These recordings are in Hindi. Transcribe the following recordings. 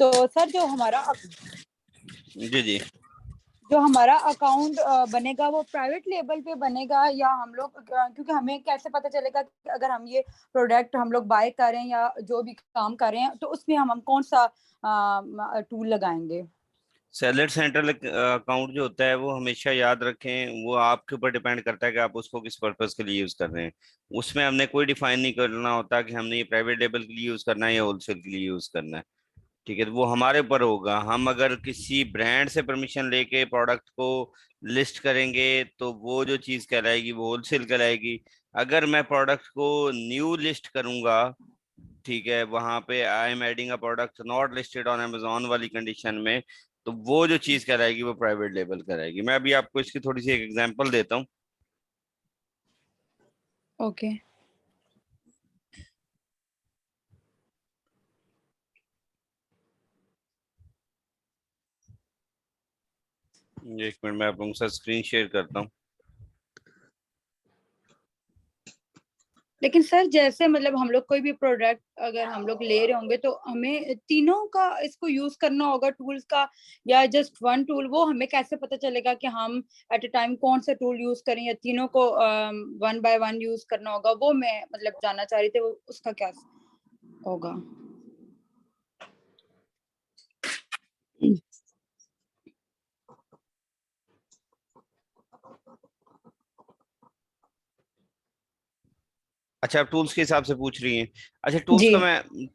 तो सर जी जी, जो हमारा अकाउंट बनेगा वो प्राइवेट लेवल पे बनेगा, या हम लोग क्योंकि हमें कैसे पता चलेगा कि अगर हम ये प्रोडक्ट हम लोग बाय करें या जो भी काम करें तो उसमें हम कौन सा टूल लगाएंगे? सैलड सेंट्रल अकाउंट जो होता है वो हमेशा याद रखें, वो आपके ऊपर डिपेंड करता है कि आप उसको किस पर्पज के लिए यूज कर रहे हैं। उसमें हमने कोई डिफाइन नहीं करना होता कि हमने ये प्राइवेट लेवल के लिए यूज करना है या होलसेल के लिए यूज करना है। ठीक है, तो वो हमारे ऊपर होगा। हम अगर किसी ब्रांड से परमिशन लेके प्रोडक्ट को लिस्ट करेंगे तो वो जो चीज़ कहलाएगी वो होलसेल कहलाएगी। अगर मैं प्रोडक्ट को न्यू लिस्ट करूंगा, ठीक है, वहां पे I am adding a product not listed on Amazon वाली कंडीशन में, तो वो जो चीज़ कहलाएगी वो प्राइवेट लेबल कहलाएगी। मैं अभी आपको इसकी थोड़ी सी एक एग्जांपल देता हूँ। ओके। एक मिनट में आप लोगों के साथ स्क्रीन शेयर करता हूँ। लेकिन सर जैसे मतलब हम लोग कोई भी प्रोडक्ट अगर हम लोग ले रहे होंगे तो हमें तीनों का इसको यूज करना होगा टूल्स का, या जस्ट वन टूल? वो हमें कैसे पता चलेगा कि हम एट अ टाइम कौन सा टूल यूज करें, या तीनों को वन बाय वन यूज करना होगा? वो मैं मतलब जानना चाह रही थी, वो उसका क्या होगा? अच्छा, आप टूल्स के हिसाब से पूछ रही हैं। अच्छा, जी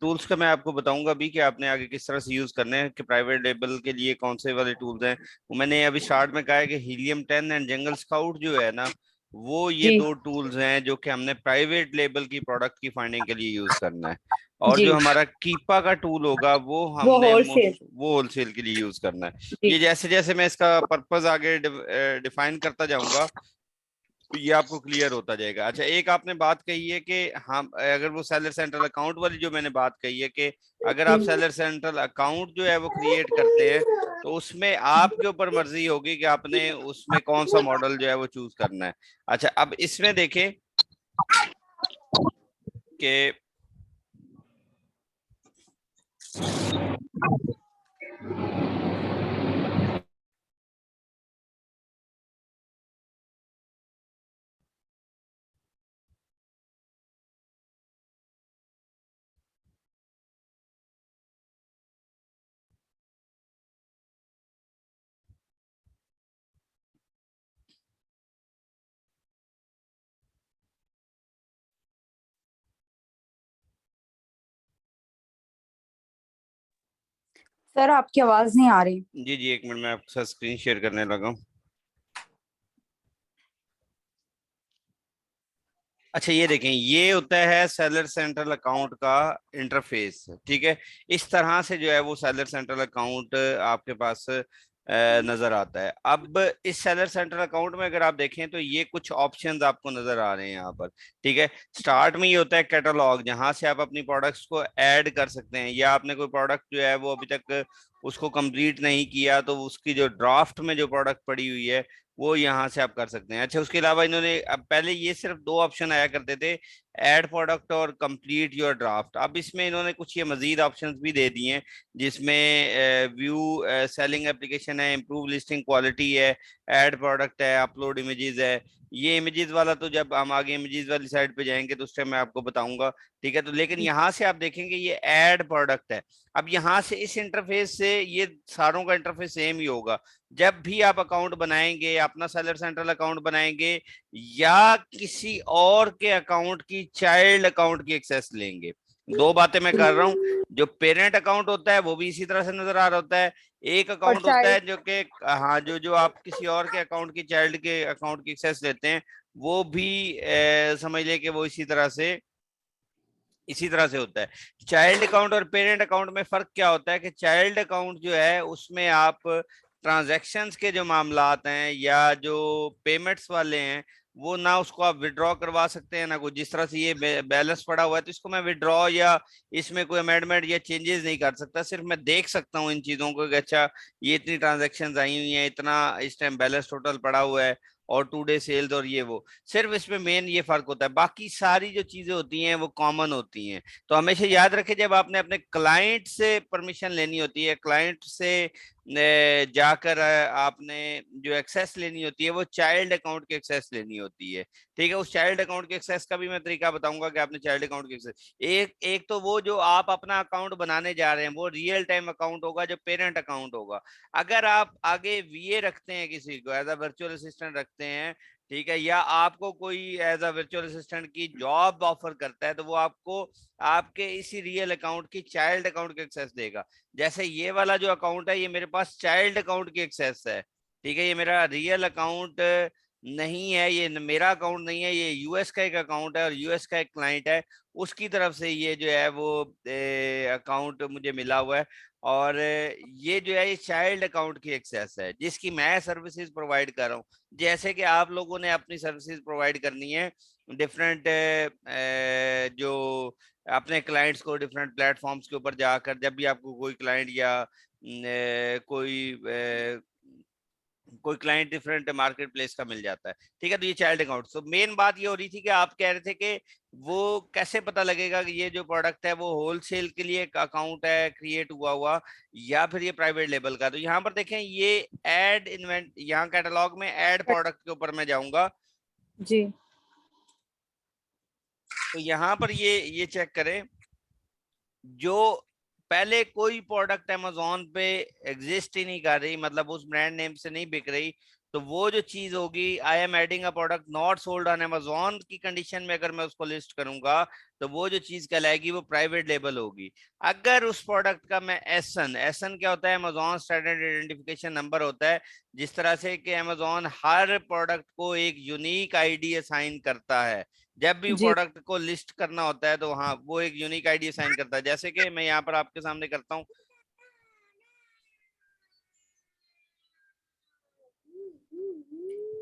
टूल्स का मैं आपको बताऊंगा अभी कि आपने आगे किस तरह से यूज करने हैं, कि प्राइवेट लेबल के लिए कौन से वाले टूल्स हैं। वो मैंने अभी स्टार्ट में कहा है कि हीलियम 10 एंड जंगल स्काउट जो है ना, वो ये जी दो टूल्स हैं जो कि हमने प्राइवेट लेबल की प्रोडक्ट की फाइंडिंग के लिए यूज करना है। और जी। जो हमारा कीपा का टूल होगा वो वो हमने होलसेल। वो होलसेल के लिए यूज करना है। जी। ये जैसे जैसे मैं इसका पर्पज आगे डिफाइन करता जाऊंगा तो ये आपको क्लियर होता जाएगा। अच्छा, एक आपने बात कही है कि हम अगर वो सेलर सेंट्रल अकाउंट वाली जो मैंने बात कही है कि अगर आप सेलर सेंट्रल अकाउंट जो है वो क्रिएट करते हैं तो उसमें आपके ऊपर मर्जी होगी कि आपने उसमें कौन सा मॉडल जो है वो चूज करना है। अच्छा, अब इसमें देखें कि सर आपकी आवाज नहीं आ रही। जी जी, एक मिनट में आपके साथ स्क्रीन शेयर करने लगा हूँ। अच्छा, ये देखें, ये होता है सेलर सेंट्रल अकाउंट का इंटरफेस। ठीक है, इस तरह से जो है वो सेलर सेंट्रल अकाउंट आपके पास नजर आता है। अब इस सेलर सेंट्रल अकाउंट में अगर आप देखें तो ये कुछ ऑप्शंस आपको नजर आ रहे हैं यहाँ पर। ठीक है, स्टार्ट में ये होता है कैटलॉग, जहां से आप अपनी प्रोडक्ट्स को ऐड कर सकते हैं, या आपने कोई प्रोडक्ट जो है वो अभी तक उसको कंप्लीट नहीं किया तो उसकी जो ड्राफ्ट में जो प्रोडक्ट पड़ी हुई है वो यहाँ से आप कर सकते हैं। अच्छा, उसके अलावा इन्होंने अब पहले ये सिर्फ दो ऑप्शन आया करते थे, ऐड प्रोडक्ट और कंप्लीट योर ड्राफ्ट। अब इसमें इन्होंने कुछ ये मजीद ऑप्शंस भी दे दिए हैं, जिसमें व्यू सेलिंग एप्लीकेशन है, इम्प्रूव लिस्टिंग क्वालिटी है, ऐड प्रोडक्ट है, अपलोड इमेजेस है। ये इमेजेस वाला तो जब हम आगे इमेजेस वाली साइड पे जाएंगे तो उस टाइम मैं आपको बताऊंगा। ठीक है, तो लेकिन यहाँ से आप देखेंगे ये ऐड प्रोडक्ट है। अब यहाँ से इस इंटरफेस से ये सारों का इंटरफेस सेम ही होगा। जब भी आप अकाउंट बनाएंगे, अपना सेलर सेंट्रल अकाउंट बनाएंगे या किसी और के अकाउंट की चाइल्ड अकाउंट की एक्सेस लेंगे, दो बातें मैं कर रहा हूं। जो पेरेंट अकाउंट होता है वो भी इसी तरह से नजर आ रहा होता है। एक और अकाउंट होता है चाइल्ड। जो कि हाँ, जो जो आप किसी और के अकाउंट की चाइल्ड के अकाउंट की एक्सेस लेते हैं वो भी समझ लें कि वो इसी तरह से होता है। चाइल्ड अकाउंट और पेरेंट अकाउंट में फर्क क्या होता है कि चाइल्ड अकाउंट जो है उसमें आप ट्रांजैक्शंस के जो मामलात हैं या जो पेमेंट्स वाले हैं वो ना उसको आप विड्रॉ करवा सकते हैं ना कुछ। जिस तरह से ये बैलेंस पड़ा हुआ है तो इसको मैं विड्रॉ या इसमें कोई अमेंडमेंट या चेंजेस नहीं कर सकता। सिर्फ मैं देख सकता हूँ इन चीजों को कि अच्छा, ये इतनी ट्रांजैक्शंस आई हुई हैं, इतना इस टाइम बैलेंस टोटल पड़ा हुआ है, और 2 डे सेल्स और ये वो, सिर्फ इसमें मेन ये फर्क होता है, बाकी सारी जो चीजें होती हैं वो कॉमन होती हैं। तो हमेशा याद रखें, जब आपने अपने क्लाइंट से परमिशन लेनी होती है, क्लाइंट से जाकर आपने जो एक्सेस लेनी होती है वो चाइल्ड अकाउंट की एक्सेस लेनी होती है। ठीक है, उस चाइल्ड अकाउंट के एक्सेस का भी मैं तरीका बताऊंगा कि आपने चाइल्ड अकाउंट के एक्सेस, एक एक तो वो जो आप अपना अकाउंट बनाने जा रहे हैं वो रियल टाइम अकाउंट होगा, जो पेरेंट अकाउंट होगा। अगर आप आगे वीए रखते हैं, किसी को एज अ वर्चुअल असिस्टेंट रखते हैं, ठीक है, या आपको कोई एज अ वर्चुअल असिस्टेंट की जॉब ऑफर करता है, तो वो आपको आपके इसी रियल अकाउंट की चाइल्ड अकाउंट की एक्सेस देगा। जैसे ये वाला जो अकाउंट है, ये मेरे पास चाइल्ड अकाउंट की एक्सेस है। ठीक है, ये मेरा रियल अकाउंट नहीं है, ये मेरा अकाउंट नहीं है, ये यूएस का एक अकाउंट है और यूएस का एक क्लाइंट है, उसकी तरफ से ये जो है वो अकाउंट मुझे मिला हुआ है। और ये जो है ये चाइल्ड अकाउंट की एक्सेस है, जिसकी मैं सर्विसेज प्रोवाइड कर रहा हूँ। जैसे कि आप लोगों ने अपनी सर्विसेज प्रोवाइड करनी है डिफरेंट जो अपने क्लाइंट्स को डिफरेंट प्लेटफॉर्म्स के ऊपर जाकर, जब भी आपको कोई क्लाइंट या कोई क्लाइंट डिफरेंट मार्केट प्लेस का मिल जाता है। ठीक है, तो ये चाइल्ड अकाउंट। तो मेन बात ये हो रही थी कि आप कह रहे थे कि वो कैसे पता लगेगा कि ये जो प्रोडक्ट है वो होलसेल के लिए एक अकाउंट है क्रिएट हुआ हुआ, या फिर ये प्राइवेट लेबल का। तो यहाँ पर देखें, ये एड इन्वेंट, यहाँ कैटलॉग में एड प्रोडक्ट के ऊपर मैं जाऊंगा जी। तो यहाँ पर ये चेक करें, जो पहले कोई प्रोडक्ट अमेजोन पे एग्जिस्ट ही नहीं कर रही, मतलब उस ब्रांड नेम से नहीं बिक रही, तो वो जो चीज होगी, I am adding a product not sold on Amazon की कंडीशन में अगर मैं उसको लिस्ट करूंगा, तो वो जो चीज कहलाएगी वो प्राइवेट लेबल होगी। अगर उस प्रोडक्ट का मैं एसन, एसन क्या होता है, अमेजोन स्टैंडर्ड आइडेंटिफिकेशन नंबर होता है, जिस तरह से कि अमेजोन हर प्रोडक्ट को एक यूनिक आईडी असाइन करता है। जब भी जी प्रोडक्ट को लिस्ट करना होता है तो हाँ, वो एक यूनिक आईडी असाइन करता है। जैसे कि मैं यहाँ पर आपके सामने करता हूँ,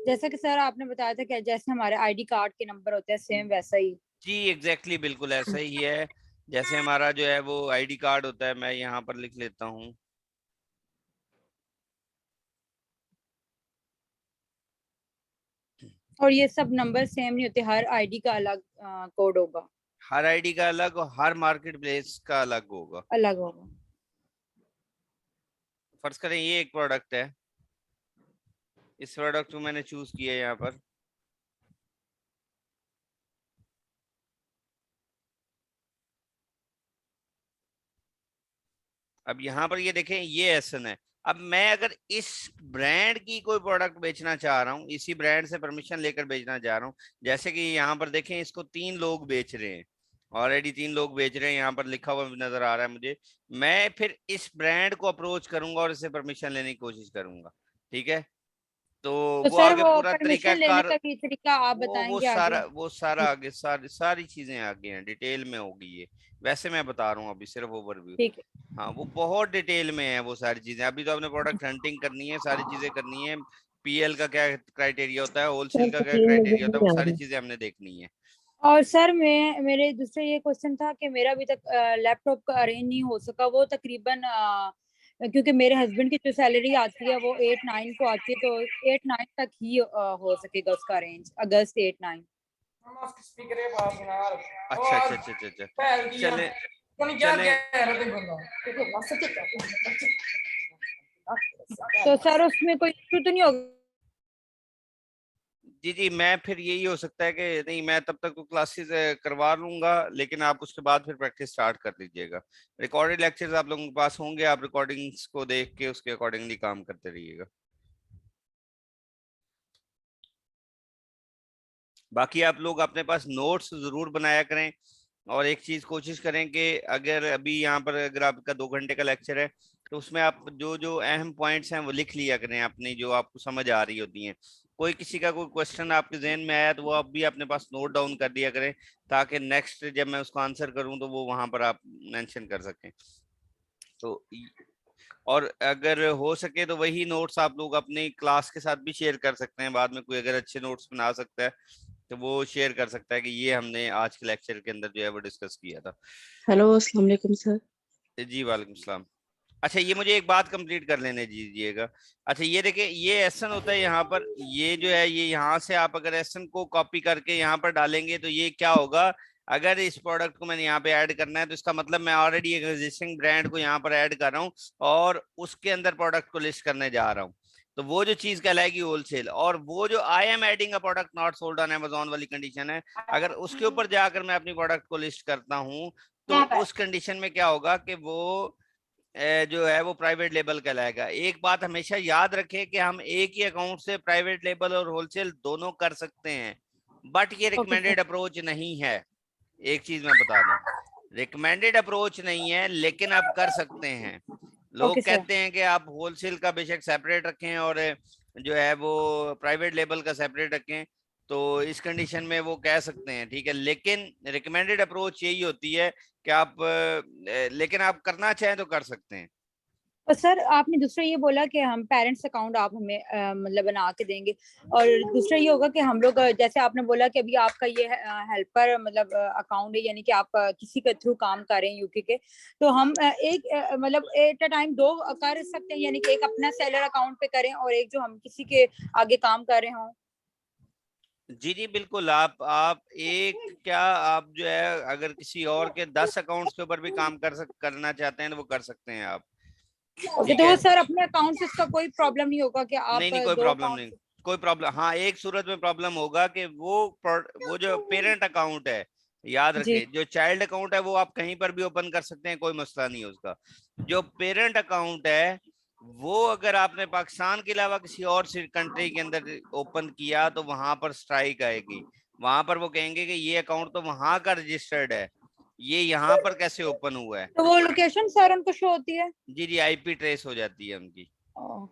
जैसा कि सर आपने बताया था कि जैसे हमारे आईडी कार्ड के नंबर होते हैं सेम वैसा ही। जी एग्जैक्टली बिल्कुल ऐसा ही है। जैसे हमारा जो है वो आईडी कार्ड होता है, मैं यहाँ पर लिख लेता हूँ, और ये सब नंबर सेम नहीं होते, हर आईडी का अलग कोड होगा। हर आईडी का अलग और हर मार्केट प्लेस का अलग होगा। अलग होगा। फर्ज करें ये एक प्रोडक्ट है, इस प्रोडक्ट को मैंने चूज किया है यहाँ पर। अब यहाँ पर ये देखें, ये एसन है। अब मैं अगर इस ब्रांड की कोई प्रोडक्ट बेचना चाह रहा हूँ, इसी ब्रांड से परमिशन लेकर बेचना चाह रहा हूँ, जैसे कि यहाँ पर देखें, इसको 3 लोग बेच रहे हैं, ऑलरेडी 3 लोग बेच रहे हैं, यहाँ पर लिखा हुआ नजर आ रहा है मुझे। मैं फिर इस ब्रांड को अप्रोच करूंगा और इससे परमिशन लेने की कोशिश करूंगा। ठीक है, तो तो वो सर आगे वो पूरा परमिशन लेने तरीकाकार, का भी तरीका आप वो बताएंगे आगे? सारा वो सारा आगे सारी चीजें आगे हैं, डिटेल में होगी ये। वैसे मैं बता रहा हूँ अभी सिर्फ ओवरव्यू। ठीक है। हाँ, वो बहुत डिटेल में है वो सारी चीजें। अभी तो आपने प्रोडक्ट हंटिंग करनी है, सारी चीजें करनी है, पीएल का क्या क्राइटेरिया होता है, होलसेल का क्या क्राइटेरिया होता है, वो सारी चीजें हमने देखनी है। और सर मैं मेरे दूसरा ये क्वेश्चन था कि मेरा अभी तक लैपटॉप का अरेंज नहीं हो सका, वो तकरीबन क्योंकि मेरे हस्बैंड की जो सैलरी आती है वो 8-9 को आती है, तो 8-9 तक ही हो सकेगा उसका अरेंज, अगस्त 8-9। अच्छा अच्छा अच्छा अच्छा अच्छा, चले चले। तो सर उसमें कोई इशू तो नहीं होगा? जी जी, मैं फिर यही हो सकता है कि नहीं, मैं तब तक तो क्लासेस करवा लूंगा, लेकिन आप उसके बाद फिर प्रैक्टिस स्टार्ट कर लीजिएगा। रिकॉर्डेड लेक्चर्स आप लोगों के पास होंगे, आप रिकॉर्डिंग्स को देख के उसके अकॉर्डिंगली काम करते रहिएगा। बाकी आप लोग अपने पास नोट्स जरूर बनाया करें, और एक चीज कोशिश करें कि अगर अभी यहाँ पर अगर आपका 2 घंटे का लेक्चर है, तो उसमें आप जो जो अहम पॉइंट्स हैं वो लिख लिया करें अपनी, जो आपको समझ आ रही होती हैं। कोई किसी का कोई क्वेश्चन आपके जहन में आया तो वो आप भी अपने पास नोट डाउन कर दिया करें, ताकि नेक्स्ट जब मैं उसको आंसर करूं तो वो वहां पर आप मेंशन कर सकें। तो और अगर हो सके तो वही नोट्स आप लोग अपनी क्लास के साथ भी शेयर कर सकते हैं, बाद में कोई अगर अच्छे नोट्स बना सकता है तो वो शेयर कर सकता है कि ये हमने आज के लेक्चर के अंदर जो है वो डिस्कस किया था। हेलो, अस्सलाम वालेकुम सर। जी वालेकुम सलाम। अच्छा ये मुझे एक बात कंप्लीट कर लेने दीजिएगा। अच्छा ये देखिए, ये एसन होता है यहाँ पर, ये जो है ये यहाँ से आप अगर एसन को कॉपी करके यहाँ पर डालेंगे तो ये क्या होगा, अगर इस प्रोडक्ट को मैंने यहाँ पे ऐड करना है तो इसका मतलब मैं ऑलरेडी एक एग्जिस्टिंग ब्रांड को यहाँ पर ऐड कर रहा हूँ और उसके अंदर प्रोडक्ट को लिस्ट करने जा रहा हूँ। तो वो जो चीज कहलाएगी होलसेल, और वो जो I am adding a product not sold on Amazon वाली कंडीशन है, अगर उसके ऊपर जाकर मैं अपनी प्रोडक्ट को लिस्ट करता हूँ तो उस कंडीशन में क्या होगा कि वो जो है वो प्राइवेट लेबल कहलाएगा। एक बात हमेशा याद रखें कि हम एक ही अकाउंट से प्राइवेट लेबल और होलसेल दोनों कर सकते हैं, बट ये ओके सर। रिकमेंडेड अप्रोच नहीं है। एक चीज मैं बता दूं, रिकमेंडेड अप्रोच नहीं है, लेकिन आप कर सकते हैं। ओके लोग सर। कहते हैं कि आप होलसेल का बेशक सेपरेट रखें और जो है वो प्राइवेट लेबल का सेपरेट रखें, तो इस कंडीशन में वो कह सकते हैं, ठीक है, लेकिन रिकमेंडेड अप्रोच यही होती है कि आप लेकिन आप करना चाहें तो कर सकते हैं। और सर आपने दूसरा ये बोला कि हम पेरेंट्स अकाउंट आप हमें मतलब बना के देंगे, और दूसरा ये होगा कि हम लोग जैसे आपने बोला कि अभी आपका ये हेल्पर मतलब अकाउंट है, यानी कि आप किसी के थ्रू काम कर रहे हैं यूके के, तो हम एक मतलब एट अ टाइम दो कर सकते हैं, यानी कि एक अपना सेलर अकाउंट पे करें और एक जो हम किसी के आगे काम कर रहे हों। जी जी बिल्कुल, आप एक क्या, आप जो है अगर किसी और के 10 अकाउंट्स के ऊपर भी काम करना चाहते हैं तो वो कर सकते हैं आप। ओके, ठीक तो वो है, सर अपने अकाउंट से इसका कोई प्रॉब्लम नहीं होगा कि नहीं आप नहीं कोई दो प्रॉब्लम नहीं, अकाउंट। कोई प्रॉब्लम, हाँ एक सूरत में प्रॉब्लम होगा कि वो जो पेरेंट अकाउंट है, याद जी। रखें जो चाइल्ड अकाउंट है वो आप कहीं पर भी ओपन कर सकते हैं, कोई मसला नहीं है उसका। जो पेरेंट अकाउंट है वो अगर आपने पाकिस्तान के अलावा किसी और कंट्री के अंदर ओपन किया तो वहां पर स्ट्राइक आएगी। वहां पर वो कहेंगे कि ये अकाउंट तो वहां का रजिस्टर्ड है, ये यहाँ पर कैसे ओपन हुआ है। तो वो लोकेशन सर उनको शो होती है? जी जी, आईपी ट्रेस हो जाती है उनकी। ओह,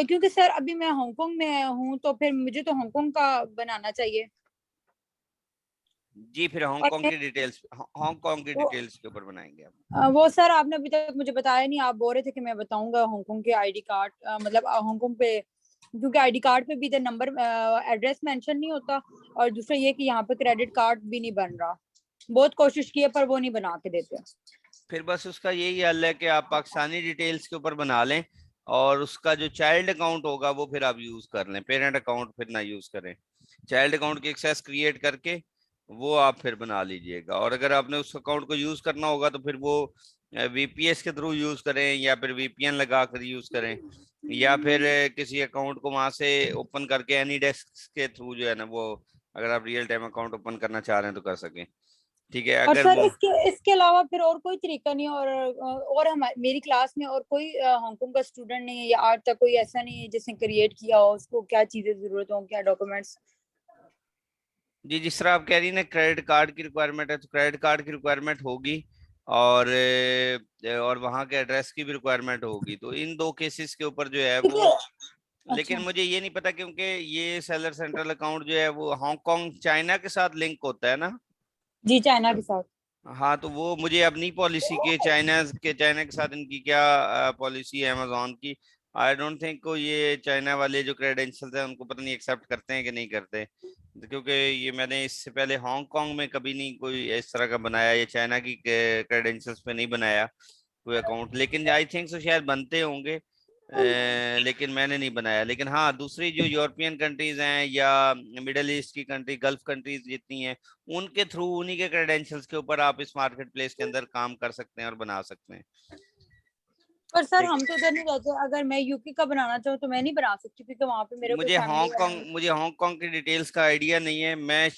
क्योंकि सर अभी मैं हांगकांग में हूँ, तो फिर मुझे तो हांगकांग का बनाना चाहिए। जी फिर और हांगकांग की डिटेल्स, हांगकांग की वो, डिटेल्स के ऊपर बनाएंगे आप। वो सर आपने अभी तक मुझे बताया नहीं, आप बोल रहे थे कि मैं बताऊंगा हांगकांग के आईडी कार्ड, मतलब हांगकांग पे, क्योंकि आईडी कार्ड पे भी नंबर एड्रेस मेंशन नहीं होता, और दूसरा ये कि यहाँ पे क्रेडिट कार्ड भी नहीं बन रहा। बहुत कोशिश की है पर वो नहीं बना के देते। फिर बस उसका यही हल है कि आप पाकिस्तानी डिटेल्स के ऊपर बना लें, और उसका जो चाइल्ड अकाउंट होगा वो फिर आप यूज कर लें, पेरेंट अकाउंट फिर ना यूज करें। चाइल्ड अकाउंट की एक्सेस क्रिएट करके वो आप फिर बना लीजिएगा, और अगर आपने उस अकाउंट को यूज करना होगा तो फिर वो वीपीएस के थ्रू यूज करें या फिर वीपीएन लगा कर यूज करें, या फिर किसी अकाउंट को वहां से ओपन करके एनी डेस्क के थ्रू जो है ना वो, अगर आप रियल टाइम अकाउंट ओपन करना चाह रहे हैं तो कर सकें। ठीक है, और अगर सर वो, इसके अलावा फिर और कोई तरीका नहीं, और हम मेरी क्लास में और कोई हांगकांग का स्टूडेंट नहीं है, या आज तक कोई ऐसा नहीं है जिसने क्रिएट किया हो, उसको क्या चीजें जरूरत हो, क्या डॉक्यूमेंट्स? जी जिस तरह आप कह रही हैं ना क्रेडिट कार्ड की रिक्वायरमेंट है, तो क्रेडिट कार्ड की रिक्वायरमेंट होगी, और वहाँ के एड्रेस की भी रिक्वायरमेंट होगी, तो इन दो केसेस के ऊपर जो है ठीक वो, है। लेकिन अच्छा। मुझे ये नहीं पता क्योंकि ये सेलर सेंट्रल अकाउंट जो है वो हांगकांग चाइना के साथ लिंक होता है ना। जी, चाइना के साथ। हाँ तो वो मुझे अपनी पॉलिसी चाइना के साथ इनकी क्या पॉलिसी है अमेजोन की, आई डोंट थिंक को ये चाइना वाले जो क्रेडेंशियल्स हैं उनको पता नहीं एक्सेप्ट करते हैं कि नहीं करते, क्योंकि ये मैंने इससे पहले हांगकांग में कभी नहीं कोई इस तरह का बनाया, ये चाइना की क्रेडेंशियल्स पे नहीं बनाया कोई अकाउंट, लेकिन आई थिंक सो शायद बनते होंगे, लेकिन मैंने नहीं बनाया। लेकिन हाँ दूसरी जो यूरोपियन कंट्रीज हैं या मिडल ईस्ट की कंट्री, गल्फ कंट्रीज जितनी हैं, उनके थ्रू उन्हीं के क्रेडेंशियल्स के ऊपर आप इस मार्केट प्लेस के अंदर काम कर सकते हैं और बना सकते हैं। पर सर ठीक, हम तो इधर नहीं रहते, अगर मैं यूके का बनाना चाहूँ तो मैं नहीं बना सकती, क्योंकि वहां पे मेरे कोई फैमिली वाला नहीं। मुझे हांगकांग की डिटेल्स का आइडिया नहीं है, मैं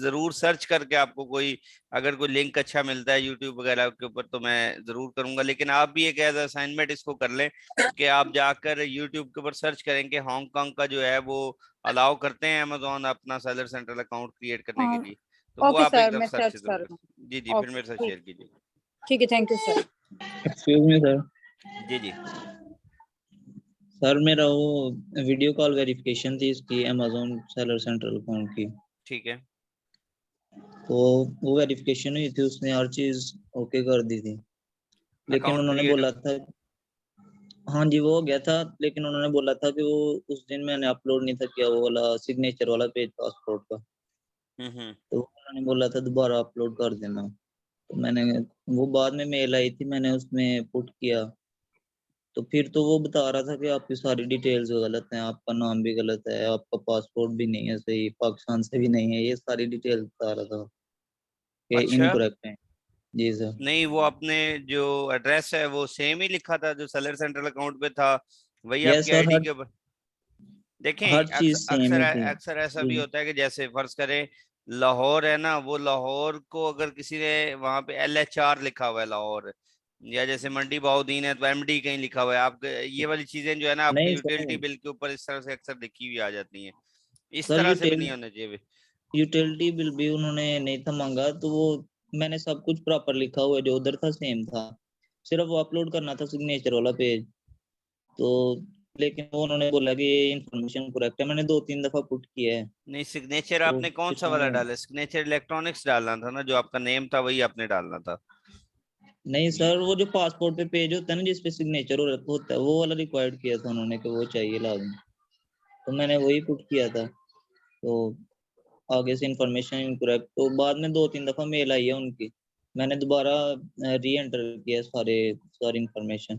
जरूर सर्च करके आपको कोई, अगर कोई लिंक अच्छा मिलता है यूट्यूब वगैरह के ऊपर तो मैं जरूर करूंगा, लेकिन आप भी एक एज असाइनमेंट इसको कर लें कि आप जाकर यूट्यूब के ऊपर सर्च करेंगे हांगकांग का जो है वो अलाउ करते हैं अमेजोन अपना सेलर सेंट्रल अकाउंट क्रिएट करने के हाँ। लिए, तो वो ओके आप एक सर, दफा मैं सर्च सर्च जरूर कर कर। लूँ। जी जी फिर ओके मेरे साथ ठीक। शेयर कीजिए। ठीक है, thank you sir. Excuse me sir. जी जी सर मेरा वो वीडियो कॉल वेरिफिकेशन थी इसकी अमेजोन सेलर सेंट्रल अकाउंट की, ठीक है। तो वो वेरिफिकेशन हुई थी, उसने हर चीज ओके कर दी थी, लेकिन अकाउंट उन्होंने क्रिएट, बोला था, हाँ जी वो हो गया था, लेकिन उन्होंने बोला था कि वो उस दिन मैंने अपलोड नहीं था किया वो वाला सिग्नेचर वाला पेज पासपोर्ट का, हम्म। तो उन्होंने बोला था दोबारा अपलोड कर देना। तो मैंने, वो बाद में मेल आई थी, मैंने उसमें पुट किया, तो फिर तो वो बता रहा था कि आपकी सारी डिटेल्स गलत हैं, आपका नाम भी गलत है, आपका पासपोर्ट भी नहीं है सही, पाकिस्तान से भी नहीं है, ये सारी डिटेल्स बता रहा था कि अच्छा, इनकरेक्ट है। जी सर। नहीं वो आपने जो एड्रेस है वो सेम ही लिखा था जो सेलर सेंट्रल अकाउंट पे था, वही यस आपकी सर, आईडी के ऊपर। हर देखें चीज अक्सर सेम अक्सर ही थी। अक्सर ऐसा भी जी होता है कि जैसे फर्ज करें लाहौर है ना, वो लाहौर को अगर किसी ने वहां पे LHR लिखा हुआ है लाहौर, या जैसे मंडी बहाउद्दीन है तो MD कहीं लिखा हुआ है, आपके ये वाली चीजें जो है ना आपके नहीं यूटिलिटी सर, बिल के ऊपर इस तरह से अक्सर लिखी हुई आ जाती हैं। इस सर तरह से भी नहीं होना चाहिए। यूटिलिटी बिल भी उन्होंने नहीं था मांगा, तो वो मैंने सब कुछ प्रॉपर लिखा हुआ है, जो उधर था सेम था, सिर्फ वो अपलोड करना था सिग्नेचर वाला पेज। तो लेकिन वो उन्होंने बोला कि ये इन्फॉर्मेशन करेक्ट है, मैंने 2-3 दफा पुट किया है। नहीं, सिग्नेचर तो आपने कौन फिर सा वाला वो डाला? सिग्नेचर इलेक्ट्रॉनिक्स डालना था ना, जो आपका नेम था वही आपने डालना था। नहीं सर, वो जो पासपोर्ट पे पेज होता है ना जिसपे सिग्नेचर होता है, वो वाला रिक्वायर्ड किया था उन्होंने कि वो चाहिए लाजमी। तो मैंने वही पुट किया था। तो आगे से इंफॉर्मेशन इनकरेक्ट, तो बाद में 2-3 दफा मेल आई है उनकी, मैंने दोबारा री एंटर किया सारी इंफॉर्मेशन,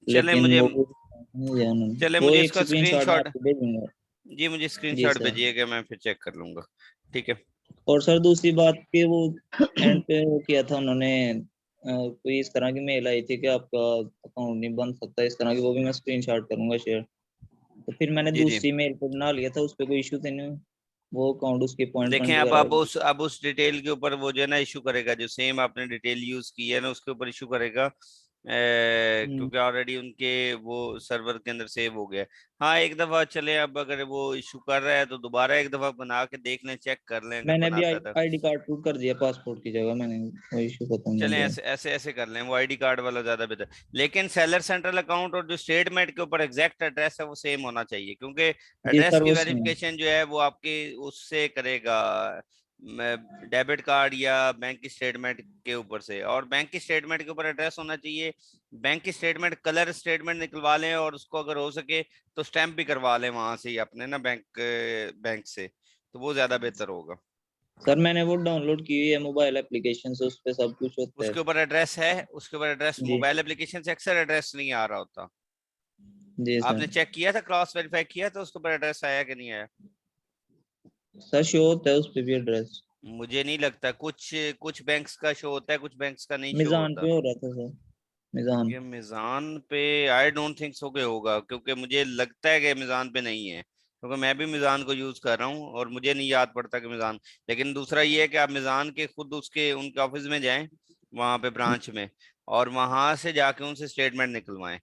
चले लेकिन मुझे वो नहीं दिया उन्होंने। चले वो मुझे एक इसका स्क्रीनशॉट मैं स्क्रीनशॉट, आपको भेजूंगा। जी मुझे जी स्क्रीनशॉट सर। भेजिएगा, मैं फिर चेक कर लूंगा। ठीक है। और सर दूसरी बात कि वो एंड पे वो किया था उन्होंने, कोई इस तरह की मेल आई थी कि आपका अकाउंट नहीं बन सकता इस तरह की, वो भी मैं स्क्रीनशॉट करूंगा शेयर। तो फिर मैंने जी जी, दूसरी मेल को बना लिया था, उस पर कोई इशू तो नहीं, वो अकाउंट उसकी देखें अपॉइंटमेंट अब वगैरह। अब उस डिटेल के ऊपर वो जो है ना इशू करेगा, जो सेम आपने डिटेल यूज की है ना उसके ऊपर इशू करेगा, हम्म, क्योंकि ऑलरेडी उनके वो सर्वर के अंदर सेव हो गया है। हाँ एक दफा चले, अब अगर वो इशू कर रहा है तो दोबारा एक दफा बना के देख लें, चेक कर लें अगर मैंने अभी बनाता है तो। आईडी कार्ड पुट कर दिया पासपोर्ट की जगह, मैंने वो इशू खत्म हो चलें गया। ऐसे ऐसे ऐसे कर लें, वो आईडी कार्ड वाला ज्यादा बेहतर। लेकिन सेलर सेंट्रल अकाउंट और जो स्टेटमेंट के ऊपर एग्जैक्ट एड्रेस है वो सेम होना चाहिए, क्योंकि जी एड्रेस सर, की वो सेम। वेरिफिकेशन जो है वो आपके उससे करेगा, डेबिट कार्ड या बैंक की स्टेटमेंट के ऊपर से, और बैंक की स्टेटमेंट के ऊपर एड्रेस होना चाहिए। बैंक की स्टेटमेंट कलर स्टेटमेंट निकलवा लें, और उसको अगर हो सके तो स्टैंप भी करवा लें वहां से ही अपने ना बैंक से, तो वो ज्यादा बेहतर होगा। सर मैंने वो डाउनलोड की हुई है मोबाइल एप्लीकेशन से, उस पे सब कुछ होता है। उसके ऊपर एड्रेस है, उसके ऊपर एड्रेस, जी। मोबाइल एप्लीकेशन से अक्सर एड्रेस नहीं आ रहा होता। जी आपने सर। चेक किया था, क्रॉस वेरीफाई किया था उसके ऊपर एड्रेस आया कि नहीं आया? सर शो होता है उस पे भी एड्रेस। मुझे नहीं लगता, कुछ कुछ बैंक्स का शो होता है, कुछ बैंक्स का नहीं शो मिजान होता। पे हो रहा था सर, मिजान। ये मिजान पे आई डोंट थिंक सो के होगा, क्योंकि मुझे लगता है कि मिजान पे नहीं है, क्योंकि मैं भी मिजान को यूज कर रहा हूँ और मुझे नहीं याद पड़ता कि मिजान। लेकिन दूसरा ये है कि आप मिजान के खुद उसके उनके ऑफिस में जाएं, वहां पे ब्रांच में, और वहां से जाके उनसे स्टेटमेंट निकलवाएं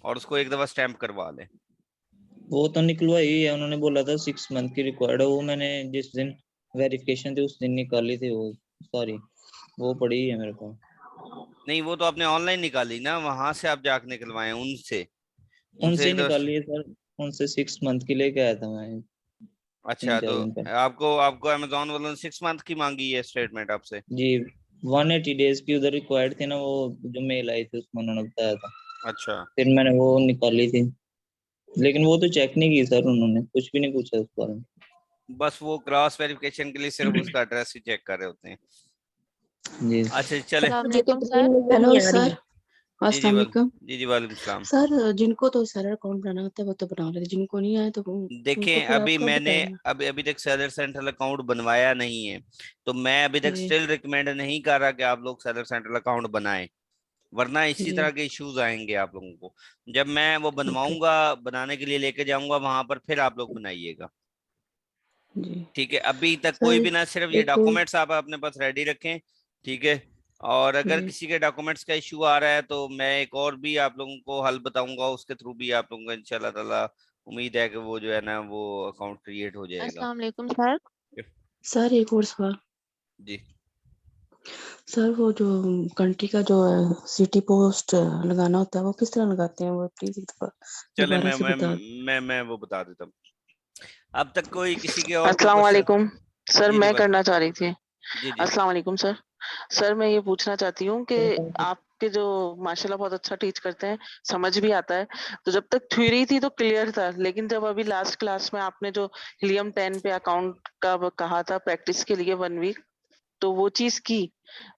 और उसको एक दफा स्टैंप करवा लें। वो तो निकलवाई ही है, उन्होंने बोला था 6 मंथ की रिक्वायर्ड है, वो मैंने जिस दिन वेरिफिकेशन थी उस दिन निकाली थी वो सारी, वो पड़ी है मेरे पास। नहीं वो तो आपने ऑनलाइन निकाली ना, वहां से आप जाके निकलवाएं उनसे, उनसे उनसे ही एक दफा। निकाली है सर, उनसे 6 मंथ की लेके आया था मैं तीन अच्छा, चार तो दिन पहले। आपको आपको अमेजोन वालों ने 6 मंथ की मांगी है स्टेटमेंट आपसे? जी, 180 डेज की उधर रिक्वायर्ड थी ना, वो जो मेल आई थी उसमें उन्होंने बताया था। अच्छा, फिर मैंने वो निकाली थी, लेकिन वो तो चेक नहीं की सर, उन्होंने कुछ भी नहीं पूछा उस बारे में। बस वो क्रॉस वेरिफिकेशन के लिए सिर्फ उसका एड्रेस ही चेक कर रहे होते हैं। जी। अच्छा चले। मुझे तो ग्रीन नजर हेलो नहीं आ रही। सर, जी जी अस्सलाम वाल वालेकुम। जी जी वालेकुम सलाम। सर जिनको तो सैलर अकाउंट बनाना होता है वो तो बना लेते, जिनको नहीं आए तो वो उनको देखें फिर आप अभी कब मैंने बताएंगे? अभी अभी तक सेलर सेंट्रल अकाउंट बनवाया नहीं है, तो मैं अभी तक जी स्टिल रिकमेंड नहीं कर रहा कि आप लोग सेलर सेंट्रल अकाउंट बनाएं, वरना इसी जी। तरह के इश्यूज आएंगे आप लोगों को। जब मैं वो ओके। बनवाऊंगा, बनाने के लिए लेके जाऊंगा वहां पर, फिर आप लोग बनाइएगा। जी ठीक है, अभी तक कोई सर, भी ना, सिर्फ ये एक डॉक्यूमेंट्स आप अपने पास रेडी रखें। ठीक है, और अगर जी किसी के डॉक्यूमेंट्स का इशू आ रहा है तो मैं एक और भी आप लोगों को हल बताऊंगा, उसके थ्रू भी आप लोगों को इंशाल्लाह ताला उम्मीद है कि वो जो है ना वो अकाउंट क्रिएट हो जाएगा। अस्सलाम वालेकुम सर। सर, एक और सवाल। जी सर वो जो कंट्री का जो सिटी पोस्ट लगाना होता है वो किस तरह लगाते हैं, वो प्लीज एक दफा चले, दोबारा मैं से मैं बता। मैं वो बता देता हूँ। अब तक कोई किसी के और कोई अस्सलाम क्वेश्चन? वालेकुम सर, जी जी मैं वाल करना चाह रही थी। जी जी अस्सलाम वालेकुम सर। सर मैं ये पूछना चाहती हूँ कि आपके जो माशाल्लाह बहुत अच्छा टीच करते हैं, समझ भी आता है। तो जब तक थ्योरी थी तो क्लियर था, लेकिन जब अभी लास्ट क्लास में आपने जो हीलियम 10 पे अकाउंट का कहा था प्रैक्टिस के लिए 1 वीक, तो वो चीज की,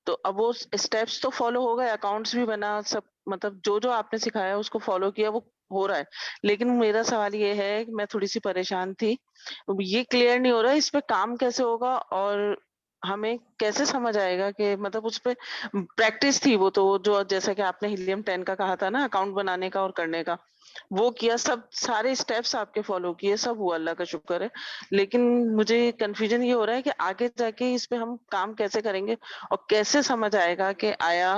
तो अब वो स्टेप्स तो फॉलो हो गए, अकाउंट्स भी बना, सब मतलब जो जो आपने सिखाया उसको फॉलो किया, वो हो रहा है। लेकिन मेरा सवाल ये है कि मैं थोड़ी सी परेशान थी, ये क्लियर नहीं हो रहा है इस पे काम कैसे होगा, और हमें कैसे समझ आएगा कि मतलब उस पे प्रैक्टिस थी वो तो, जो जैसा कि आपने हीलियम 10 का कहा था ना, अकाउंट बनाने का और करने का, वो किया, सब सारे स्टेप्स आपके फॉलो किए, सब हुआ, अल्लाह का शुक्र है। लेकिन मुझे कंफ्यूजन ये हो रहा है कि आगे जाके इस पे हम काम कैसे करेंगे, और कैसे समझ आएगा कि आया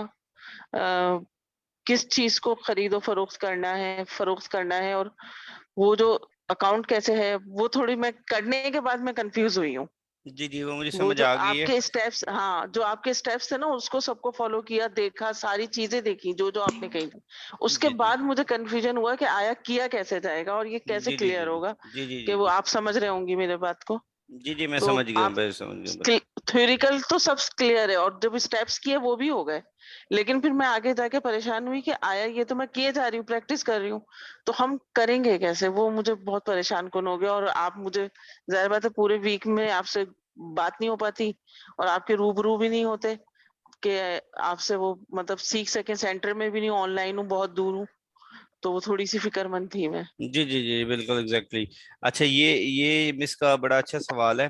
किस चीज को खरीदो फरोख्त करना है, और वो जो अकाउंट कैसे है, वो थोड़ी मैं करने के बाद मैं कंफ्यूज हुई हूँ। जी जी, वो मुझे वो समझ जो आ गई है। आपके स्टेप्स, हाँ जो आपके स्टेप्स थे ना, उसको सबको फॉलो किया, देखा, सारी चीजें देखी जो जो आपने कही थी। उसके जी जी बाद मुझे कंफ्यूजन हुआ कि आया किया कैसे जाएगा और ये कैसे जी जी जी क्लियर जी होगा, जी जी कि जी वो जी आप समझ रहे होंगी मेरे बात को। जी जी, मैं तो समझ गया, आप मैं समझ गया बस। थ्योरिकल तो सब क्लियर है, और जब स्टेप्स किए वो भी हो गए, लेकिन फिर मैं आगे जाके परेशान हुई कि आया ये तो मैं किए जा रही हूँ, प्रैक्टिस कर रही हूँ, तो हम करेंगे कैसे, वो मुझे बहुत परेशान कौन हो गया। और आप मुझे, जाहिर बात है पूरे वीक में आपसे बात नहीं हो पाती, और आपके रूबरू भी नहीं होते कि आपसे वो मतलब सीख सके, सेंटर में भी नहीं, ऑनलाइन हूँ, बहुत दूर हूँ, तो वो थोड़ी सी फिक्रमंद थी मैं। जी जी जी, बिल्कुल एग्जैक्टली। अच्छा, ये मिस का बड़ा अच्छा सवाल है।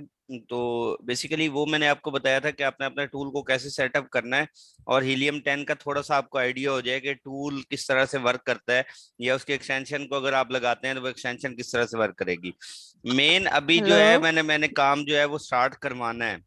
तो बेसिकली वो मैंने आपको बताया था कि आपने अपने टूल को कैसे सेटअप करना है, और हीलियम 10 का थोड़ा सा आपको आइडिया हो जाए कि टूल किस तरह से वर्क करता है, या उसके एक्सटेंशन को अगर आप लगाते हैं तो वो एक्सटेंशन किस तरह से वर्क करेगी। मेन अभी जो हेलो। है, मैंने काम जो है वो स्टार्ट करवाना है।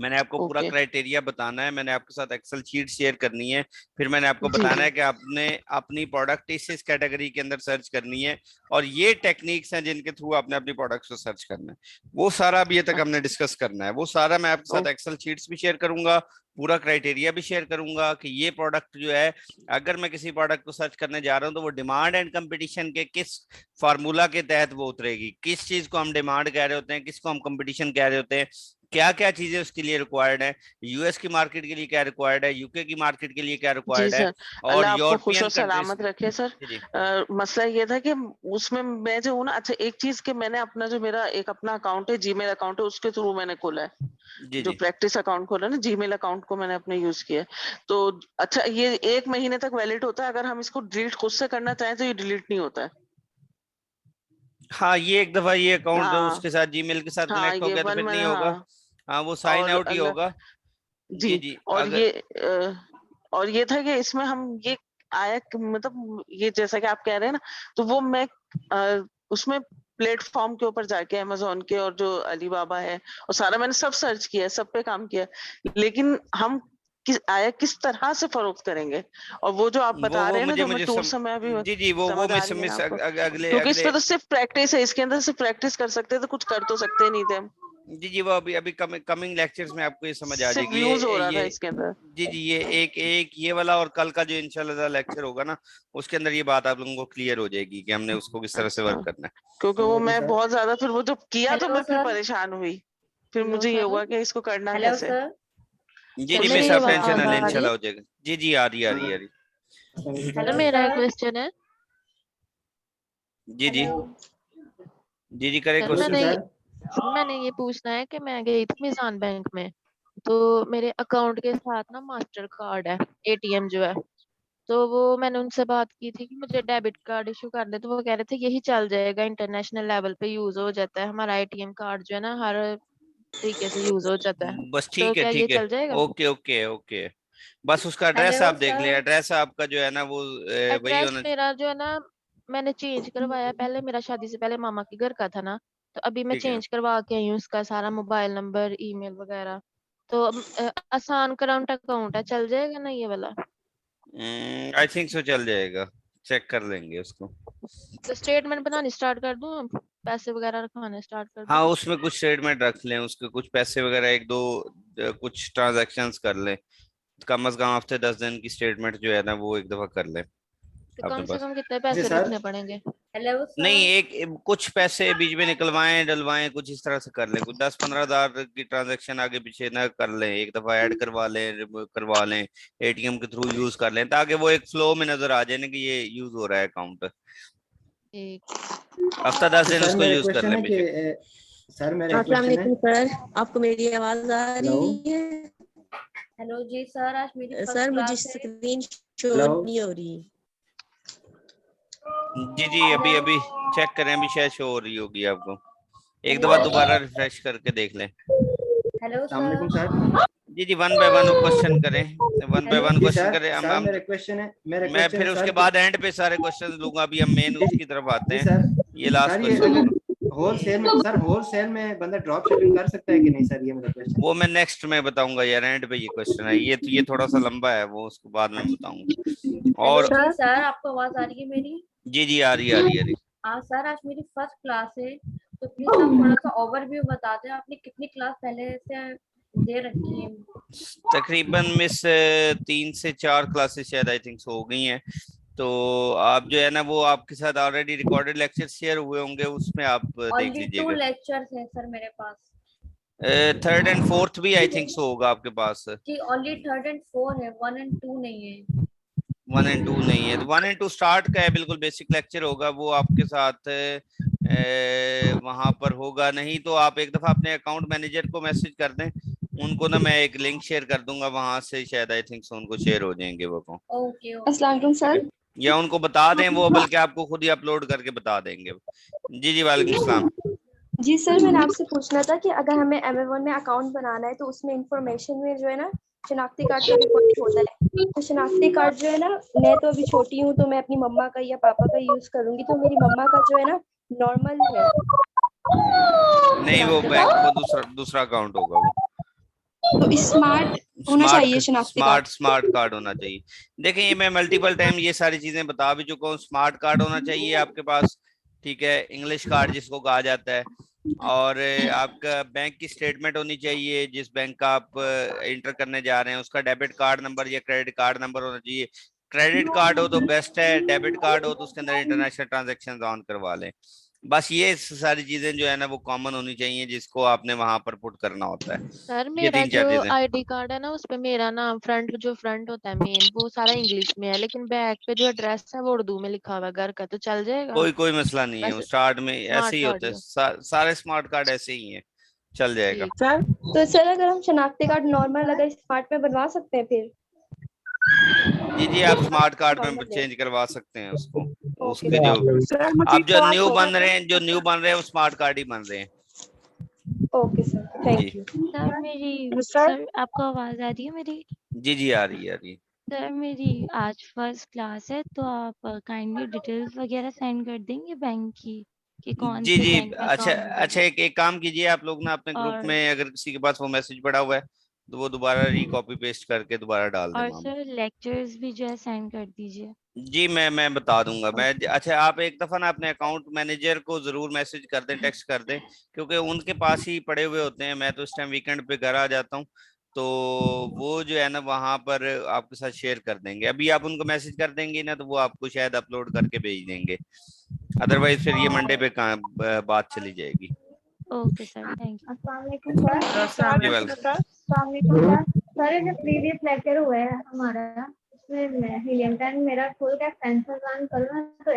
मैंने आपको पूरा ओके। क्राइटेरिया बताना है, मैंने आपके साथ एक्सेल शीट शेयर करनी है, फिर मैंने आपको जी बताना जी। है कि आपने अपनी प्रोडक्ट इस कैटेगरी के अंदर सर्च करनी है, और ये टेक्निक्स हैं जिनके थ्रू आपने अपनी प्रोडक्ट्स को सर्च करना है। वो सारा अभी तक हमने डिस्कस करना है, वो सारा मैं आपके साथ एक्सेल शीट्स भी शेयर करूंगा, पूरा क्राइटेरिया भी शेयर करूंगा कि ये प्रोडक्ट जो है, अगर मैं किसी प्रोडक्ट को सर्च करने जा रहा हूँ तो वो डिमांड एंड कंपटीशन के किस फार्मूला के तहत वो उतरेगी, किस चीज को हम डिमांड कह रहे होते हैं, किसको हम कंपटीशन कह रहे होते हैं, क्या क्या चीजें उसके लिए रिक्वायर्ड है, यूएस की मार्केट के लिए क्या रिक्वायर्ड है, यूके की मार्केट के लिए क्या जी रिक्वायर्ड है, सर, और अल्लाह आपको खुश यूरोपियन और कंट्रीज सलामत के। रखे सर। जी जी मसला ये था कि उसमें मैं जो हूँ ना, अच्छा एक चीज कि मैंने अपना जो मेरा एक अपना अकाउंट है, जीमेल अकाउंट है, उसके थ्रू मैंने खोला है, जी जो जी। प्रैक्टिस अकाउंट खोला ना, जीमेल अकाउंट को मैंने अपने यूज किया है। तो अच्छा, ये 1 महीने तक वैलिड होता है, अगर हम इसको डिलीट खुद से करना चाहें तो ये डिलीट नहीं होता है। हाँ, ये एक दफा ये अकाउंट हाँ उसके साथ, जीमेल के साथ हाँ, कनेक्ट हो ये गया तो वन फिर मैंने, नहीं होगा। हाँ। हाँ, वो साइन और आउट ही अल्लाह होगा। जी जी। जी, और अगर। ये और ये था कि इसमें हम ये आया मतलब ये जैसा कि आप कह रहे हैं ना, तो वो मैं उसमें प्लेटफॉर्म के ऊपर जाके अमेजोन के और जो अलीबाबा है और सारा मैंने सब सर्च किया है, सब पे काम किया है। लेकिन हम किस तरह से फरोख्त करेंगे, और वो जो आप वो बता वो रहे हैं ना, मुझे जो हमें मुझे टूल्स हमें अभी जी जी, वो समझ आ मिस रही है ना मिस आपको, अगले क्योंकि इस अगले। पे तो सिर्फ प्रैक्टिस है, इसके अंदर सिर्फ प्रैक्टिस कर सकते थे, तो कुछ कर तो सकते नहीं थे हम, जी जी, वो अभी अभी कमिंग लेक्चर्स में आपको ये समझ आ सिर्फ जाएगी, व्यूज हो रहा था ये। इसके अंदर। जी जी, ये एक एक ये वाला और कल का जो इंशाल्लाह लेक्चर होगा ना, उसके अंदर ये बात आप लोगों को क्लियर हो जाएगी कि हमने उसको किस तरह से अच्छा, वर्क करना क्योंकि वो मैं सर। बहुत ज्यादा फिर वो जब किया तो हेलो मैं फिर सर। परेशान हुई, फिर हेलो मुझे ये सर। हुआ कि इसको करना हेलो कैसे। सर। है। जी सर जी, मेरी मिस आप टेंशन ना आवाज लें, आ रही है? इंशाल्लाह हो जाएगा। जी जी, आ रही आ रही आ रही। हेलो सर मेरा एक सर। क्वेश्चन है। जी जी हेलो। जी जी, करे सर क्वेश्चन। मैंने ये पूछना है कि मैं गई थी मिजान बैंक में, तो मेरे अकाउंट के साथ ना मास्टर कार्ड है, एटीएम जो है, तो वो मैंने उनसे बात की थी कि मुझे डेबिट कार्ड इशू कर दे, तो वो कह रहे थे यही चल जाएगा, इंटरनेशनल लेवल पे यूज हो जाता है हमारा एटीएम कार्ड जो है ना, हर तरीके से यूज हो जाता है। बस तो ठीक है, क्या ये ठीक है। चल जाएगा? Okay okay okay. बस उसका एड्रेस हेलो आप देख लें, सर। एड्रेस आपका जो है ना वो वही एड्रेस होना। मेरा जो है ना, मैंने चेंज करवाया, पहले मेरा शादी से पहले मामा के घर का था ना, तो अभी मैं ठीक है। चेंज करवा के आई हूँ उसका सारा मोबाइल नंबर, ईमेल वगैरह। तो आसान करंट अकाउंट है, चल जाएगा ना ये वाला? आई थिंक सो, चल जाएगा, चेक कर लेंगे उसको। तो स्टेटमेंट बनानी स्टार्ट कर दूँ अब? पैसे वगैरह रखवाने स्टार्ट कर हाँ, दूँ? उसमें कुछ स्टेटमेंट रख लें, उसके कुछ पैसे वगैरह, एक दो कुछ ट्रांजैक्शंस कर लें, कम से कम हफ्ते 10 दिन की स्टेटमेंट जो है ना वो एक दफा कर लें तो अपने कम से पास। कम कितने जी पैसे सर। रखने पड़ेंगे? हेलो नहीं, सर। कुछ पैसे बीच में निकलवाएं डलवाएं, कुछ इस तरह से कर लें, कुछ 10-15 हजार की ट्रांजैक्शन आगे पीछे ना कर लें, एक दफा ऐड करवा लें, रिमूव करवा लें, एटीएम के थ्रू यूज कर लें, ताकि वो एक फ्लो में नजर आ जाए ना कि ये यूज हो रहा है अकाउंट। ठीक। हफ्ता 10 दिन सर उसको मेरा यूज कर क्वेश्चन लें है कि बेशक। सर मेरा अस्सलाम क्वेश्चन है। वालेकुम सर, आपको मेरी आवाज आ हेलो रही है? हेलो जी सर, आज मेरी फर्स्ट सर मुझे क्लास है। स्क्रीन शो हेलो नहीं हो रही। जी अभी अभी चेक करें, अभी शायद शो हो रही होगी आपको, एक दफा दोबारा रिफ्रेश करके देख लें। हेलो अस्सलाम सर। वालेकुम सर। जी वन बाय वन क्वेश्चन करें, वन बाय हेलो वन जी क्वेश्चन सर, करें। सर हम मेरा मैं क्वेश्चन फिर है उसके सर कि बाद एंड पे सारे क्वेश्चन लूंगा, अभी हम मेन जी उसकी तरफ आते जी हैं। सर। ये लास्ट सर ये क्वेश्चन है, अगर होल सेल में बंदा ड्रॉप शिपिंग कर सकता है कि नहीं सर, ये मेरा क्वेश्चन वो मैं नेक्स्ट में बताऊंगा यार, एंड पे ये क्वेश्चन है, ये थोड़ा सा लंबा है, वो उसको बाद में बताऊंगा। हेलो और जी सर, आपको आवाज आ रही है मेरी? जी आ रही आ रही। हाँ सर, आज मेरी फर्स्ट क्लास है, तो प्लीज आप थोड़ा सा ओवरव्यू बता दें, आपने कितनी क्लास पहले से दे रखी है? तकरीबन मिस 3 से 4 क्लासेस शायद आई थिंक हो गई हैं। तो आप जो है ना वो आपके साथ ऑलरेडी रिकॉर्डेड लेक्चर शेयर हुए होंगे, उसमें आप देख ओनली 2 लीजिएगा। लेक्चर्स हैं सर मेरे पास। थर्ड एंड फोर्थ भी आई थिंक होगा आपके पास। जी ओनली 3rd and 4 है, 1 and 2 नहीं है। 1 and 2 नहीं है, तो 1 and 2 स्टार्ट का है, बिल्कुल बेसिक लेक्चर होगा वो आपके साथ वहां पर होगा। नहीं तो आप एक दफा अपने अकाउंट मैनेजर को मैसेज कर दें, उनको ना मैं एक लिंक शेयर कर दूंगा, वहां से शायद आई थिंक उनको शेयर हो जाएंगे वो को, ओके अस्सलाम वालेकुम सर। या उनको बता दें वो, बल्कि आपको खुद ही अपलोड करके बता देंगे। जी वालेकुम सलाम। जी सर, मैंने आपसे पूछना था कि अगर हमें Amazon में अकाउंट बनाना है तो उसमें इंफॉर्मेशन में जो है ना शनाख्ती कार्ड का रिक्वायर्ड होता है। तो शनाख्ती कार्ड जो है ना, मैं तो अभी छोटी हूँ तो मैं अपनी मम्मा का या पापा का यूज करूंगी, तो मेरी मम्मा का जो है ना नॉर्मल है नहीं वो शनाख्ती बैंक, वो कार्ड, दूसरा अकाउंट होगा वो। तो स्मार्ट होना चाहिए शनाख्ती कार्ड। स्मार्ट कार्ड होना चाहिए। देखें ये मैं मल्टीपल टाइम ये सारी चीजें बता भी चुका हूँ, स्मार्ट कार्ड होना चाहिए आपके पास, ठीक है, इंग्लिश कार्ड जिसको कहा जाता है, और आपका बैंक की स्टेटमेंट होनी चाहिए, जिस बैंक का आप इंटर करने जा रहे हैं उसका डेबिट कार्ड नंबर या क्रेडिट कार्ड नंबर होना चाहिए। क्रेडिट कार्ड हो तो बेस्ट है, डेबिट कार्ड हो तो उसके अंदर इंटरनेशनल ट्रांजैक्शन ऑन करवा लें। बस ये सारी चीजें जो है ना वो कॉमन होनी चाहिए, जिसको आपने वहां पर पुट करना होता है। सर ये मेरा 3-4 जो चीजें। आईडी कार्ड है ना उस पे मेरा नाम फ्रंट होता है मेन, वो सारा इंग्लिश में है, लेकिन बैक पे जो एड्रेस है वो उर्दू में लिखा हुआ है घर का, तो चल जाएगा? कोई मसला नहीं है, वैसे स्टार्ट में ऐसे स्मार्ट ही कार्ड होते हैं, जो सारे स्मार्ट कार्ड ऐसे ही हैं, चल जाएगा। ठीक। सर तो सर अगर हम शनाख्ती कार्ड नॉर्मल अगर स्मार्ट में बनवा सकते हैं फिर? जी आप स्मार्ट कार्ड में नॉर्मल है। चेंज करवा सकते हैं उसको, ओके उसके जो सर, मुझे अब जो न्यू बन रहे हैं, वो स्मार्ट कार्ड ही बन रहे हैं। ओके सर, जी थैंक यू। सर आपको आवाज आ रही है मेरी? जी आ रही है। सर मेरी आज फर्स्ट क्लास है, तो आप काइंडली डिटेल्स वगैरह सेंड कर देंगे बैंक की, कि कौन से जी बैंक में अच्छा अकाउंट बनाना अच्छा, एक काम कीजिए, आप लोग ना अपने है। ग्रुप में अगर किसी के पास वो मैसेज पड़ा हुआ है तो वो दोबारा कॉपी पेस्ट करके दोबारा डाल दें और वहां सर लेक्चर्स भी जो है सेंड कर दीजिए। जी मैं बता दूंगा। मैं अच्छा, आप एक दफा ना अपने अकाउंट मैनेजर को जरूर मैसेज कर दें, टेक्स्ट कर दें, क्योंकि उनके पास ही पड़े हुए होते हैं। मैं तो इस टाइम वीकेंड पे घर आ जाता हूँ, तो वो जो है ना वहां पर आपके साथ शेयर कर देंगे। अभी आप उनको मैसेज कर देंगे ना तो वो आपको शायद अपलोड करके भेज देंगे, अदरवाइज फिर ये मंडे पे बात चली जाएगी। Okay sir, thank you. अस्सलाम वालेकुम सर। जी वेलकम। अस्सलाम वालेकुम सर। सर ये जो प्रीवियस लेक्चर हुआ है हमारा, उसमें मैं हीलियम 10 मेरा खुद का एक्सटेंशन रन करूँ ना, तो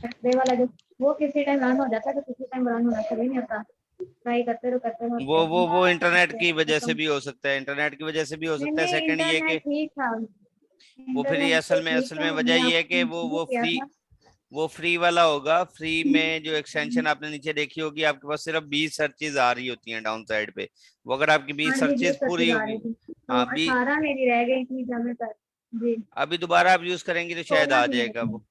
एक्सरे वाला जो वो किसी टाइम रन हो जाता है, तो किसी टाइम रन होना कभी नहीं होता। ट्राई करते रहो। वो इंटरनेट की वजह से भी हो सकता है, इंटरनेट की वजह से भी हो नहीं सकता है। नहीं, सेकंड ये कि इंटरनेट ठीक था। वो फिर ये इंटरनेट तो ठीक असल था, में वजह हमने ये है कि आपको शुरू किया था। वो फ्री वाला होगा। फ्री में जो एक्सटेंशन आपने नीचे देखी होगी, आपके पास सिर्फ 20 सर्चेज आ रही होती हैं डाउन साइड पे। वो अगर आपकी 20 हाँ जी, सर्चेज 20 पूरी सर्चेज आ होगी, रही थी, तो हाँ 18 मेरी रह गई थी जब मैं कर। जी अभी दोबारा आप यूज करेंगी तो शायद 16 आ थी जाएगा मेरी। वो,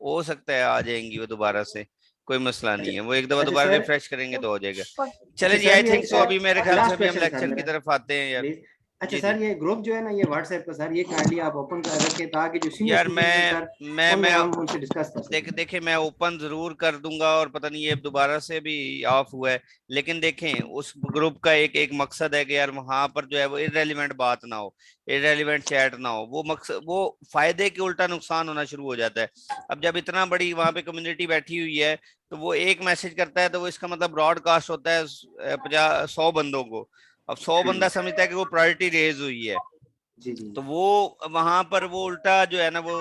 हो सकता है आ जाएंगी वो दोबारा से, कोई मसला नहीं है। वो एक दफा अच्छा दोबारा सर, रिफ्रेश करेंगे तो हो जाएगा। अच्छा चले जी, सर आई ये थिंक सो अभी मेरे ख्याल से लास्ट अभी हम क्वेश्चन है सर लेक्चर की मेरा, तरफ आते हैं यार। प्लीज। अच्छा जी सर, ये ग्रुप जो है ना ये व्हाट्सएप का सर, ये काइंडली आप ओपन कर रखें ताकि जो सीनियर यार स्टूडेंट्स हैं सर उनमें मैं हम उनसे डिस्कस कर सकें। देखिए मैं ओपन जरूर कर दूंगा, और पता नहीं ये दोबारा से भी ऑफ हुआ है, लेकिन देखें उस ग्रुप का एक मकसद है कि यार वहां पर जो है वो इररेलेवेंट बात ना हो, इररेलेवेंट चैट ना हो। वो मकसद, वो फायदे के उल्टा नुकसान होना शुरू हो जाता है। अब जब इतना बड़ी वहां पे कम्युनिटी बैठी हुई है, तो वो एक मैसेज करता है तो वो इसका मतलब ब्रॉडकास्ट होता है 100 बंदों को। अब 100 बंदा समझता है कि वो प्रायोरिटी रेज हुई है, जी जी तो वो वहां पर वो उल्टा जो है ना वो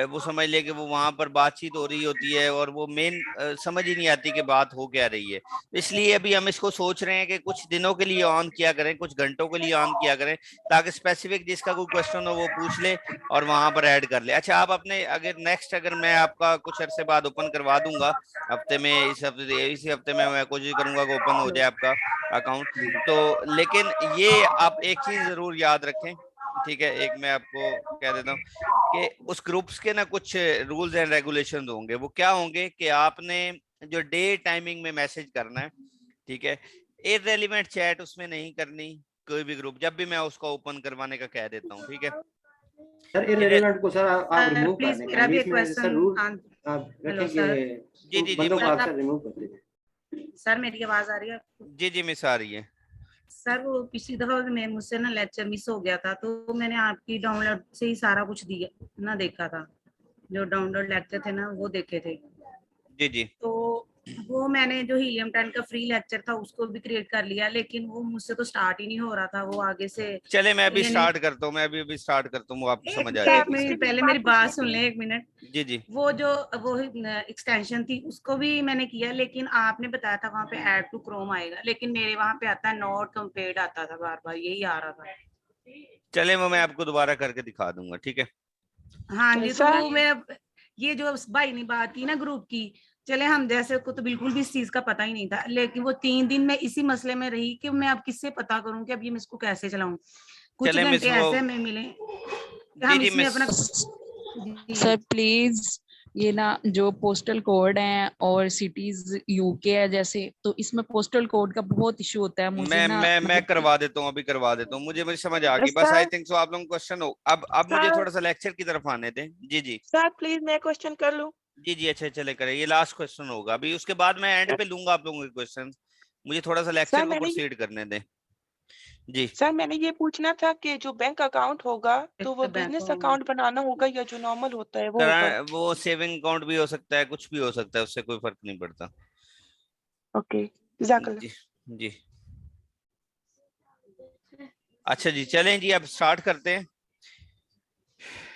वो समझ ले कि वो वहां पर बातचीत हो रही होती है और वो मेन समझ ही नहीं आती कि बात हो क्या रही है। इसलिए अभी हम इसको सोच रहे हैं कि कुछ दिनों के लिए ऑन किया करें, कुछ घंटों के लिए ऑन किया करें, ताकि स्पेसिफिक जिसका कोई क्वेश्चन हो वो पूछ ले और वहां पर ऐड कर ले। अच्छा, आप अपने अगर मैं आपका कुछ अरसे बाद ओपन करवा दूंगा, हफ्ते में, इसी हफ्ते में मैं कोशिश करूंगा कि ओपन हो जाए आपका अकाउंट। तो लेकिन ये आप एक चीज जरूर याद रखें, ठीक है, एक मैं आपको कह देता हूँ कि उस ग्रुप्स के ना कुछ रूल्स एंड रेगुलेशंस होंगे। वो क्या होंगे कि आपने जो डे टाइमिंग में मैसेज करना है, ठीक है, इररेलेवेंट चैट उसमें नहीं करनी, कोई भी ग्रुप जब भी मैं उसको ओपन करवाने का कह देता हूँ, ठीक है। सर इररिलेवेंट को सर आप रिमूव कर दें, मेरा भी एक इसमें सर रूल आप हेलो रखें सर। कि जी बंदों को मुझे अक्सर रिमूव कर दें। सर मेरी आवाज आ रही है आपको? जी मिस आ रही है। सर वो पिछली दफा मैं मुझसे ना लेक्चर मिस हो गया था, तो मैंने आपकी डाउनलोड से ही सारा कुछ दिया ना, देखा था जो डाउनलोड लेक्चर थे ना वो देखे थे। जी तो वो मैंने जो हीलियम 10 का फ्री लेक्चर था उसको भी क्रिएट कर लिया, लेकिन वो मुझसे तो स्टार्ट ही नहीं हो रहा था, वो आगे से चले मैं अभी यानी स्टार्ट करता हूँ, मैं अभी स्टार्ट करता हूँ, वो आपको समझ आ एक जाएगी। मिनट पहले मेरी बात सुन ले, एक मिनट। जी वो जो वो एक्सटेंशन थी उसको भी मैंने किया, लेकिन आपने बताया था वहां पे ऐड टू क्रोम आएगा, लेकिन मेरे वहां पे आता है नॉट कंपेयर्ड आता था, बार बार यही आ रहा था। चले वो मैं आपको दोबारा करके दिखा दूंगा, ठीक है। हाँ जी, तो वो मेरा ये जो भाई ने बात की ना ग्रुप की, चले हम जैसे को तो बिल्कुल भी इस चीज का पता ही नहीं था, लेकिन वो 3 दिन में इसी मसले में रही कि मैं अब किससे पता करूं कि अब ये मैं इसको कैसे चलाऊं। कुछ चले मिस घंटे वो ऐसे में मिले जी हम इसमें मिस अपना सर प्लीज ये ना जो पोस्टल कोड है और सिटीज यूके है जैसे, तो इसमें पोस्टल कोड का बहुत इशू होता है मुझे ना, मैं करवा देता हूँ, अभी करवा देता हूँ, मुझे समझ आ गई। बस आई थिंक सो आप लोगों को क्वेश्चन हो। अब मुझे थोड़ा सा लेक्चर की तरफ आने दें। जी सर प्लीज मैं क्वेश्चन कर लूं? जी अच्छा चले करें, ये लास्ट क्वेश्चन होगा अभी, उसके बाद मैं एंड पे लूंगा आप लोगों के क्वेश्चन। मुझे थोड़ा सा लेक्चर को प्रोसीड करने दें। जी सर मैंने ये पूछना था कि जो बैंक अकाउंट होगा तो वो बिजनेस अकाउंट बनाना होगा या जो नॉर्मल होता है वो होगा? वो सेविंग अकाउंट भी हो सकता है, कुछ भी हो सकता है, उससे कोई फर्क नहीं पड़ता। ओके जी अच्छा जी, चलें जी अब स्टार्ट करते हैं।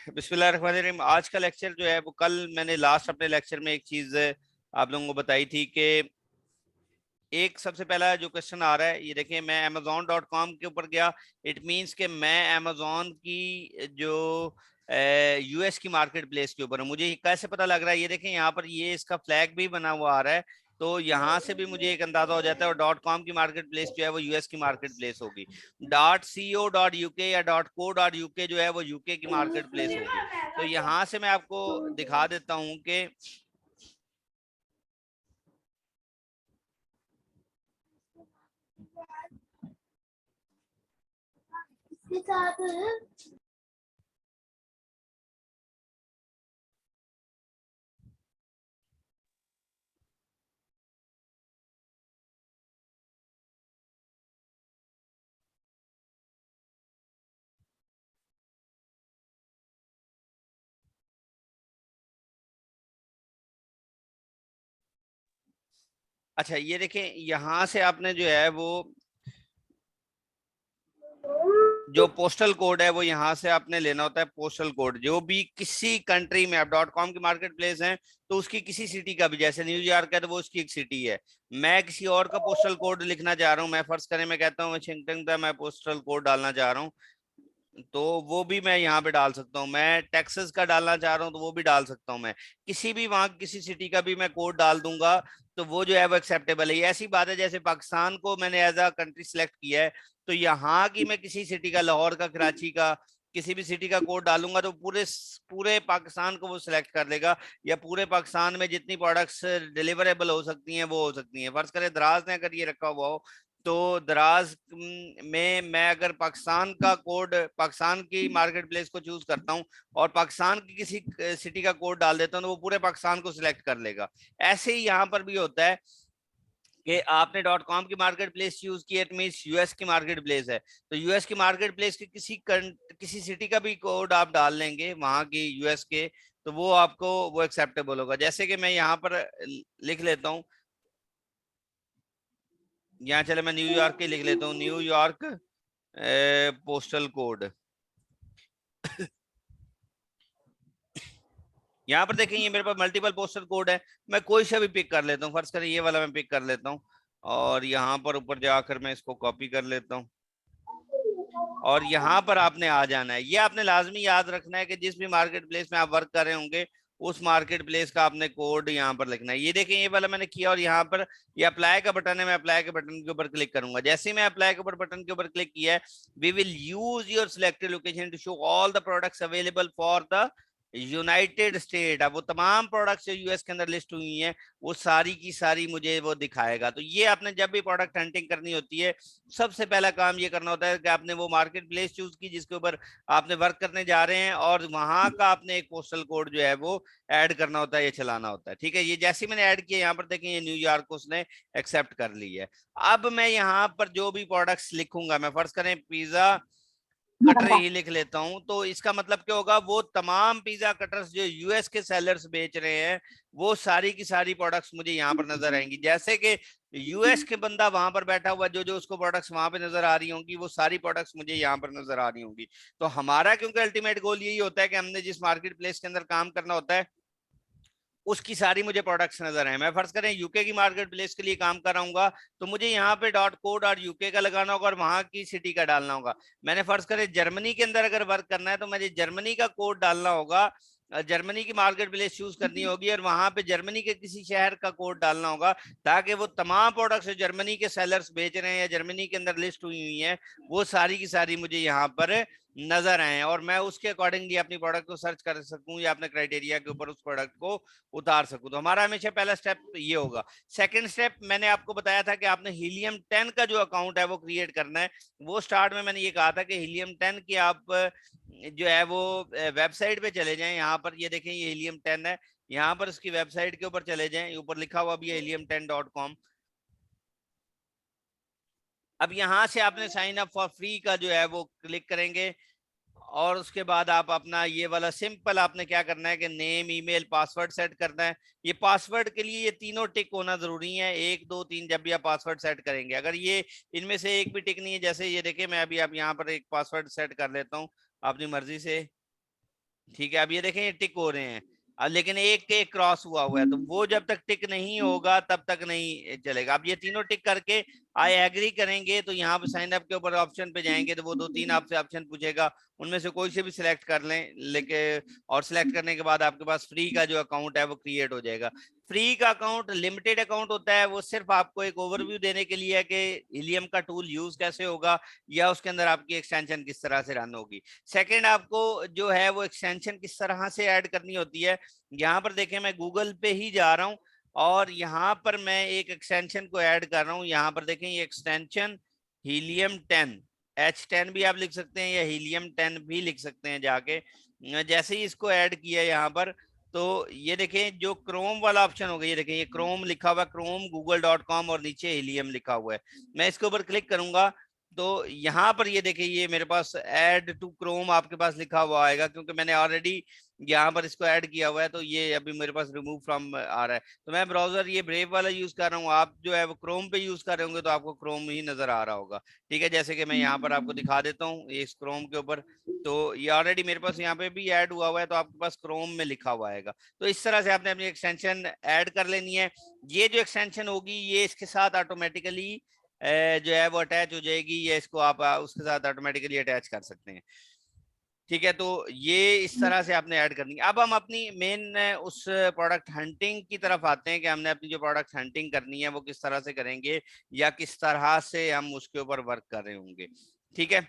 बिस्मिल्लाहिर्रहमानिर्रहीम। आज का लेक्चर जो है वो, कल मैंने लास्ट अपने लेक्चर में एक चीज आप लोगों को बताई थी कि एक सबसे पहला जो क्वेश्चन आ रहा है, ये देखें, मैं amazon.com के ऊपर गया, इट मींस कि मैं अमेजोन की जो यूएस की मार्केट प्लेस के ऊपर है। मुझे कैसे पता लग रहा है, ये देखें यहाँ पर ये इसका फ्लैग भी बना हुआ आ रहा है, तो यहाँ से भी मुझे एक अंदाजा हो जाता है। और .com की मार्केट प्लेस जो है वो यूएस की मार्केट प्लेस होगी। .co.uk या .co.uk जो है वो यूके की मार्केट प्लेस होगी। तो यहाँ से मैं आपको दिखा देता हूँ कि अच्छा ये देखें, यहाँ से आपने जो है वो जो पोस्टल कोड है वो यहाँ से आपने लेना होता है। पोस्टल कोड जो भी किसी कंट्री में, आप .com की मार्केट प्लेस है तो उसकी किसी सिटी का भी, जैसे न्यूयॉर्क है तो वो उसकी एक सिटी है। मैं किसी और का पोस्टल कोड लिखना चाह रहा हूँ, मैं फर्ज करें मैं कहता हूँ वाशिंगटन का मैं पोस्टल कोड डालना चाह रहा हूँ, तो वो भी मैं यहाँ पे डाल सकता हूँ। मैं टेक्सास का डालना चाह रहा हूँ तो वो भी डाल सकता हूँ। मैं किसी भी वहां किसी सिटी का भी मैं कोड डाल दूंगा तो वो जो है वो एक्सेप्टेबल है। ये ऐसी बात है जैसे पाकिस्तान को मैंने एज अ कंट्री सिलेक्ट किया है, तो यहाँ की मैं किसी सिटी का, लाहौर का, कराची का, किसी भी सिटी का कोड डालूंगा तो पूरे पाकिस्तान को वो सिलेक्ट कर लेगा, या पूरे पाकिस्तान में जितनी प्रोडक्ट्स डिलीवरेबल हो सकती हैं वो हो सकती हैं। फर्ज करें दराज ने अगर ये रखा हुआ हो, तो दराज में मैं अगर पाकिस्तान का कोड, पाकिस्तान की मार्केट प्लेस को चूज करता हूं और पाकिस्तान की किसी सिटी का कोड डाल देता हूं तो वो पूरे पाकिस्तान को सिलेक्ट कर लेगा। ऐसे ही यहाँ पर भी होता है कि आपने .com की मार्केट प्लेस यूज की, इट मींस यूएस की मार्केट प्लेस है, तो यूएस की मार्केट प्लेस की किसी सिटी का भी कोड आप डाल लेंगे वहां की यूएस के, तो वो आपको वो एक्सेप्टेबल होगा। जैसे कि मैं यहाँ पर लिख लेता हूँ, यहाँ चले मैं न्यूयॉर्क के लिख लेता हूँ, न्यूयॉर्क पोस्टल कोड यहाँ पर देखें ये मेरे पास मल्टीपल पोस्टल कोड है, मैं कोई सा भी पिक कर लेता हूँ। फर्ज करें ये वाला मैं पिक कर लेता हूँ और यहाँ पर ऊपर जाकर मैं इसको कॉपी कर लेता हूँ और यहाँ पर आपने आ जाना है। ये आपने लाजमी याद रखना है कि जिस भी मार्केट प्लेस में आप वर्क कर रहे होंगे उस मार्केट प्लेस का आपने कोड यहाँ पर लिखना है। ये देखें ये वाला मैंने किया और यहाँ पर ये अप्लाई का बटन है, मैं अप्लाई के बटन के ऊपर क्लिक करूंगा। जैसे ही मैं अप्लाई के ऊपर बटन के ऊपर क्लिक किया है, we will use your selected location to show all the products available for the United State. अब वो तमाम प्रोडक्ट्स जो यूएस के अंदर लिस्ट हुई हैं वो सारी की सारी मुझे वो दिखाएगा। तो ये आपने जब भी प्रोडक्ट हंटिंग करनी होती है, सबसे पहला काम ये करना होता है कि आपने वो मार्केट प्लेस चूज की जिसके ऊपर आपने वर्क करने जा रहे हैं और वहां का आपने एक पोस्टल कोड जो है वो ऐड करना होता है, ये चलाना होता है। ठीक है, ये जैसे मैंने ऐड किया यहाँ पर देखें ये न्यूयॉर्क को उसने एक्सेप्ट कर ली है। अब मैं यहाँ पर जो भी प्रोडक्ट्स लिखूंगा, मैं फर्ज करें पिज्जा कटर ही लिख लेता हूं, तो इसका मतलब क्या होगा, वो तमाम पिज्जा कटर्स जो यूएस के सेलर्स बेच रहे हैं वो सारी की सारी प्रोडक्ट्स मुझे यहाँ पर नजर आएंगी। जैसे कि यूएस के बंदा वहां पर बैठा हुआ जो जो उसको प्रोडक्ट्स वहां पे नजर आ रही होंगी वो सारी प्रोडक्ट्स मुझे यहाँ पर नजर आ रही होंगी। तो हमारा क्योंकि अल्टीमेट गोल यही होता है कि हमने जिस मार्केट प्लेस के अंदर काम करना होता है उसकी सारी मुझे प्रोडक्ट्स नजर आए। मैं फर्ज करें यूके की मार्केट प्लेस के लिए काम कर रहा हूँ तो मुझे यहाँ पे .co.uk का लगाना होगा और वहां की सिटी का डालना होगा। मैंने फर्ज करें जर्मनी के अंदर अगर वर्क करना है तो मुझे जर्मनी का कोड डालना होगा, जर्मनी की मार्केट प्लेस चूज करनी होगी और वहां पे जर्मनी के किसी शहर का कोड डालना होगा ताकि वो तमाम प्रोडक्ट्स जो जर्मनी के सेलर्स बेच रहे हैं या जर्मनी के अंदर लिस्ट हुई है वो सारी की सारी मुझे यहाँ पर नजर आए और मैं उसके अकॉर्डिंगली अपनी प्रोडक्ट को सर्च कर सकूं या अपने क्राइटेरिया के ऊपर उस प्रोडक्ट को उतार सकूं। तो हमारा हमेशा पहला स्टेप ये होगा। सेकंड स्टेप मैंने आपको बताया था कि आपने हीलियम 10 का जो अकाउंट है वो क्रिएट करना है। वो स्टार्ट में मैंने ये कहा था कि हीलियम 10 की आप जो है वो वेबसाइट पे चले जाएं। यहाँ पर ये देखें ये हीलियम 10 है, यहाँ पर इसकी वेबसाइट के ऊपर चले जाएं, ऊपर लिखा हुआ भी है helium10.com। अब यहाँ से आपने साइन अप फॉर फ्री का जो है वो क्लिक करेंगे और उसके बाद आप अपना ये वाला सिंपल आपने क्या करना है कि नेम, ईमेल, पासवर्ड सेट करना है। ये पासवर्ड के लिए ये तीनों टिक होना जरूरी है, 1 2 3 जब भी आप पासवर्ड सेट करेंगे। अगर ये इनमें से एक भी टिक नहीं है, जैसे ये देखिए मैं अभी आप यहाँ पर एक पासवर्ड सेट कर लेता हूँ अपनी मर्जी से, ठीक है। अब ये देखें ये टिक हो रहे हैं लेकिन एक क्रॉस हुआ है तो वो जब तक टिक नहीं होगा तब तक नहीं चलेगा। अब ये तीनों टिक करके आई एग्री करेंगे तो यहाँ पे साइन अप के ऊपर ऑप्शन पे जाएंगे तो वो 2-3 आपसे ऑप्शन पूछेगा, उनमें से कोई से भी सिलेक्ट कर लें लेके और सिलेक्ट करने के बाद आपके पास फ्री का जो अकाउंट है वो क्रिएट हो जाएगा। फ्री का अकाउंट लिमिटेड अकाउंट होता है, वो सिर्फ आपको एक ओवरव्यू देने के लिए है कि हीलियम का टूल यूज कैसे होगा या उसके अंदर आपकी एक्सटेंशन किस तरह से रन होगी। सेकंड आपको जो है वो एक्सटेंशन किस तरह से ऐड करनी होती है। यहाँ पर देखें मैं गूगल पे ही जा रहा हूँ और यहाँ पर मैं एक एक्सटेंशन को ऐड कर रहा हूँ। यहाँ पर देखें ये एक्सटेंशन हीलियम 10 H10 भी आप लिख सकते हैं या हीलियम 10 भी लिख सकते हैं जाके। जैसे ही इसको ऐड किया यहाँ पर तो ये देखें जो क्रोम वाला ऑप्शन होगा, ये देखें ये क्रोम लिखा हुआ है, क्रोम google.com और नीचे हीलियम लिखा हुआ है। मैं इसके ऊपर क्लिक करूंगा तो यहाँ पर ये देखिए ये मेरे पास ऐड टू क्रोम आपके पास लिखा हुआ आएगा क्योंकि मैंने ऑलरेडी यहाँ पर इसको ऐड किया हुआ है तो ये अभी मेरे पास रिमूव फ्रॉम आ रहा है। तो मैं ब्राउजर ये ब्रेव वाला यूज कर रहा हूँ, आप जो है वो क्रोम पे यूज कर रहे होंगे तो आपको क्रोम ही नजर आ रहा होगा। ठीक है, जैसे कि मैं यहाँ पर आपको दिखा देता हूँ इस क्रोम के ऊपर, तो ये ऑलरेडी मेरे पास यहाँ पे भी ऐड हुआ है तो आपके पास क्रोम में लिखा हुआ आएगा। तो इस तरह से आपने अपनी एक्सटेंशन ऐड कर लेनी है। ये जो एक्सटेंशन होगी ये इसके साथ ऑटोमेटिकली जो है वो अटैच हो जाएगी, या इसको आप उसके साथ ऑटोमेटिकली अटैच कर सकते हैं। ठीक है, तो ये इस तरह से आपने ऐड करनी है। अब हम अपनी मेन उस प्रोडक्ट हंटिंग की तरफ आते हैं कि हमने अपनी जो प्रोडक्ट हंटिंग करनी है वो किस तरह से करेंगे या किस तरह से हम उसके ऊपर वर्क कर रहे होंगे। ठीक है,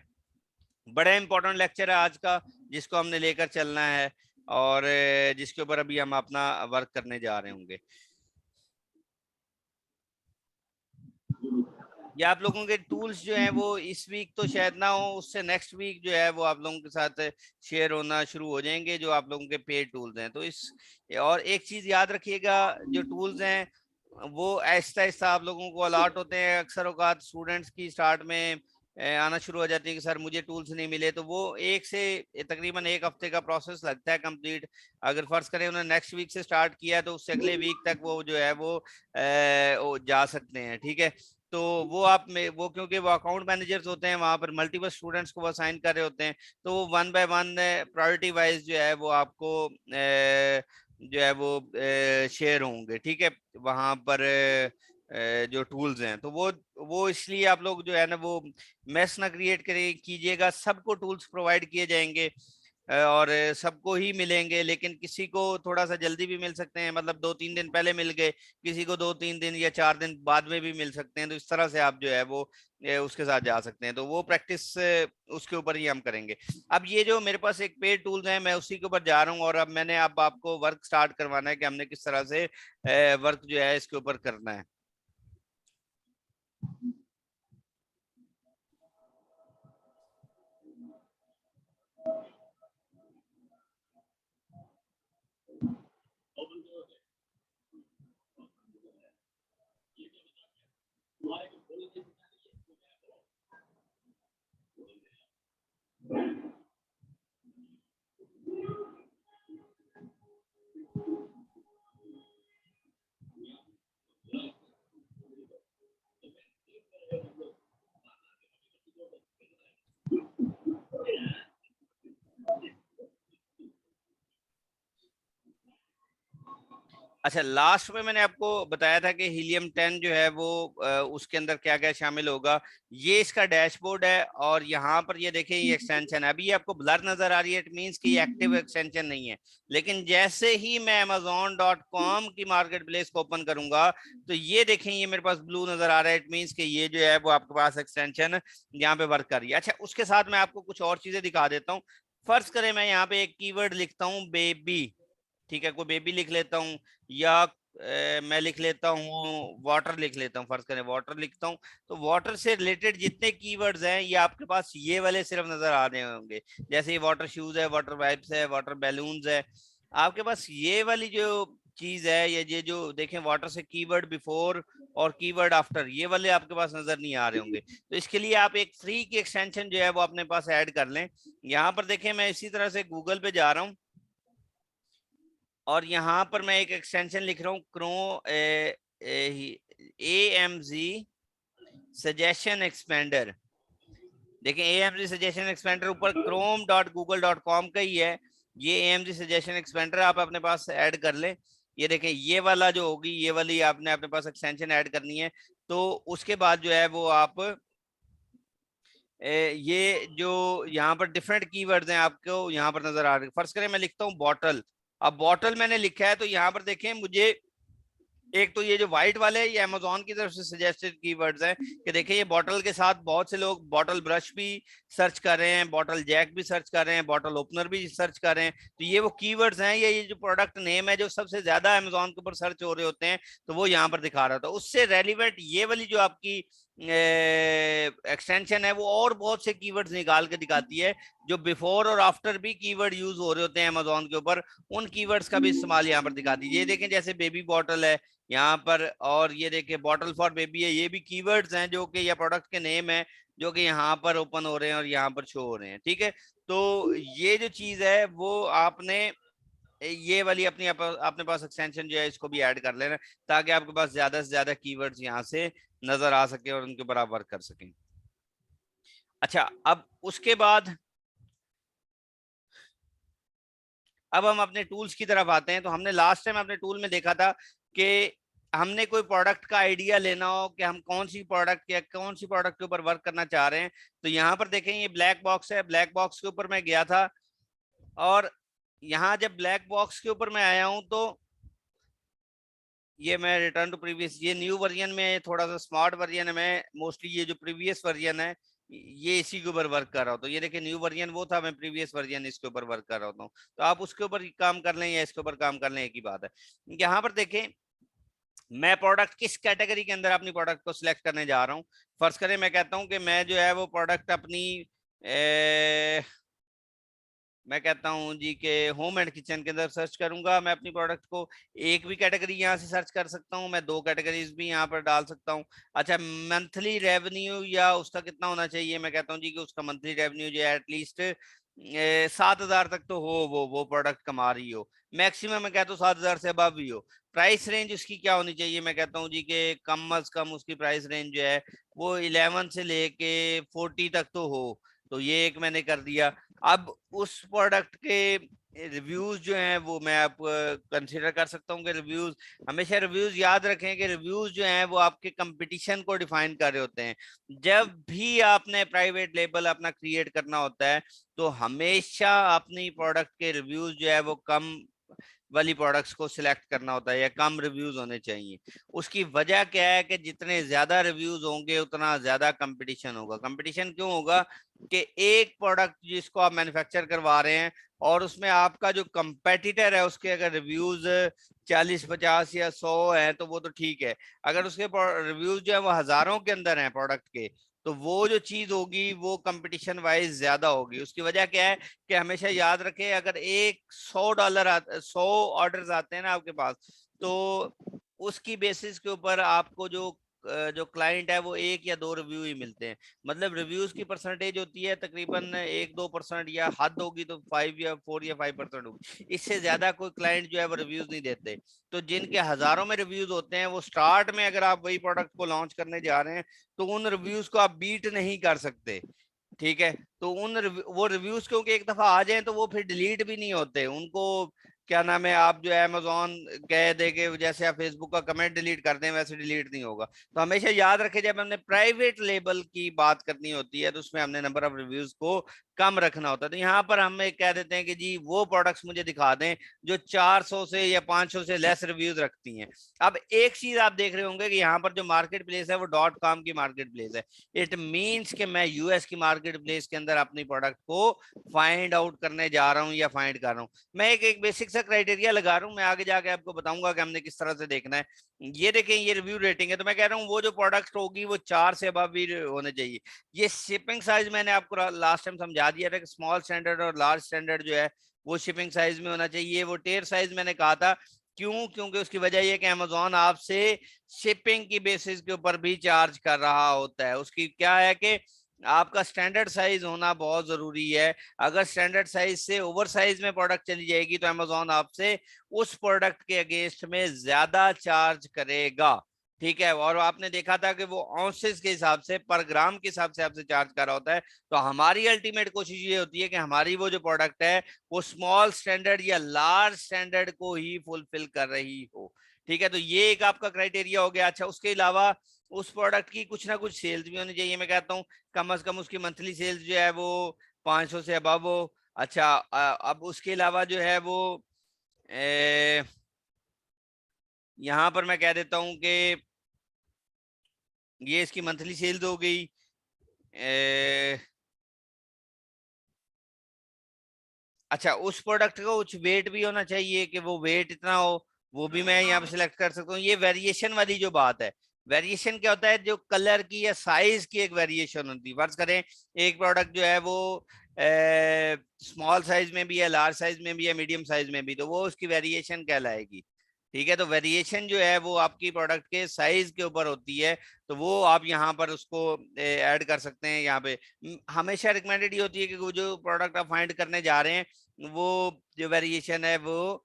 बड़ा इंपॉर्टेंट लेक्चर है आज का जिसको हमने लेकर चलना है और जिसके ऊपर अभी हम अपना वर्क करने जा रहे होंगे। या आप लोगों के टूल्स जो हैं वो इस वीक तो शायद ना हो, उससे नेक्स्ट वीक जो है वो आप लोगों के साथ शेयर होना शुरू हो जाएंगे जो आप लोगों के पेड टूल्स हैं। तो इस और एक चीज याद रखिएगा, जो टूल्स हैं वो आहिस्ता आहिस्ता आप लोगों को अलॉट होते हैं। अक्सर औकात स्टूडेंट्स की स्टार्ट में आना शुरू हो जाती है कि सर मुझे टूल्स नहीं मिले, तो वो तकरीबन 1 हफ्ते का प्रोसेस लगता है कंप्लीट। अगर फर्ज करें उन्होंने नेक्स्ट वीक से स्टार्ट किया तो उससे अगले वीक तक वो जो है वो जा सकते हैं। ठीक है, तो वो आप में वो क्योंकि वो अकाउंट मैनेजर्स होते हैं, वहां पर मल्टीपल स्टूडेंट्स को वो असाइन कर रहे होते हैं, तो वो 1 बाय 1 प्रायोरिटी वाइज जो है वो आपको जो है वो शेयर होंगे, ठीक है, वहां पर जो टूल्स हैं। तो वो इसलिए आप लोग जो है ना वो मैस ना क्रिएट कीजिएगा, सबको टूल्स प्रोवाइड किए जाएंगे और सबको ही मिलेंगे, लेकिन किसी को थोड़ा सा जल्दी भी मिल सकते हैं, मतलब 2-3 दिन पहले मिल गए, किसी को 2-3 दिन या 4 दिन बाद में भी मिल सकते हैं। तो इस तरह से आप जो है वो उसके साथ जा सकते हैं। तो वो प्रैक्टिस उसके ऊपर ही हम करेंगे। अब ये जो मेरे पास एक पेड टूल्स है, मैं उसी के ऊपर जा रहा हूँ और अब मैंने अब आपको वर्क स्टार्ट करवाना है कि हमने किस तरह से वर्क जो है इसके ऊपर करना है। अच्छा, लास्ट में मैंने आपको बताया था कि हीलियम 10 जो है वो उसके अंदर क्या क्या शामिल होगा। ये इसका डैशबोर्ड है और यहाँ पर ये देखें ये एक्सटेंशन है। अभी आपको ब्लर नजर आ रही है, इट मींस कि ये एक्टिव एक्सटेंशन नहीं है। लेकिन जैसे ही मैं amazon.com की मार्केट प्लेस को ओपन करूंगा तो ये देखें ये मेरे पास ब्लू नजर आ रहा है, इट मींस कि ये जो है वो आपके पास एक्सटेंशन यहाँ पे वर्क कर रही है। अच्छा, उसके साथ मैं आपको कुछ और चीजें दिखा देता हूँ। फर्ज करें मैं यहाँ पे एक कीवर्ड लिखता हूँ बेबी, ठीक है, कोई बेबी लिख लेता हूँ, या मैं लिख लेता हूँ वाटर लिख लेता हूँ। फर्ज करें वाटर लिखता हूँ, तो वाटर से रिलेटेड जितने कीवर्ड्स हैं ये आपके पास ये वाले सिर्फ नजर आ रहे होंगे। जैसे ये वाटर शूज है, वाटर वाइप्स है, वाटर बैलून्स है, आपके पास ये वाली जो चीज है, ये जो देखें वाटर से कीवर्ड बिफोर और कीवर्ड आफ्टर, ये वाले आपके पास नजर नहीं आ रहे होंगे। तो इसके लिए आप एक फ्री की एक्सटेंशन जो है वो अपने पास ऐड कर लें। यहाँ पर देखें मैं इसी तरह से गूगल पे जा रहा हूँ और यहाँ पर मैं एक एक्सटेंशन लिख रहा हूँ AMZ सजेशन एक्सपेंडर। देखें AMZ सजेशन एक्सपेंडर ऊपर chrome.google.com का ही है। ये AMZ सजेशन एक्सपेंडर आप अपने पास ऐड कर ले। ये देखें ये वाला जो होगी, ये वाली आपने अपने पास एक्सटेंशन ऐड करनी है। तो उसके बाद जो है वो आप ये जो यहाँ पर डिफरेंट कीवर्ड्स हैं आपको यहाँ पर नजर आ रहे हैं। फर्ज करें मैं लिखता हूँ बॉटल। अब बॉटल मैंने लिखा है तो यहाँ पर देखें मुझे एक तो ये जो व्हाइट वाले ये अमेज़न की तरफ से सजेस्टेड कीवर्ड्स हैं कि देखिए ये बॉटल के साथ बहुत से लोग बॉटल ब्रश भी सर्च कर रहे हैं, बॉटल जैक भी सर्च कर रहे हैं, बॉटल ओपनर भी सर्च कर रहे हैं। तो ये वो कीवर्ड्स हैं, ये जो प्रोडक्ट नेम है जो सबसे ज्यादा अमेज़न के ऊपर सर्च हो रहे होते हैं, तो वो यहाँ पर दिखा रहा था। उससे रेलिवेंट ये वाली जो आपकी एक्सटेंशन है वो और बहुत से कीवर्ड्स निकाल के दिखाती है जो बिफोर और आफ्टर भी कीवर्ड यूज हो रहे होते हैं अमेज़न के ऊपर, उन कीवर्ड्स का भी इस्तेमाल यहाँ पर दिखाती है। ये देखें जैसे बेबी बॉटल है यहाँ पर, और ये देखिए बॉटल फॉर बेबी है, ये भी कीवर्ड्स हैं जो कि या प्रोडक्ट के नेम है जो कि यहाँ पर ओपन हो रहे हैं और यहाँ पर शो हो रहे हैं। ठीक है, तो ये जो चीज है वो आपने ये वाली अपने पास एक्सटेंशन जो है इसको भी ऐड कर लेना ताकि आपके पास ज्यादा से ज्यादा कीवर्ड्स यहाँ से नजर आ सके और उनके ऊपर आप वर्क कर सकें। अच्छा, अब उसके बाद अब हम अपने टूल्स की तरफ आते हैं। तो हमने लास्ट टाइम अपने टूल में देखा था कि हमने कोई प्रोडक्ट का आइडिया लेना हो कि हम कौन सी प्रोडक्ट या कौन सी प्रोडक्ट के ऊपर वर्क करना चाह रहे हैं। तो यहाँ पर देखें ये ब्लैक बॉक्स है, ब्लैक बॉक्स के ऊपर मैं गया था और यहाँ जब ब्लैक बॉक्स के ऊपर मैं आया हूँ तो ये मैं रिटर्न टू प्रीवियस, ये न्यू वर्जन में थोड़ा सा स्मार्ट वर्जन है, मैं मोस्टली ये जो प्रीवियस वर्जन है ये इसी के ऊपर वर्क कर रहा हूँ। तो ये देखिए न्यू वर्जन वो था, मैं प्रीवियस वर्जन इसके ऊपर वर्क कर रहा हूँ। तो आप उसके ऊपर काम कर लें या इसके ऊपर काम कर लें, एक ही बात है। यहाँ पर देखें मैं प्रोडक्ट किस कैटेगरी के अंदर अपनी प्रोडक्ट को सिलेक्ट करने जा रहा हूँ। फर्ज करें मैं कहता हूँ कि मैं जो है वो प्रोडक्ट अपनी मैं कहता हूँ जी के होम एंड किचन के अंदर सर्च करूंगा। मैं अपनी प्रोडक्ट को एक भी कैटेगरी यहाँ से सर्च कर सकता हूँ, मैं 2 कैटेगरीज भी यहाँ पर डाल सकता हूँ। अच्छा, मंथली रेवेन्यू या उसका कितना होना चाहिए, मैं कहता हूँ जी कि उसका मंथली रेवेन्यू जो है एटलीस्ट 7,000 तक तो हो, वो प्रोडक्ट कमा रही हो। मैक्सिमम मैं कहता हूँ 7,000 से अबव भी हो। प्राइस रेंज उसकी क्या होनी चाहिए, मैं कहता हूँ जी कि कम अज कम उसकी प्राइस रेंज जो है वो 11 से लेके 40 तक तो हो। तो ये एक मैंने कर दिया। अब उस प्रोडक्ट के रिव्यूज जो हैं वो मैं आप कंसीडर कर सकता हूँ कि रिव्यूज, हमेशा रिव्यूज याद रखें कि रिव्यूज जो हैं वो आपके कंपटीशन को डिफाइन कर रहे होते हैं। जब भी आपने प्राइवेट लेबल अपना क्रिएट करना होता है तो हमेशा अपनी प्रोडक्ट के रिव्यूज जो है वो कम वाली प्रोडक्ट्स को सिलेक्ट करना होता है या कम रिव्यूज होने चाहिए। उसकी वजह क्या है कि जितने ज्यादा रिव्यूज होंगे उतना ज्यादा कंपटीशन होगा। कंपटीशन क्यों होगा कि एक प्रोडक्ट जिसको आप मैन्युफैक्चर करवा रहे हैं और उसमें आपका जो कंपेटिटर है उसके अगर रिव्यूज 40-50 या 100 है तो वो तो ठीक है। अगर उसके रिव्यूज जो है वो हजारों के अंदर हैं प्रोडक्ट के, तो वो जो चीज होगी वो कंपटीशन वाइज ज्यादा होगी। उसकी वजह क्या है कि हमेशा याद रखें, अगर एक $100 ऑर्डर्स आते हैं ना आपके पास, तो उसकी बेसिस के ऊपर आपको जो क्लाइंट है वो 1 या 2 रिव्यू ही मिलते हैं। मतलब रिव्यूज की परसेंटेज होती है तकरीबन 1-2% या हद होगी तो 5 या 4 या 5% होगी। इससे ज्यादा कोई क्लाइंट जो है वो रिव्यूज नहीं देते। तो जिनके हजारों में रिव्यूज होते हैं वो स्टार्ट में अगर आप वही प्रोडक्ट को लॉन्च करने जा रहे हैं तो उन रिव्यूज को आप बीट नहीं कर सकते। ठीक है, तो वो रिव्यूज क्योंकि एक दफा आ जाए तो वो फिर डिलीट भी नहीं होते। उनको क्या नाम है, आप जो अमेजोन कह दे के जैसे आप फेसबुक का कमेंट डिलीट कर दें वैसे डिलीट नहीं होगा। तो हमेशा याद रखें जब हमने प्राइवेट लेबल की बात करनी होती है तो उसमें हमने नंबर ऑफ रिव्यूज को कम रखना होता है। तो यहाँ पर हम कह देते हैं कि जी वो प्रोडक्ट्स मुझे दिखा दें जो 400 से या 500 से लेस रिव्यूज रखती हैं। अब एक चीज आप देख रहे होंगे कि यहाँ पर जो मार्केट प्लेस है वो .com की मार्केट प्लेस है। इट मीन्स कि मैं यूएस की मार्केट प्लेस के अंदर अपनी प्रोडक्ट को फाइंड आउट करने जा रहा हूँ या फाइंड कर रहा हूँ। मैं एक बेसिक सा क्राइटेरिया लगा रहा हूँ, मैं आगे जाके आपको बताऊंगा कि हमने किस तरह से देखना है। ये देखें, ये रिव्यू रेटिंग है, तो मैं कह रहा हूँ वो जो प्रोडक्ट होगी वो 4 से अबव भी होने चाहिए। ये शिपिंग साइज मैंने आपको लास्ट टाइम समझा दिया था कि स्मॉल स्टैंडर्ड और लार्ज स्टैंडर्ड जो है वो शिपिंग साइज में होना चाहिए। वो टियर साइज मैंने कहा था क्यों, क्योंकि उसकी वजह यह कि अमेजोन आपसे शिपिंग की बेसिस के ऊपर भी चार्ज कर रहा होता है। उसकी क्या है कि आपका स्टैंडर्ड साइज होना बहुत जरूरी है। अगर स्टैंडर्ड साइज से ओवर साइज में प्रोडक्ट चली जाएगी तो अमेजोन आपसे उस प्रोडक्ट के अगेंस्ट में ज्यादा चार्ज करेगा। ठीक है, और आपने देखा था कि वो ऑunces के हिसाब से, पर ग्राम के हिसाब से आपसे चार्ज कर रहा होता है। तो हमारी अल्टीमेट कोशिश ये होती है कि हमारी वो जो प्रोडक्ट है वो स्मॉल स्टैंडर्ड या लार्ज स्टैंडर्ड को ही फुलफिल कर रही हो। ठीक है, तो ये एक आपका क्राइटेरिया हो गया। अच्छा, उसके अलावा उस प्रोडक्ट की कुछ ना कुछ सेल्स भी होनी चाहिए। मैं कहता हूँ कम से कम उसकी मंथली सेल्स जो है वो 500 से अबव हो। अच्छा, अब उसके अलावा जो है वो यहाँ पर मैं कह देता हूँ कि ये इसकी मंथली सेल्स हो गई। अच्छा, उस प्रोडक्ट का कुछ वेट भी होना चाहिए कि वो वेट इतना हो, वो भी मैं यहाँ पे सिलेक्ट कर सकता हूँ। ये वेरिएशन वाली जो बात है, वेरिएशन क्या होता है, जो कलर की या साइज की एक वेरिएशन होती है। फर्ज करें एक प्रोडक्ट जो है वो स्मॉल साइज में भी है, लार्ज साइज में भी है, मीडियम साइज में भी, तो वो उसकी वेरिएशन कहलाएगी। ठीक है, तो वेरिएशन जो है वो आपकी प्रोडक्ट के साइज के ऊपर होती है, तो वो आप यहाँ पर उसको ऐड कर सकते हैं। यहाँ पे हमेशा रिकमेंडेड ये होती है कि वो जो प्रोडक्ट आप फाइंड करने जा रहे हैं वो जो वेरिएशन है वो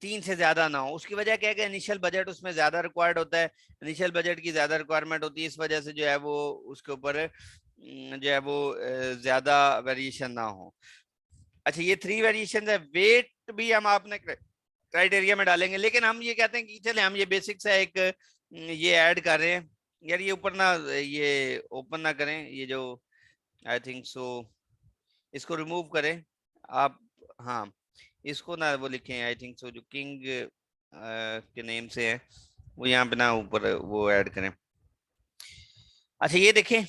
3 से ज्यादा ना हो। उसकी वजह क्या है कि इनिशियल बजट उसमें ज्यादा रिक्वायर्ड होता है, इनिशियल बजट की ज्यादा रिक्वायरमेंट होती है, इस वजह से जो है वो उसके ऊपर जो है वो ज्यादा वेरिएशन ना हो। अच्छा, ये 3 वेरिएशन है। वेट भी हम आपने क्राइटेरिया में डालेंगे, लेकिन हम ये कहते हैं कि चले हम ये बेसिक सा एक ये ऐड कर रहे हैं। यार ये ऊपर ना, ये ओपन ना करें, ये जो आई थिंक सो इसको रिमूव करें आप। हाँ, इसको ना वो लिखें, आई थिंक सो जो किंग के नेम से है वो यहाँ पे ना ऊपर वो ऐड करें। अच्छा, ये देखें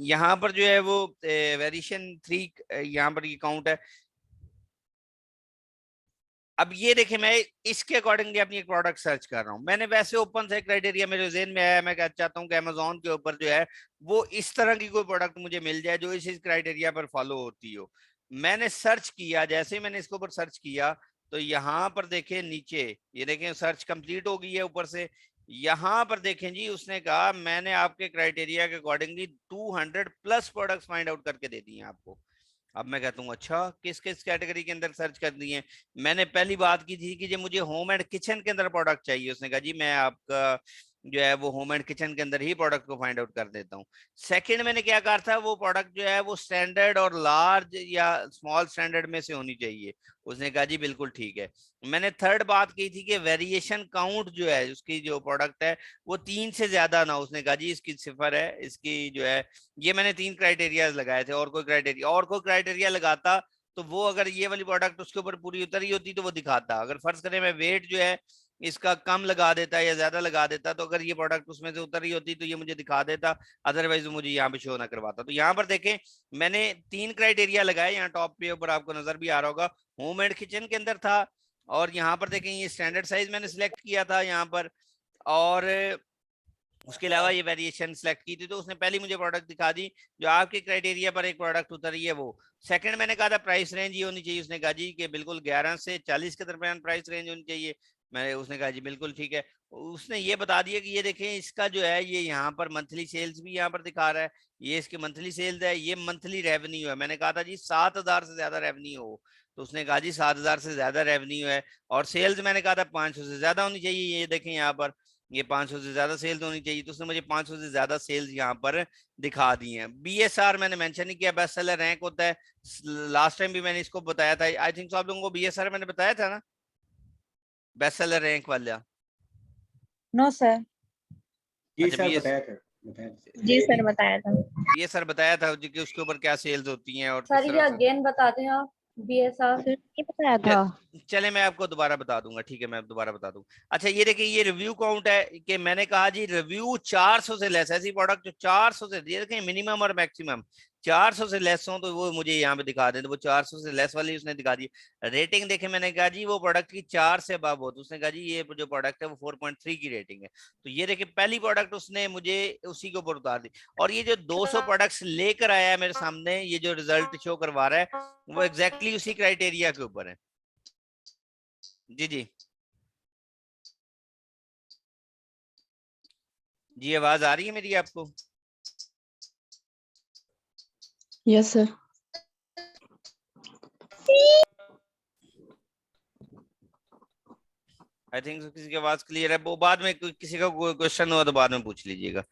यहाँ पर जो है वो वेरिएशन 3 यहाँ पर ये काउंट है। अब ये देखिए, मैं इसके अकॉर्डिंगली अपनी एक प्रोडक्ट सर्च कर रहा हूँ। मैंने वैसे ओपन से क्राइटेरिया मेरे ज़हन में आया, मैं चाहता हूँ कि अमेजोन के ऊपर जो है वो इस तरह की कोई प्रोडक्ट मुझे मिल जाए जो इस क्राइटेरिया पर फॉलो होती हो। मैंने सर्च किया, जैसे ही मैंने इसके ऊपर सर्च किया तो यहाँ पर देखें नीचे, ये देखें सर्च कंप्लीट हो गई है ऊपर से। यहाँ पर देखें जी, उसने कहा मैंने आपके क्राइटेरिया के अकॉर्डिंगली 200+ प्रोडक्ट्स फाइंड आउट करके दे दिए आपको। अब मैं कहता हूँ अच्छा, किस किस कैटेगरी के अंदर सर्च कर दी है। मैंने पहली बात की थी कि जो मुझे होम एंड किचन के अंदर प्रोडक्ट चाहिए, उसने कहा जी मैं आपका जो है वो होम एंड किचन के अंदर ही प्रोडक्ट को फाइंड आउट कर देता हूँ। सेकंड मैंने क्या कहा था, वो प्रोडक्ट जो है वो स्टैंडर्ड और लार्ज या स्मॉल स्टैंडर्ड में से होनी चाहिए। उसने कहा जी बिल्कुल ठीक है। मैंने थर्ड बात की थी कि वेरिएशन काउंट जो है उसकी जो प्रोडक्ट है वो 3 से ज्यादा ना। उसने कहा जी इसकी 0 है, इसकी जो है ये मैंने 3 क्राइटेरिया लगाए थे। और कोई क्राइटेरिया लगाता तो वो अगर ये वाली प्रोडक्ट उसके ऊपर पूरी उतरी होती तो वो दिखाता। अगर फर्ज करें मैं वेट जो है इसका कम लगा देता या ज्यादा लगा देता, तो अगर ये प्रोडक्ट उसमें से उतर रही होती तो ये मुझे दिखा देता, अदरवाइज मुझे यहाँ पे शो ना करवाता। तो यहाँ पर देखें मैंने 3 क्राइटेरिया लगाए, यहाँ टॉप पे ऊपर आपको नजर भी आ रहा होगा, होम एंड किचन के अंदर था। और यहाँ पर देखें ये स्टैंडर्ड साइज मैंने सिलेक्ट किया था यहाँ पर, और उसके अलावा ये वेरिएशन सिलेक्ट की थी। तो उसने पहली मुझे प्रोडक्ट दिखा दी जो आपके क्राइटेरिया पर एक प्रोडक्ट उतर रही है वो। सेकंड मैंने कहा था प्राइस रेंज ये होनी चाहिए। उसने कहा जी कि बिल्कुल 11 से 40 के दरमियान प्राइस रेंज होनी चाहिए। उसने कहा जी बिल्कुल ठीक है। उसने ये बता दिया कि ये देखें इसका जो है ये यहाँ पर मंथली सेल्स भी यहाँ पर दिखा रहा है, ये इसकी मंथली सेल्स है, ये मंथली रेवेन्यू है। मैंने कहा था जी 7,000 से ज्यादा रेवेन्यू हो, तो उसने कहा जी 7,000 से ज्यादा रेवेन्यू है। और सेल्स मैंने कहा था 500 से ज्यादा होनी चाहिए, ये देखें यहाँ पर ये 500 से ज्यादा सेल्स होनी चाहिए। तो उसने मुझे 500 से ज्यादा सेल्स यहाँ पर दिखा दी हैं। बीएसआर मैंने मेंशन नहीं किया, बेस्ट सेलर रैंक होता है। लास्ट टाइम भी मैंने इसको बताया था, आई थिंक आप लोगों को बीएसआर मैंने बताया था ना, बेस्ट सेलर रैंक वाला। No sir. जी सर बताया था, जी सर बताया था। ये सर बताया था जी कि उसके ऊपर क्या सेल्स होती हैं और सर ये अगेन बताते हैं आप बीएसआर बताया था। चले मैं आपको दोबारा बता दूंगा, ठीक है मैं दोबारा बता दूंगा। अच्छा ये देखिए ये रिव्यू काउंट है कि मैंने कहा जी रिव्यू 400 से लेस, ऐसी प्रोडक्ट जो 400 से, ये देखें मिनिमम और मैक्सिमम 400 से लेस हो तो वो मुझे यहाँ पे दिखा दे। तो वो 400 से लेस वाली उसने दिखा दी। रेटिंग देखे मैंने कहा जी वो प्रोडक्ट की 4 से अबव हो, तो उसने कहा जी ये जो प्रोडक्ट है वो 4.3 की रेटिंग है। तो ये देखिए पहली प्रोडक्ट उसने मुझे उसी के ऊपर उतार दी। और ये जो 200 प्रोडक्ट्स लेकर आया है मेरे सामने, ये जो रिजल्ट शो करवा रहा है वो एग्जैक्टली उसी क्राइटेरिया के ऊपर है। जी जी जी आवाज आ रही है मेरी आपको? Yes sir. आई थिंक किसी की आवाज क्लियर है, वो बाद में किसी का कोई क्वेश्चन हुआ तो बाद में पूछ लीजिएगा।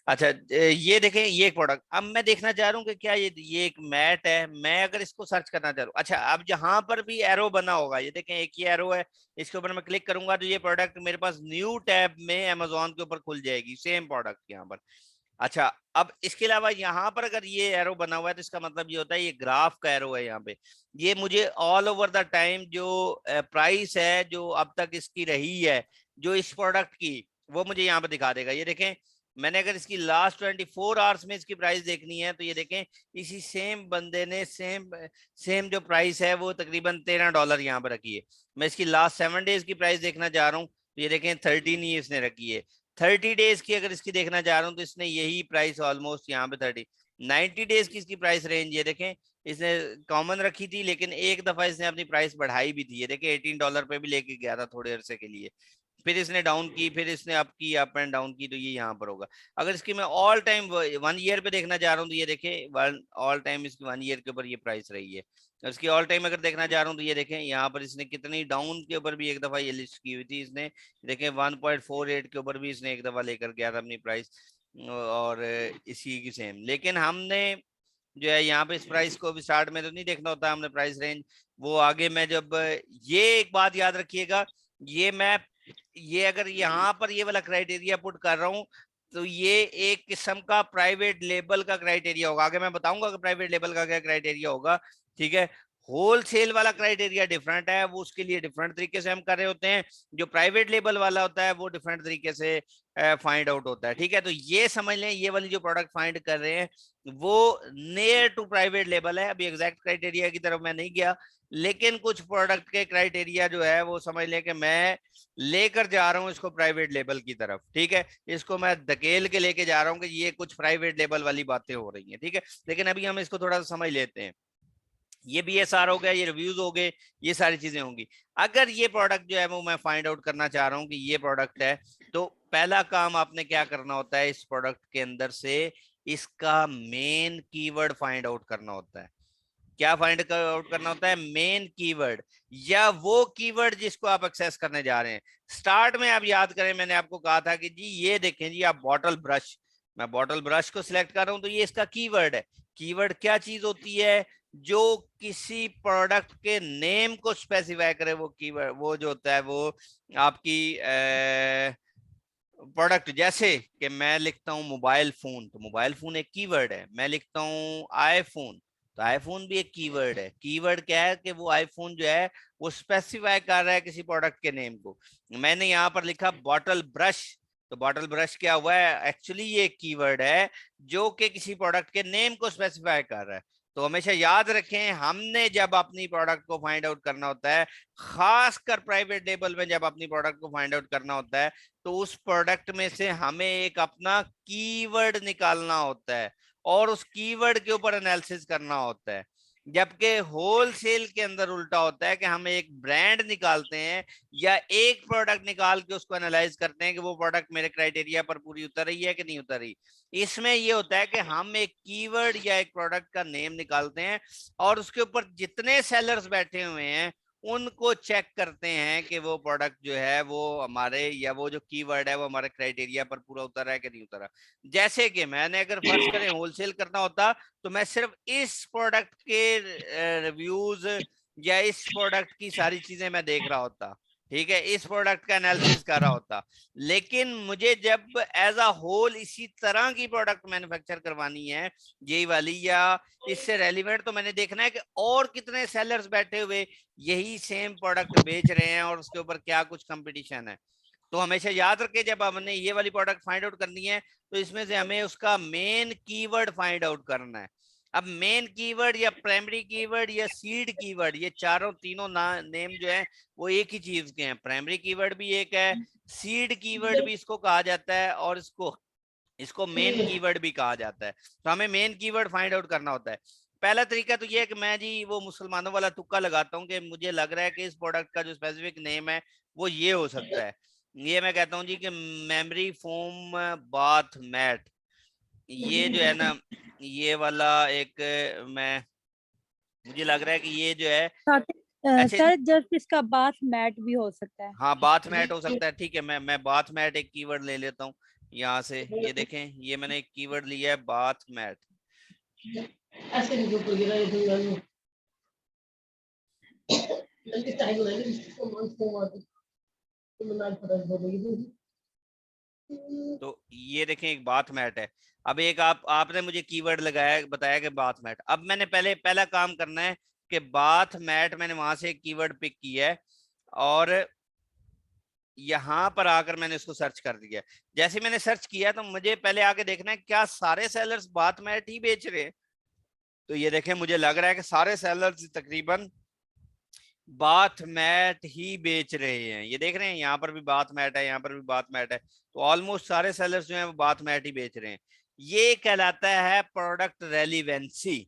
अच्छा ये देखें ये एक प्रोडक्ट, अब मैं देखना चाह रहा हूँ कि क्या ये एक मैट है, मैं अगर इसको सर्च करना चाह रहा हूँ। अच्छा अब जहां पर भी एरो बना होगा, ये देखें एक ही एरो है, इसके ऊपर मैं क्लिक करूंगा तो ये प्रोडक्ट मेरे पास न्यू टैब में अमेजोन के ऊपर खुल जाएगी, सेम प्रोडक्ट यहाँ पर। अच्छा अब इसके अलावा यहाँ पर अगर ये एरो बना हुआ है तो इसका मतलब ये होता है ये ग्राफ का एरो है यहाँ पे। ये मुझे ऑल ओवर द टाइम जो प्राइस है जो अब तक इसकी रही है जो इस प्रोडक्ट की, वो मुझे यहाँ पे दिखा देगा। ये देखें मैंने अगर इसकी लास्ट 24 आवर्स में इसकी प्राइस देखनी है तो ये देखें इसी सेम बंदे ने सेम जो प्राइस है वो तकरीबन $13 यहाँ पर रखी है। मैं इसकी लास्ट 7 डेज की प्राइस देखना चाह रहा हूँ तो ये देखें 13 ही इसने रखी है। 30 डेज की अगर इसकी देखना चाह रहा हूँ तो इसने यही प्राइस ऑलमोस्ट यहाँ पे 90 डेज की इसकी प्राइस रेंज, ये देखें इसने कॉमन रखी थी लेकिन एक दफा इसने अपनी प्राइस बढ़ाई भी थी। ये देखें $18 पे भी लेके गया था थोड़े अरसे के लिए, फिर इसने डाउन की, फिर इसने अप की, अप एंड डाउन की, तो ये यहाँ पर होगा। अगर इसकी मैं ऑल टाइम 1 ईयर पे देखना चाह रहा हूँ तो ये देखें ऑल टाइम इसकी 1 ईयर के ऊपर ये प्राइस रही है। इसकी ऑल टाइम अगर देखना चाह रहा हूँ तो ये देखें यहाँ पर इसने कितनी डाउन के ऊपर भी एक दफा ये लिस्ट की हुई थी इसने, देखें 1.48 के ऊपर भी इसने एक दफा लेकर गया था अपनी प्राइस, और इसी की सेम। लेकिन हमने जो है यहाँ पे इस प्राइस को भी स्टार्ट में तो नहीं देखना होता, हमने प्राइस रेंज वो आगे मैं जब ये एक बात याद रखिएगा, ये अगर यहाँ पर ये वाला क्राइटेरिया पुट कर रहा हूँ तो ये एक किस्म का प्राइवेट लेबल का क्राइटेरिया होगा। आगे मैं बताऊंगा कि प्राइवेट लेबल का क्या क्राइटेरिया होगा, ठीक है। होलसेल वाला क्राइटेरिया डिफरेंट है, वो उसके लिए डिफरेंट तरीके से हम कर रहे होते हैं। जो प्राइवेट लेबल वाला होता है वो डिफरेंट तरीके से फाइंड आउट होता है, ठीक है। तो ये समझ लें ये वाली जो प्रोडक्ट फाइंड कर रहे हैं वो नियर टू प्राइवेट लेबल है। अभी एग्जैक्ट क्राइटेरिया की तरफ मैं नहीं गया, लेकिन कुछ प्रोडक्ट के क्राइटेरिया जो है वो समझ लें कि मैं लेकर जा रहा हूँ इसको प्राइवेट लेबल की तरफ, ठीक है। इसको मैं धकेल के लेके जा रहा हूँ कि ये कुछ प्राइवेट लेबल वाली बातें हो रही हैं, ठीक है। लेकिन अभी हम इसको थोड़ा सा समझ लेते हैं। ये बीएसआर हो गया, ये रिव्यूज हो गए, ये सारी चीजें होंगी। अगर ये प्रोडक्ट जो है वो मैं फाइंड आउट करना चाह रहा हूँ कि ये प्रोडक्ट है, तो पहला काम आपने क्या करना होता है, इस प्रोडक्ट के अंदर से इसका मेन कीवर्ड फाइंड आउट करना होता है। क्या फाइंड आउट करना होता है? मेन कीवर्ड या वो कीवर्ड जिसको आप एक्सेस करने जा रहे हैं। स्टार्ट में आप याद करें, मैंने आपको कहा था कि जी ये देखें जी, आप बॉटल ब्रश, मैं बॉटल ब्रश को सिलेक्ट कर रहा हूं तो ये इसका कीवर्ड है। कीवर्ड क्या चीज होती है? जो किसी प्रोडक्ट के नेम को स्पेसिफाई करे, वो कीवर्ड, वो जो होता है वो आपकी प्रोडक्ट। जैसे कि मैं लिखता हूं मोबाइल फोन, तो मोबाइल फोन एक कीवर्ड है। मैं लिखता हूं आईफोन, तो आईफोन भी एक कीवर्ड है। कीवर्ड क्या है कि वो आईफोन जो है वो स्पेसिफाई कर रहा है किसी प्रोडक्ट के नेम को। मैंने यहाँ पर लिखा बॉटल ब्रश, तो बॉटल ब्रश क्या हुआ है? एक्चुअली ये एक कीवर्ड है जो कि किसी प्रोडक्ट के नेम को स्पेसिफाई कर रहा है। तो हमेशा याद रखें, हमने जब अपनी प्रोडक्ट को फाइंड आउट करना होता है, खासकर प्राइवेट लेबल में जब अपनी प्रोडक्ट को फाइंड आउट करना होता है, तो उस प्रोडक्ट में से हमें एक अपना कीवर्ड निकालना होता है और उस कीवर्ड के ऊपर एनालिसिस करना होता है। जबकि होलसेल के अंदर उल्टा होता है कि हम एक ब्रांड निकालते हैं या एक प्रोडक्ट निकाल के उसको एनालाइज करते हैं कि वो प्रोडक्ट मेरे क्राइटेरिया पर पूरी उतर रही है कि नहीं उतर रही। इसमें ये होता है कि हम एक कीवर्ड या एक प्रोडक्ट का नेम निकालते हैं और उसके ऊपर जितने सेलर्स बैठे हुए हैं उनको चेक करते हैं कि वो प्रोडक्ट जो है वो हमारे, या वो जो कीवर्ड है वो हमारे क्राइटेरिया पर पूरा उतर रहा है कि नहीं उतर रहा। जैसे कि मैंने अगर फर्ज करें होलसेल करना होता तो मैं सिर्फ इस प्रोडक्ट के रिव्यूज या इस प्रोडक्ट की सारी चीजें मैं देख रहा होता, ठीक है, इस प्रोडक्ट का एनालिसिस कर रहा होता। लेकिन मुझे जब एज अ होल इसी तरह की प्रोडक्ट मैन्युफैक्चर करवानी है, यही वाली या इससे रेलिवेंट, तो मैंने देखना है कि और कितने सेलर्स बैठे हुए यही सेम प्रोडक्ट बेच रहे हैं और उसके ऊपर क्या कुछ कंपटीशन है। तो हमेशा याद रखें, जब हमने ये वाली प्रोडक्ट फाइंड आउट करनी है तो इसमें से हमें उसका मेन कीवर्ड फाइंड आउट करना है। अब मेन कीवर्ड या प्राइमरी कीवर्ड या सीड कीवर्ड, ये तीनों नेम जो है वो एक ही चीज के हैं। प्राइमरी कीवर्ड भी एक है, सीड कीवर्ड भी इसको कहा जाता है और इसको मेन कीवर्ड भी कहा जाता है। तो हमें मेन कीवर्ड फाइंड आउट करना होता है। पहला तरीका तो ये है कि मैं जी वो मुसलमानों वाला तुक्का लगाता हूँ कि मुझे लग रहा है कि इस प्रोडक्ट का जो स्पेसिफिक नेम है वो ये हो सकता है। ये मैं कहता हूँ जी कि मेमोरी फोम बाथ मैट, ये जो है ना, ये वाला एक मुझे लग रहा है कि ये जो है सर जस्ट इसका बाथ मैट भी हो सकता है। हाँ, बाथ मैट हो सकता है। ठीक है, मैं बाथ मैट एक कीवर्ड ले लेता हूँ यहाँ से। ये देखें, ये मैंने एक कीवर्ड लिया है बाथ मैट। तो ये देखें एक बाथ मैट है। अब एक आपने मुझे कीवर्ड लगाया, बताया कि बाथ मैट। अब मैंने पहला काम करना है कि बाथ मैट, मैंने वहां से एक कीवर्ड पिक किया है और यहाँ पर आकर मैंने इसको सर्च कर दिया। जैसे मैंने सर्च किया तो मुझे पहले आके देखना है क्या सारे सेलर्स बाथ मैट ही बेच रहे हैं। तो ये देखें, मुझे लग रहा है कि सारे सेलर्स तकरीबन बाथ मैट ही बेच रहे हैं। ये देख रहे हैं, यहाँ पर भी बाथ मैट है, यहाँ पर भी बाथ मैट है। तो ऑलमोस्ट सारे सेलर्स जो हैं वो बाथ मैट ही बेच रहे हैं। ये कहलाता है प्रोडक्ट रेलिवेंसी।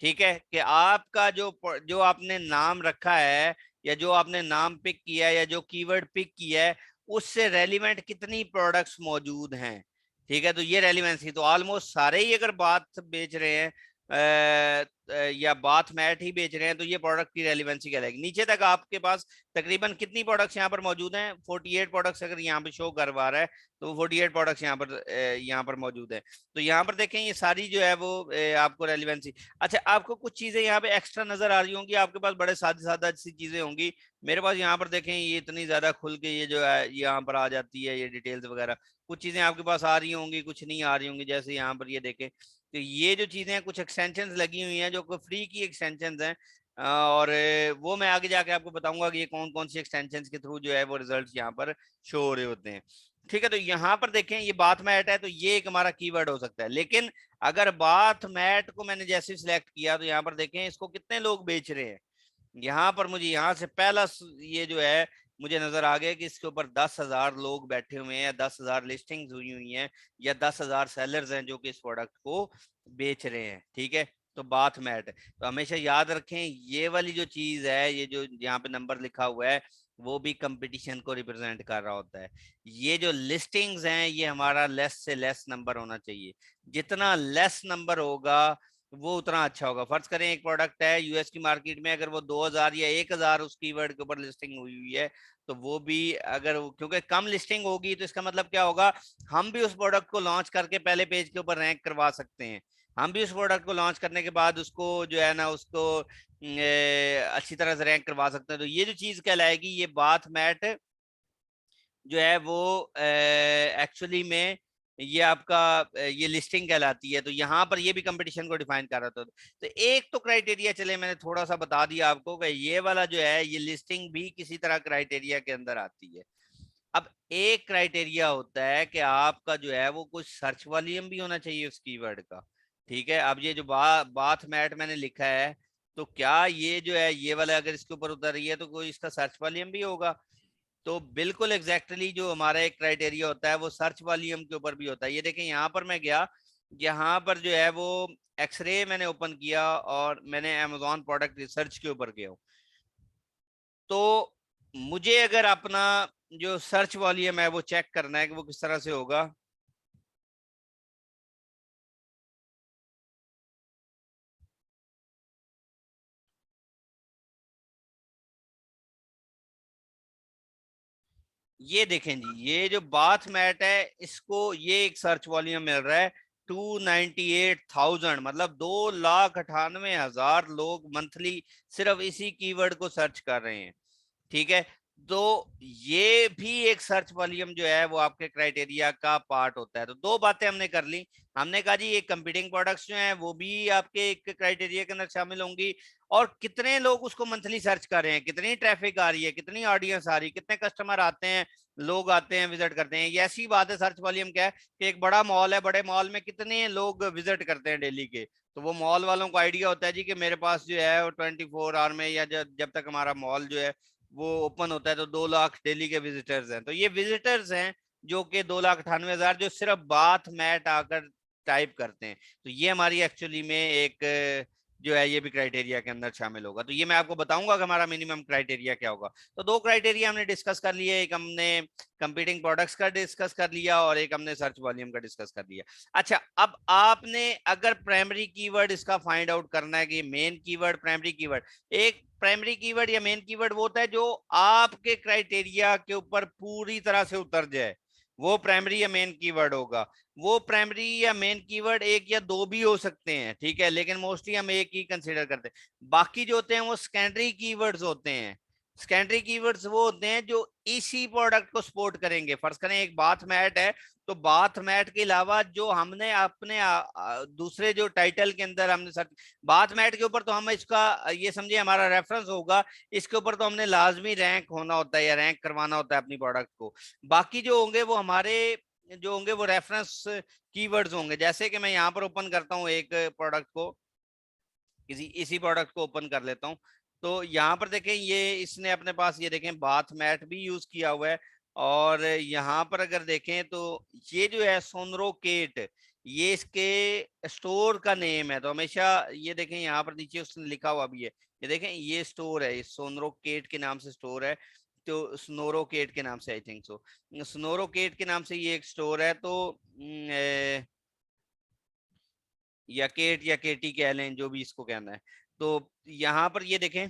ठीक है, कि आपका जो आपने नाम रखा है या जो आपने नाम पिक किया है या जो कीवर्ड पिक किया है उससे रेलिवेंट कितनी प्रोडक्ट्स मौजूद हैं। ठीक है, तो ये रेलिवेंसी। तो ऑलमोस्ट सारे ही अगर बाथ बेच रहे हैं या बाथ मैट ही बेच रहे हैं तो ये प्रोडक्ट की रेलिवेंसी कहलाएगी। नीचे तक आपके पास तकरीबन कितनी प्रोडक्ट्स यहाँ पर मौजूद हैं? 48 प्रोडक्ट्स अगर यहाँ पे शो करवा रहा है तो 48 प्रोडक्ट्स यहाँ पर मौजूद है। तो यहाँ पर देखें ये सारी जो है वो आपको रेलिवेंसी। अच्छा, आपको कुछ चीजें यहाँ पे एक्स्ट्रा नजर आ रही होंगी, आपके पास बड़े सादा सी चीजें होंगी। मेरे पास यहाँ पर देखें ये इतनी ज्यादा खुल के ये जो है यहाँ पर आ जाती है, ये डिटेल्स वगैरह। कुछ चीजें आपके पास आ रही होंगी, कुछ नहीं आ रही होंगी। जैसे यहाँ पर ये देखें, तो ये जो चीजें हैं, कुछ एक्सटेंशंस लगी हुई हैं जो फ्री की एक्सटेंशंस हैं और वो मैं आगे जाके आपको बताऊंगा कि ये कौन कौन सी एक्सटेंशंस के थ्रू जो है वो रिजल्ट्स यहाँ पर शो हो रहे होते हैं। ठीक है, तो यहाँ पर देखें ये बाथ मैट है तो ये एक हमारा कीवर्ड हो सकता है। लेकिन अगर बाथ मैट को मैंने जैसे सिलेक्ट किया तो यहाँ पर देखें इसको कितने लोग बेच रहे हैं। यहाँ पर मुझे यहाँ से पहला ये जो है मुझे नजर आ गया कि इसके ऊपर 10,000 लोग बैठे हुए हैं, 10,000 लिस्टिंग्स हुई हैं या 10,000 सेलर्स हैं जो कि इस प्रोडक्ट को बेच रहे हैं। ठीक है, तो बाथ मैट है। तो हमेशा याद रखें ये वाली जो चीज है, ये जो यहाँ पे नंबर लिखा हुआ है वो भी कंपटीशन को रिप्रेजेंट कर रहा होता है। ये जो लिस्टिंग्स हैं ये हमारा लेस से लेस नंबर होना चाहिए। जितना लेस नंबर होगा वो उतना अच्छा होगा। फर्ज करें एक प्रोडक्ट है यूएस की मार्केट में, अगर वो 2000 या 1000 उस कीवर्ड के ऊपर लिस्टिंग हुई है, तो वो भी अगर क्योंकि कम लिस्टिंग होगी तो इसका मतलब क्या होगा, हम भी उस प्रोडक्ट को लॉन्च करके पहले पेज के ऊपर रैंक करवा सकते हैं। हम भी उस प्रोडक्ट को लॉन्च करने के बाद उसको जो है ना उसको अच्छी तरह से रैंक करवा सकते हैं। तो ये जो चीज कहलाएगी, ये बाथ मैट जो है वो एक्चुअली में ये आपका ये लिस्टिंग कहलाती है। तो यहाँ पर ये भी कंपटीशन को डिफाइन कर रहा था। तो एक तो क्राइटेरिया चले मैंने थोड़ा सा बता दिया आपको कि ये वाला जो है ये लिस्टिंग भी किसी तरह क्राइटेरिया के अंदर आती है। अब एक क्राइटेरिया होता है कि आपका जो है वो कुछ सर्च वॉल्यूम भी होना चाहिए उस कीवर्ड का। ठीक है, अब ये जो बाथ मैट मैंने लिखा है, तो क्या ये जो है ये वाला अगर इसके ऊपर उतर रही है तो कोई इसका सर्च वॉल्यूम भी होगा? तो बिल्कुल एग्जैक्टली जो हमारा एक क्राइटेरिया होता है वो सर्च वॉल्यूम के ऊपर भी होता है। ये देखें यहाँ पर मैं गया, यहाँ पर जो है वो एक्सरे मैंने ओपन किया और मैंने अमेजोन प्रोडक्ट रिसर्च के ऊपर गया हूँ। तो मुझे अगर अपना जो सर्च वॉल्यूम है वो चेक करना है कि वो किस तरह से होगा। ये देखें जी, ये जो बाथ मैट है इसको ये एक सर्च वॉल्यूम मिल रहा है 298,000, मतलब 2,98,000 लोग मंथली सिर्फ इसी कीवर्ड को सर्च कर रहे हैं। ठीक है, तो ये भी एक सर्च वॉल्यूम जो है वो आपके क्राइटेरिया का पार्ट होता है। तो दो बातें हमने कर ली। हमने कहा जी ये कंपीटिंग प्रोडक्ट्स जो हैं वो भी आपके एक क्राइटेरिया के अंदर शामिल होंगी, और कितने लोग उसको मंथली सर्च कर रहे हैं, कितनी ट्रैफिक आ रही है, कितनी ऑडियंस आ रही है, कितने कस्टमर आते हैं, लोग आते हैं, विजिट करते हैं। ये ऐसी बात है, सर्च वॉल्यूम क्या है कि एक बड़ा मॉल है, बड़े मॉल में कितने लोग विजिट करते हैं डेली के, तो वो मॉल वालों को आइडिया होता है जी कि मेरे पास जो है वो 24 आवर में या जब तक हमारा मॉल जो है वो ओपन होता है तो 2 लाख डेली के विजिटर्स हैं। तो ये विजिटर्स हैं जो कि 2,98,000 जो सिर्फ बाथ मैट आकर टाइप करते हैं। तो ये हमारी एक्चुअली में एक जो है ये भी क्राइटेरिया के अंदर शामिल होगा। तो ये मैं आपको बताऊंगा कि हमारा मिनिमम क्राइटेरिया क्या होगा। तो दो क्राइटेरिया हमने डिस्कस कर लिए, एक हमने कंपीटिंग प्रोडक्ट्स का डिस्कस कर लिया और एक हमने सर्च वॉल्यूम का डिस्कस कर लिया। अच्छा, अब आपने अगर प्राइमरी कीवर्ड इसका फाइंड आउट करना है कि मेन कीवर्ड प्राइमरी कीवर्ड, एक प्राइमरी कीवर्ड या मेन कीवर्ड वो होता है जो आपके क्राइटेरिया के ऊपर पूरी तरह से उतर जाए, वो प्राइमरी या मेन कीवर्ड होगा। वो प्राइमरी या मेन कीवर्ड एक या दो भी हो सकते हैं, ठीक है, लेकिन मोस्टली हम एक ही कंसीडर करते हैं। बाकी जो होते हैं वो सेकेंडरी कीवर्ड्स होते हैं। सेकेंडरी कीवर्ड्स वो होते हैं जो इसी प्रोडक्ट को सपोर्ट करेंगे। फर्ज करें एक बाथ मैट है, तो बाथ मैट के अलावा जो हमने अपने दूसरे जो टाइटल के अंदर हमने सर्च, बाथ मैट के ऊपर तो हम इसका ये समझिए हमारा रेफरेंस होगा, इसके ऊपर तो हमने लाजमी रैंक होना होता है या रैंक करवाना होता है अपनी प्रोडक्ट को। बाकी जो होंगे वो हमारे जो होंगे वो रेफरेंस कीवर्ड्स होंगे। जैसे कि मैं यहाँ पर ओपन करता हूँ एक प्रोडक्ट को, इसी प्रोडक्ट को ओपन कर लेता हूँ। तो यहाँ पर देखें ये इसने अपने पास ये देखें बाथ मैट भी यूज किया हुआ है, और यहाँ पर अगर देखें तो ये जो है सोनरोकेट, ये इसके स्टोर का नेम है। तो हमेशा ये देखें यहाँ पर नीचे उसने लिखा हुआ भी है, ये देखें ये स्टोर है, सोनरोकेट के नाम से स्टोर है। तो स्नोरोकेट के नाम से, आई थिंक सो स्नोरोकेट के नाम से ये एक स्टोर है। तो या केट या केटी कह लें, जो भी इसको कहना है। तो यहाँ पर ये देखें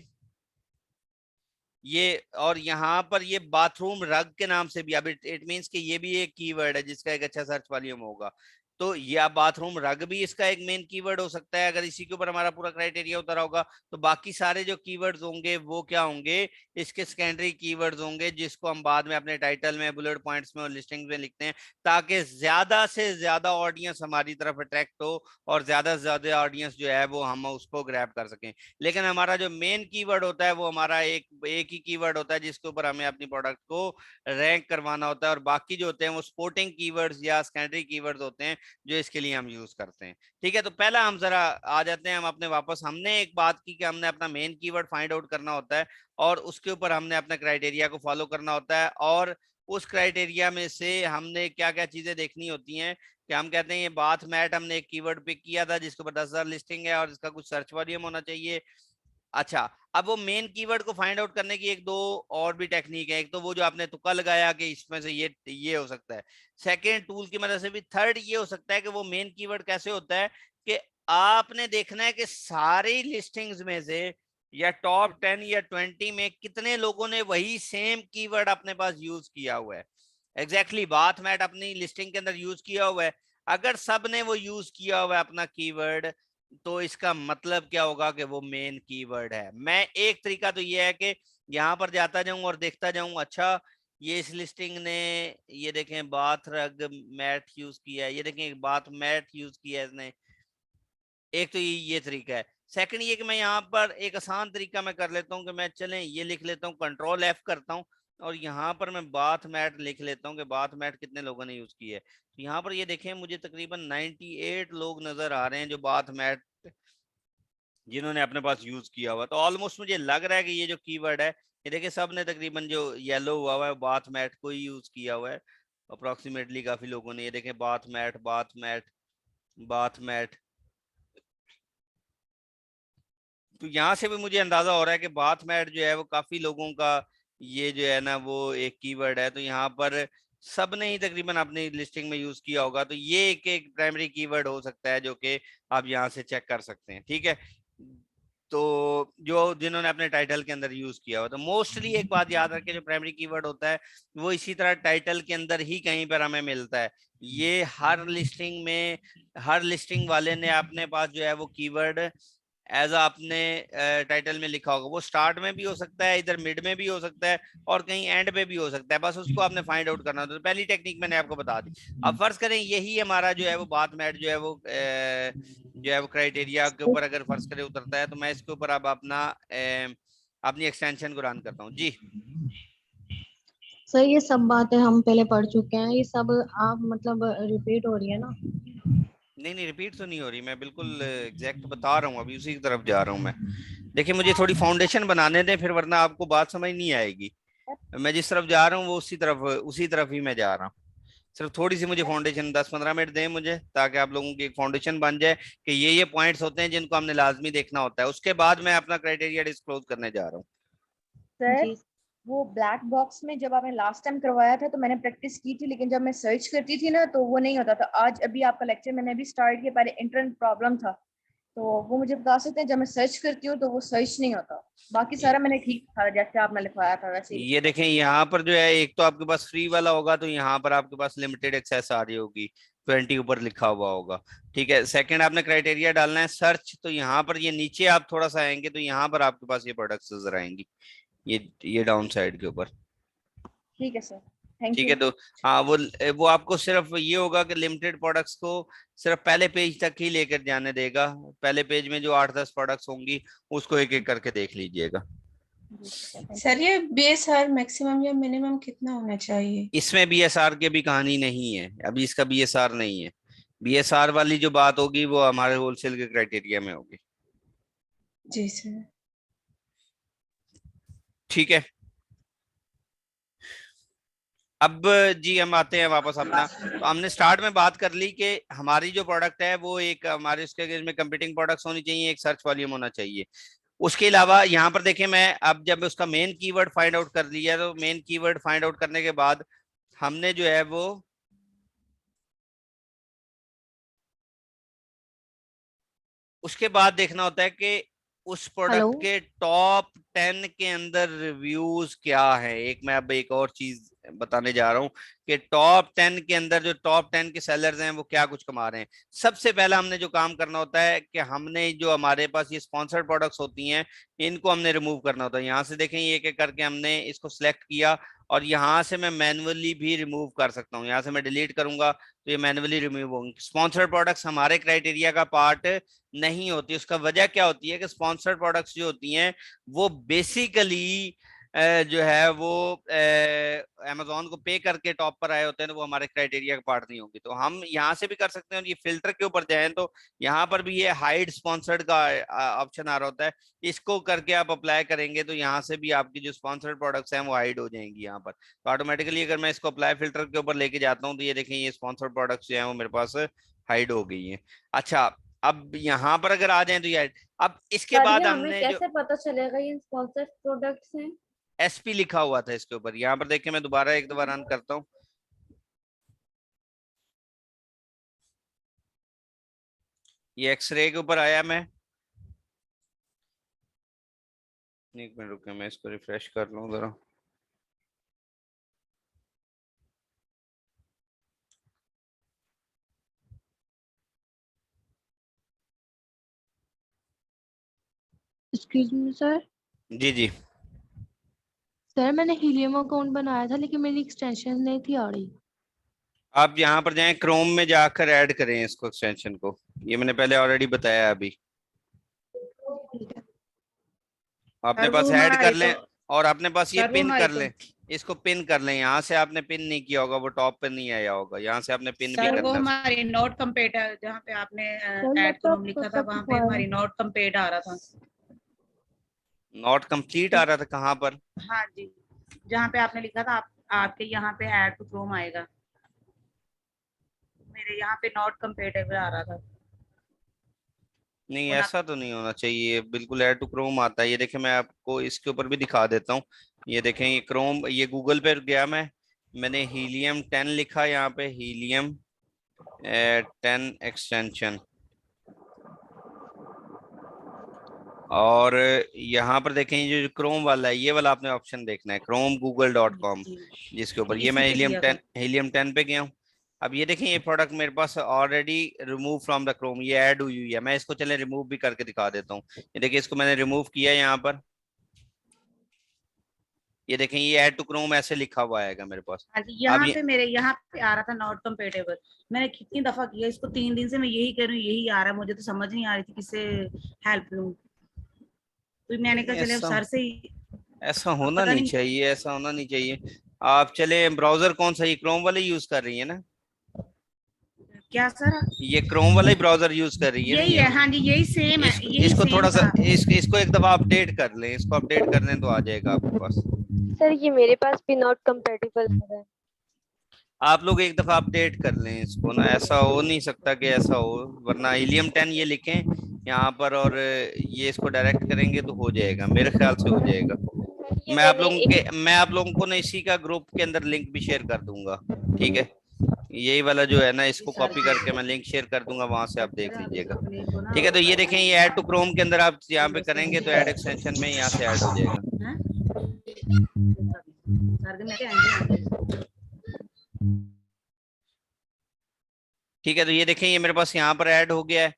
ये, और यहाँ पर ये बाथरूम रग के नाम से भी, अब इट मींस कि ये भी एक कीवर्ड है जिसका एक अच्छा सर्च वॉल्यूम होगा। तो ये बाथरूम रग भी इसका एक मेन कीवर्ड हो सकता है अगर इसी के ऊपर हमारा पूरा क्राइटेरिया उतरा होगा। तो बाकी सारे जो कीवर्ड्स होंगे वो क्या होंगे, इसके सेकेंडरी कीवर्ड्स होंगे, जिसको हम बाद में अपने टाइटल में, बुलेट पॉइंट्स में और लिस्टिंग में लिखते हैं, ताकि ज्यादा से ज्यादा ऑडियंस हमारी तरफ अट्रैक्ट हो और ज्यादा से ज्यादा ऑडियंस जो है वो हम उसको ग्रैब कर सकें। लेकिन हमारा जो मेन कीवर्ड होता है वो हमारा एक ही कीवर्ड होता है जिसके ऊपर हमें अपनी प्रोडक्ट को रैंक करवाना होता है, और बाकी जो होते हैं वो सपोर्टिंग कीवर्ड्स या सेकेंडरी कीवर्ड्स होते हैं जो इसके लिए हम यूज करते हैं। ठीक है, तो पहला हम जरा आ जाते हैं हम अपने वापस, हमने एक बात की कि हमने अपना मेन कीवर्ड फाइंड आउट करना होता है और उसके ऊपर हमने अपने क्राइटेरिया को फॉलो करना होता है, और उस क्राइटेरिया में से हमने क्या क्या चीजें देखनी होती हैं कि हम कहते हैं ये बाथ मैट हमने एक कीवर्ड पिक किया था जिसके ऊपर 10,000 लिस्टिंग है और इसका कुछ सर्च वॉल्यूम होना चाहिए। अच्छा, अब वो मेन कीवर्ड को फाइंड आउट करने की एक दो और भी टेक्निक है। एक तो वो जो आपने तुक्का लगाया कि इसमें से ये हो सकता है, सेकेंड टूल की मदद से भी, थर्ड ये हो सकता है कि वो मेन कीवर्ड कैसे होता है कि आपने देखना है कि सारी लिस्टिंग्स में से या टॉप 10 या 20 में कितने लोगों ने वही सेम कीवर्ड अपने पास यूज किया हुआ है। एग्जैक्टली बाथ मैट अपनी लिस्टिंग के अंदर यूज किया हुआ है। अगर सब ने वो यूज किया हुआ है अपना कीवर्ड, तो इसका मतलब क्या होगा कि वो मेन कीवर्ड है। मैं एक तरीका तो ये है कि यहाँ पर जाता जाऊं और देखता जाऊं, अच्छा ये इस लिस्टिंग ने, ये देखें बाथ रग मैट यूज किया है, ये देखें बाथ मैट यूज किया है इसने। एक तो ये तरीका है। सेकंड ये कि मैं यहाँ पर एक आसान तरीका मैं कर लेता हूँ कि मैं चलें ये लिख लेता हूँ, कंट्रोल F करता हूँ और यहाँ पर मैं बाथ मैट लिख लेता हूँ कि बाथ मैट कितने लोगों ने यूज की है। तो यहाँ पर ये देखें मुझे तकरीबन 98 लोग नजर आ रहे हैं जो बाथ मैट जिन्होंने अपने पास यूज किया हुआ। तो ऑलमोस्ट मुझे लग रहा है कि ये जो कीवर्ड है, ये देखिए सब ने तकरीबन जो येलो हुआ है बाथ मैट को ही यूज किया हुआ है अप्रोक्सीमेटली काफी लोगों ने। ये देखें bath mat bath mat bath mat. तो यहाँ से भी मुझे अंदाजा हो रहा है कि बाथ मैट जो है वो काफी लोगों का ये जो है ना वो एक कीवर्ड है। तो यहाँ पर सब ने ही तकरीबन अपनी लिस्टिंग में यूज किया होगा। तो ये एक प्राइमरी कीवर्ड हो सकता है जो कि आप यहाँ से चेक कर सकते हैं। ठीक है, तो जो जिन्होंने अपने टाइटल के अंदर यूज किया हुआ। तो मोस्टली एक बात याद रखें, जो प्राइमरी कीवर्ड होता है वो इसी तरह टाइटल के अंदर ही कहीं पर हमें मिलता है। ये हर लिस्टिंग में, हर लिस्टिंग वाले ने अपने पास जो है वो कीवर्ड एज आपने टाइटल में लिखा होगा। वो स्टार्ट में भी हो सकता है, इधर मिड में भी हो सकता है और कहीं एंड पे भी हो सकता है। बस उसको आपने फाइंड आउट करना होता है। तो पहली टेक्निक मैंने आपको बता दी। अब फर्ज करें यही हमारा जो है वो बाथ मैट जो है वो क्राइटेरिया के ऊपर अगर फर्ज करें उतरता है, तो मैं इसके ऊपर अब अपनी एक्सटेंशन को रन करता हूँ। जी सर ये सब बातें हम पहले पढ़ चुके हैं, ये सब आप मतलब रिपीट हो रही है ना? नहीं रिपीट तो नहीं हो रही, मैं बिल्कुल एग्जैक्ट बता रहा हूँ, अभी उसी की तरफ जा रहा हूँ मैं। देखिए मुझे थोड़ी फाउंडेशन बनाने दें, फिर वरना आपको बात समझ नहीं आएगी। मैं जिस तरफ जा रहा हूँ वो उसी तरफ ही मैं जा रहा हूँ। सिर्फ थोड़ी सी मुझे फाउंडेशन 10-15 मिनट दें मुझे, ताकि आप लोगों की एक फाउंडेशन बन जाए कि ये पॉइंट्स होते हैं जिनको हमने लाजमी देखना होता है। उसके बाद मैं अपना क्राइटेरिया डिस्क्लोज करने जा रहा हूँ। सर वो ब्लैक बॉक्स में जब आपने लास्ट टाइम करवाया था तो मैंने प्रैक्टिस की थी, लेकिन जब मैं सर्च करती थी ना तो वो नहीं होता था। आज अभी आपका लेक्चर मैंने अभी स्टार्ट किया, पहले इंटरनेट प्रॉब्लम था, तो वो मुझे बता सकते हैं जब मैं सर्च करती हूँ तो वो सर्च नहीं होता। बाकी सारा मैंने ठीक था जैसे आपने लिखवाया था वैसे ही। ये देखें यहाँ पर जो है एक तो आपके पास फ्री वाला होगा, तो यहाँ पर आपके पास लिमिटेड एक्सेस आ रही होगी, 20 ऊपर लिखा हुआ होगा। ठीक है, सेकंड आपने क्राइटेरिया डालना है सर्च, तो यहाँ पर ये नीचे आप थोड़ा सा आएंगे तो यहाँ पर आपके पास ये प्रोडक्ट्स नजर आएंगी, ये डाउन साइड के ऊपर। ठीक है सर, थैंक ठीक यू। है, तो हाँ वो आपको सिर्फ ये होगा कि लिमिटेड प्रोडक्ट्स को सिर्फ पहले पेज तक ही लेकर जाने देगा। पहले पेज में जो 8-10 प्रोडक्ट्स होंगी उसको एक एक करके देख लीजिएगा। सर ये BSR मैक्सिमम या मिनिमम कितना होना चाहिए? इसमें BSR की भी कहानी नहीं है, अभी इसका BSR नहीं है। BSR वाली जो बात होगी वो हमारे होलसेल के क्राइटेरिया में होगी। जी सर। ठीक है, अब जी हम आते हैं वापस अपना। तो हमने स्टार्ट में बात कर ली कि हमारी जो प्रोडक्ट है वो एक हमारे उसके में कंपीटिंग प्रोडक्ट्स होनी चाहिए, एक सर्च वॉल्यूम होना चाहिए। उसके अलावा यहाँ पर देखें, मैं अब जब उसका मेन कीवर्ड फाइंड आउट कर लिया, तो मेन कीवर्ड फाइंड आउट करने के बाद हमने जो है वो उसके बाद देखना होता है कि उस प्रोडक्ट के टॉप 10 के अंदर रिव्यूज क्या है। एक मैं अब एक और चीज बताने जा रहा हूं कि टॉप 10 के अंदर जो टॉप 10 के सेलर्स हैं वो क्या कुछ कमा रहे हैं। सबसे पहला हमने जो काम करना होता है कि हमने जो हमारे पास ये स्पॉन्सर्ड प्रोडक्ट्स होती हैं इनको हमने रिमूव करना होता है। यहाँ से देखें एक एक करके हमने इसको सिलेक्ट किया और यहाँ से मैं मैन्युअली भी रिमूव कर सकता हूँ। यहाँ से मैं डिलीट करूंगा तो ये मैन्युअली रिमूव होंगे। स्पॉन्सर्ड प्रोडक्ट्स हमारे क्राइटेरिया का पार्ट नहीं होती। उसका वजह क्या होती है कि स्पॉन्सर्ड प्रोडक्ट्स जो होती हैं वो बेसिकली जो है वो अमेजोन को पे करके टॉप पर आए होते हैं, तो वो हमारे क्राइटेरिया का पार्ट नहीं होंगे। तो हम यहाँ से भी कर सकते हैं। और ये फिल्टर के ऊपर जाएं तो यहाँ पर भी ये हाइड स्पॉन्सर्ड का ऑप्शन आ रहा होता है, इसको करके आप अप्लाई करेंगे तो यहाँ से भी आपकी जो स्पॉन्सर्ड प्रोडक्ट्स हैं वो हाइड हो जाएंगी यहाँ पर। तो ऑटोमेटिकली अगर मैं इसको अप्लाई फिल्टर के ऊपर लेके जाता हूँ तो ये देखें ये स्पॉन्सर्ड प्रोडक्ट्स जो है वो मेरे पास हाइड हो गई है। अच्छा, अब यहाँ पर अगर आ जाए तो ये अब इसके बाद हमने कैसे पता चलेगा ये स्पॉन्सर्ड प्रोडक्ट्स हैं? SP लिखा हुआ था इसके ऊपर। यहाँ पर देखिए मैं दोबारा एक दफा रन करता हूँ। ये एक्सरे के ऊपर आया। मैं एक मिनट रुके, मैं इसको रिफ्रेश कर लूं जरा। Excuse me sir. जी जी। सर मैंने हीलियम अकाउंट बनाया था लेकिन मेरी एक्सटेंशन नहीं थी आ रही। आप यहाँ पर जाएं, क्रोम में जाकर ऐड करें इसको, एक्सटेंशन को। ये मैंने पहले ऑलरेडी बताया अभी। अपने सर पास वो ऐड कर हमारे लें तो और अपने पास ये सर वो पिन हमारे कर तो लें। इसको पिन कर लें। यहाँ से आपने पिन नहीं किया होगा, वो टॉप पे नहीं आया होगा। यहाँ से आपने पिन भी सर वो करना है। हमारी नॉट कंपेट है, जहाँ पे आपने सर मैं ऐड तो क्रोम लिखा था वहाँ पे हमारी नॉट कंपेट आ रहा था। नॉट कंप्लीट आ रहा था कहाँ पर? हाँ जी, जहाँ पे आपने लिखा था आपके यहाँ पे ऐड टू क्रोम आएगा, मेरे यहाँ पे नॉट कंपेटेबल आ रहा था। नहीं, ऐसा तो नहीं होना चाहिए। बिल्कुल ऐड टू क्रोम आता है। ये देखें, मैं आपको इसके ऊपर भी दिखा देता हूँ। ये देखें, ये क्रोम, ये गूगल पे गया मैंने हीलियम 10 लिखा यहाँ पे, हीलियम 10 एक्सटेंशन। और यहाँ पर देखें, ये जो क्रोम वाला है, ये वाला आपने ऑप्शन देखना है, chromegoogle.com, जिसके ऊपर ये मैं हीलियम 10 पे गया हूँ। अब ये देखें, ये प्रोडक्ट मेरे पास already remove from the Chrome, ये ऐड हुई हुई है। मैं इसको चले रिमूव भी करके दिखा देता हूँ। ये देखिए, इसको मैंने रिमूव किया है यहाँ पर। ये देखें, ये ऐड टू क्रोम ऐसे लिखा हुआ आएगा मेरे पास। यहाँ पे मेरे यहाँ पे आ रहा था नॉट कंपेटेबल। मैंने कितनी दफा किया इसको, 3 दिन से मैं यही कर रही हूँ, यही आ रहा है। मुझे तो समझ नहीं आ रही थी किससे हेल्प लूं, तो मैंने कहा चले अब सर से ही। ऐसा होना नहीं चाहिए, ऐसा होना नहीं चाहिए। आप चले, ब्राउजर कौन सा, ये क्रोम वाला यूज कर रही है ना? क्या सर? ये क्रोम वाला ही ब्राउजर यूज कर रही है? यही है, हाँ जी, यही सेम है। इसको थोड़ा सा इसको एक दफा अपडेट कर लें। इसको अपडेट कर लें तो आ जाएगा आपके पास। सर ये मेरे पास भी नॉट कंपेटेबल है। आप लोग एक दफा अपडेट कर लें इसको ना। ऐसा हो नहीं सकता कि ऐसा हो, वरना हीलियम 10 ये लिखें यहाँ पर और ये इसको डायरेक्ट करेंगे तो हो जाएगा, मेरे ख्याल से हो जाएगा। मैं आप लोगों को ना इसी का ग्रुप के अंदर लिंक भी शेयर कर दूंगा, ठीक है? यही वाला जो है ना, इसको कॉपी करके मैं लिंक शेयर कर दूंगा, वहां से आप देख लीजिएगा, ठीक है? तो ये देखें, ये ऐड टू क्रोम के अंदर आप यहाँ पे करेंगे तो ऐड एक्सटेंशन में यहाँ से ऐड हो जाएगा। ठीक है, तो ये देखें, ये मेरे पास यहाँ पर ऐड हो गया है।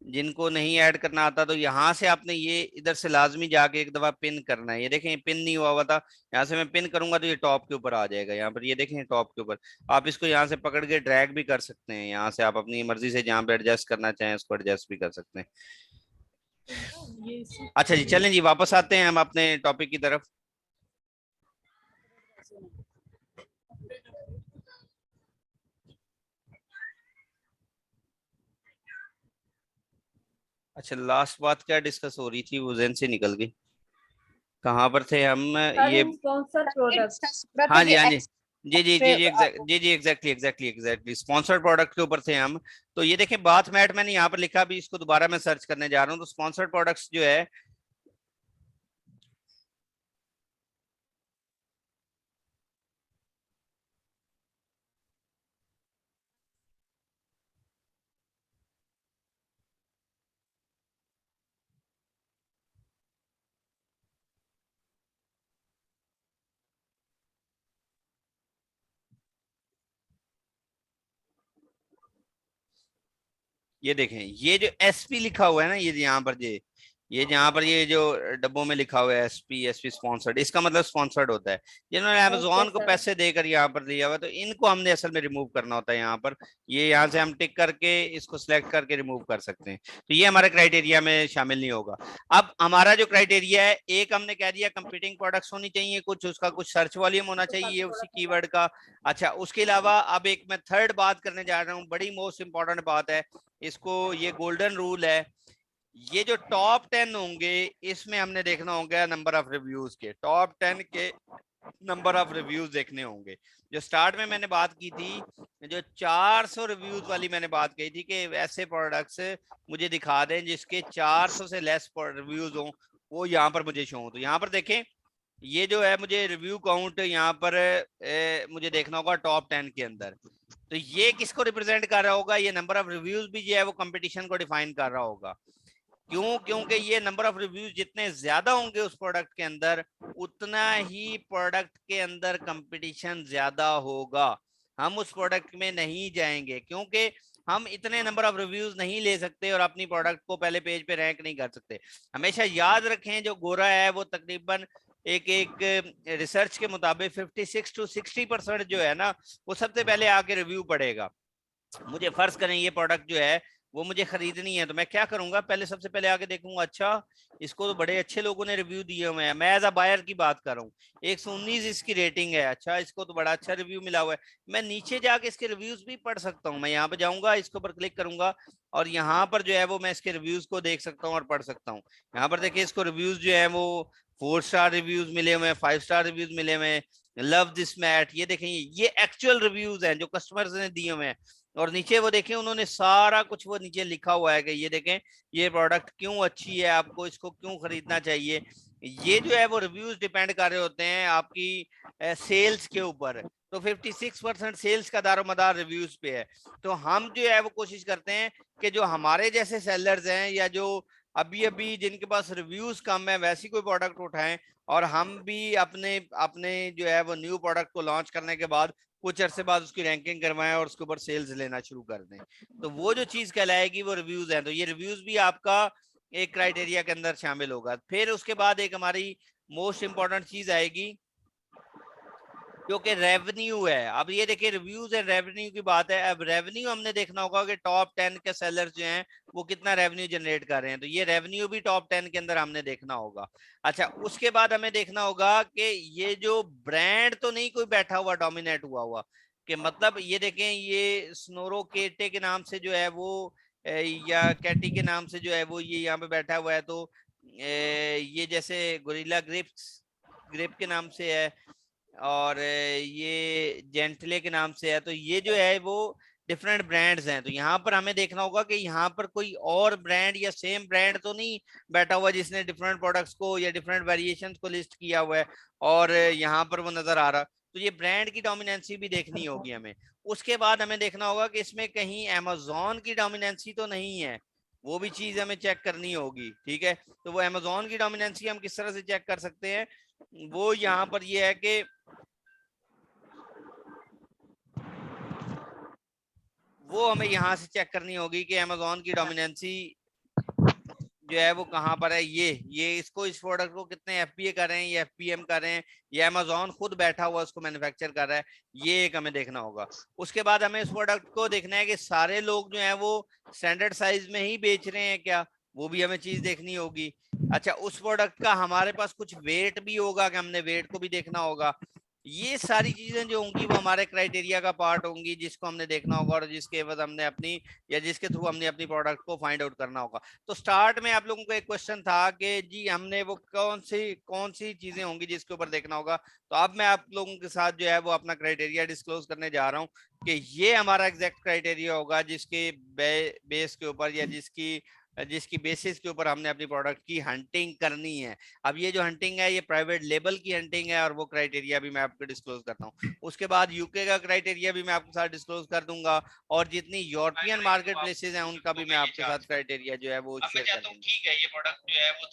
जिनको नहीं ऐड करना आता तो यहाँ से आपने ये इधर से लाजमी जाके एक दफा पिन करना है। ये देखें, पिन नहीं हुआ हुआ था, यहाँ से मैं पिन करूंगा तो ये टॉप के ऊपर आ जाएगा। यहाँ पर ये देखें, टॉप के ऊपर आप इसको यहाँ से पकड़ के ड्रैग भी कर सकते हैं। यहाँ से आप अपनी मर्जी से जहाँ पे एडजस्ट करना चाहें उसको एडजस्ट भी कर सकते हैं। अच्छा जी, चलें जी, वापस आते हैं हम अपने टॉपिक की तरफ। अच्छा, लास्ट बात क्या डिस्कस हो रही थी, वो ज़हन से निकल गई। कहाँ पर थे हम? ये स्पॉन्सर प्रोडक्ट्स। हाँ जी, हाँ जी, जी एग्जैक्टली स्पॉन्सर्ड प्रोडक्ट के ऊपर थे हम। तो ये देखें, बाथ मैट मैंने यहाँ पर लिखा भी, इसको दोबारा मैं सर्च करने जा रहा हूँ। तो स्पॉन्सर्ड प्रोडक्ट्स जो है, ये देखें, ये जो एसपी लिखा हुआ है ना, ये यहाँ पर ये जहाँ पर ये जो डब्बों में लिखा हुआ है एसपी स्पॉन्सर्ड, इसका मतलब स्पॉन्सर्ड होता है। जिन्होंने अमेज़न को पैसे देकर यहाँ पर दिया हुआ, तो इनको हमने असल में रिमूव करना होता है। यहाँ पर ये यहाँ से हम टिक करके इसको सिलेक्ट करके रिमूव कर सकते हैं। तो ये हमारे क्राइटेरिया में शामिल नहीं होगा। अब हमारा जो क्राइटेरिया है, एक हमने कह दिया कंपीटिंग प्रोडक्ट्स होनी चाहिए, कुछ उसका कुछ सर्च वॉल्यूम होना चाहिए उसी कीवर्ड का। अच्छा, उसके अलावा अब एक मैं थर्ड बात करने जा रहा हूँ, बड़ी मोस्ट इंपॉर्टेंट बात है। इसको, ये गोल्डन रूल है। ये जो टॉप 10 होंगे, इसमें हमने देखना होगा नंबर ऑफ रिव्यूज के, टॉप 10 के नंबर ऑफ रिव्यूज देखने होंगे। जो स्टार्ट में मैंने बात की थी, जो 400 रिव्यूज वाली मैंने बात कही थी कि ऐसे प्रोडक्ट्स मुझे दिखा दें जिसके 400 से लेस रिव्यूज हों, वो यहाँ पर मुझे शो हो। तो यहाँ पर देखें, ये जो है मुझे रिव्यू काउंट यहाँ पर मुझे देखना होगा टॉप 10 के अंदर। तो तो ये किसको रिप्रेजेंट कर रहा होगा? ये नंबर ऑफ रिव्यूज भी जो है वो कंपटीशन को डिफाइन कर रहा होगा। क्यों? क्योंकि ये नंबर ऑफ रिव्यूज जितने ज्यादा होंगे उस प्रोडक्ट के अंदर, उतना ही प्रोडक्ट के अंदर कंपटीशन ज्यादा होगा। हम उस प्रोडक्ट में नहीं जाएंगे क्योंकि हम इतने नंबर ऑफ रिव्यूज नहीं ले सकते और अपनी प्रोडक्ट को पहले पेज पे रैंक नहीं कर सकते। हमेशा याद रखें, जो गोरा है वो तकरीबन एक रिसर्च के मुताबिक 56 to 60% जो है ना, वो सबसे पहले आके रिव्यू पढ़ेगा। मुझे फर्ज करें ये प्रोडक्ट जो है वो मुझे खरीदनी है, तो मैं क्या करूंगा, पहले सबसे पहले आके देखूंगा, अच्छा इसको तो बड़े अच्छे लोगों ने रिव्यू दिए हुए हैं। मैं एज अ बायर की बात कर रहा हूँ, 119 इसकी रेटिंग है, अच्छा इसको तो बड़ा अच्छा रिव्यू मिला हुआ है। मैं नीचे जाके इसके रिव्यूज भी पढ़ सकता हूँ। मैं यहाँ पे जाऊंगा, इसके ऊपर क्लिक करूंगा और यहाँ पर जो है वो मैं इसके रिव्यूज को देख सकता हूँ और पढ़ सकता हूँ। यहाँ पर देखिए इसको रिव्यूज जो है वो 4 स्टार रिव्यूज मिले हुए हैं, 5 स्टार रिव्यूज मिले हुए हैं, लव दिस मैट। ये देखें, ये एक्चुअल रिव्यूज हैं जो कस्टमर्स ने दिए हुए हैं। और नीचे वो देखें उन्होंने सारा कुछ वो नीचे लिखा हुआ है कि ये देखें ये प्रोडक्ट क्यों अच्छी है, आपको इसको क्यों खरीदना चाहिए। ये जो है वो रिव्यूज डिपेंड कर रहे होते हैं आपकी सेल्स के ऊपर। तो 56% सेल्स का दारोमदार रिव्यूज पे है। तो हम जो है वो कोशिश करते हैं कि जो हमारे जैसे सेलर्स हैं या जो अभी अभी जिनके पास रिव्यूज कम है वैसी कोई प्रोडक्ट उठाएं और हम भी अपने अपने जो है वो न्यू प्रोडक्ट को लॉन्च करने के बाद कुछ अरसे बाद उसकी रैंकिंग करवाएं और उसके ऊपर सेल्स लेना शुरू कर दें। तो वो जो चीज कहलाएगी वो रिव्यूज है। तो ये रिव्यूज भी आपका एक क्राइटेरिया के अंदर शामिल होगा। फिर उसके बाद एक हमारी मोस्ट इंपॉर्टेंट चीज आएगी जो कि रेवेन्यू है। अब ये देखिए रिव्यूज एंड रेवेन्यू की बात है। अब रेवेन्यू हमने देखना होगा कि टॉप 10 के सेलर्स जो हैं वो कितना रेवेन्यू जनरेट कर रहे हैं। तो ये रेवेन्यू भी टॉप 10 के अंदर हमने देखना होगा। अच्छा, उसके बाद हमें देखना होगा कि ये जो ब्रांड तो नहीं कोई बैठा हुआ डोमिनेट हुआ कि मतलब ये देखें ये स्नोरो केटे के नाम से जो है वो या कैटी के नाम से जो है वो ये यहाँ पे बैठा हुआ है। तो ये जैसे गोरिल्ला ग्रिप के नाम से है और ये जेंटले के नाम से है। तो ये जो है वो डिफरेंट ब्रांड्स हैं। तो यहाँ पर हमें देखना होगा कि यहाँ पर कोई और ब्रांड या सेम ब्रांड तो नहीं बैठा हुआ जिसने डिफरेंट प्रोडक्ट्स को या डिफरेंट वेरिएशंस को लिस्ट किया हुआ है और यहाँ पर वो नजर आ रहा। तो ये ब्रांड की डोमिनेंसी भी देखनी होगी हमें। उसके बाद हमें देखना होगा कि इसमें कहीं अमेजोन की डोमिनेंसी तो नहीं है, वो भी चीज हमें चेक करनी होगी। ठीक है, तो वो अमेजोन की डोमिनेंसी हम किस तरह से चेक कर सकते हैं, वो यहाँ पर ये है कि वो हमें यहाँ से चेक करनी होगी कि अमेजोन की डोमिनेंसी जो है वो कहाँ पर है। ये इसको इस प्रोडक्ट को कितने एफपीए कर रहे हैं या एफपीएम कर रहे हैं या अमेजोन खुद बैठा हुआ उसको मैन्युफैक्चर कर रहा है, ये एक हमें देखना होगा। उसके बाद हमें इस प्रोडक्ट को देखना है कि सारे लोग जो हैं वो स्टैंडर्ड साइज में ही बेच रहे हैं क्या, वो भी हमें चीज देखनी होगी। अच्छा, उस प्रोडक्ट का हमारे पास कुछ वेट भी होगा कि हमने वेट को भी देखना होगा। ये सारी चीजें जो होंगी वो हमारे क्राइटेरिया का पार्ट होंगी जिसको हमने देखना होगा और जिसके बाद हमने अपनी या जिसके थ्रू हमने अपनी प्रोडक्ट को फाइंड आउट करना होगा। तो स्टार्ट में आप लोगों को एक क्वेश्चन था कि जी हमने वो कौन सी चीजें होंगी जिसके ऊपर देखना होगा। तो अब मैं आप लोगों के साथ जो है वो अपना क्राइटेरिया डिस्क्लोज करने जा रहा हूँ कि ये हमारा एग्जैक्ट क्राइटेरिया होगा जिसके बेस के ऊपर या जिसकी बेसिस के ऊपर हमने अपनी प्रोडक्ट की हंटिंग करनी है। अब ये जो हंटिंग है ये प्राइवेट लेबल की हंटिंग है और वो क्राइटेरिया भी मैं आपको डिस्क्लोज करता हूँ। उसके बाद यूके का क्राइटेरिया भी मैं आपके साथ डिस्क्लोज कर दूंगा और जितनी यूरोपियन मार्केट प्लेसेस हैं उनका भी मैं आपके साथ क्राइटेरिया जो है वो शेयर कर दूंगा। ठीक है, ये प्रोडक्ट जो है वो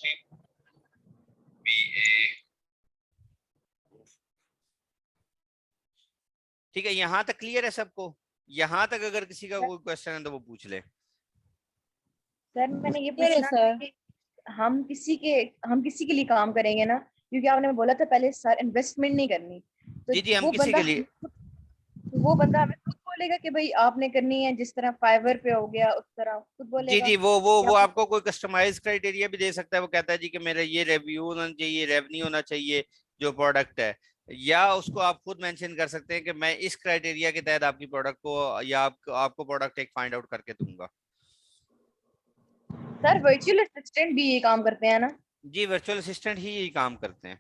ठीक है, यहाँ तक क्लियर है सबको? यहाँ तक अगर किसी का कोई क्वेश्चन है तो वो पूछ ले। सर मैंने ये पूछना कि हम किसी के लिए काम करेंगे ना, क्योंकि आपने बोला था पहले सर इन्वेस्टमेंट नहीं करनी। तो जी हम किसी के लिए वो बंदा हमें खुद बोलेगा कि भाई आपने करनी है, जिस तरह फाइवर पे हो गया उस तरह खुद बोलेगा। जी वो आपको कोई कस्टमाइज क्राइटेरिया भी दे सकता है। वो कहता है जी कि मेरा ये रिव्यू होना चाहिए, रेवेन्यू होना चाहिए जो प्रोडक्ट है, या उसको आप खुद मेंशन कर सकते हैं कि मैं इस क्राइटेरिया के तहत आपकी प्रोडक्ट को या आपको प्रोडक्ट एक फाइंड आउट करके दूंगा। सर वर्चुअल असिस्टेंट भी ये काम करते हैं ना? जी वर्चुअल असिस्टेंट ही यही काम करते हैं।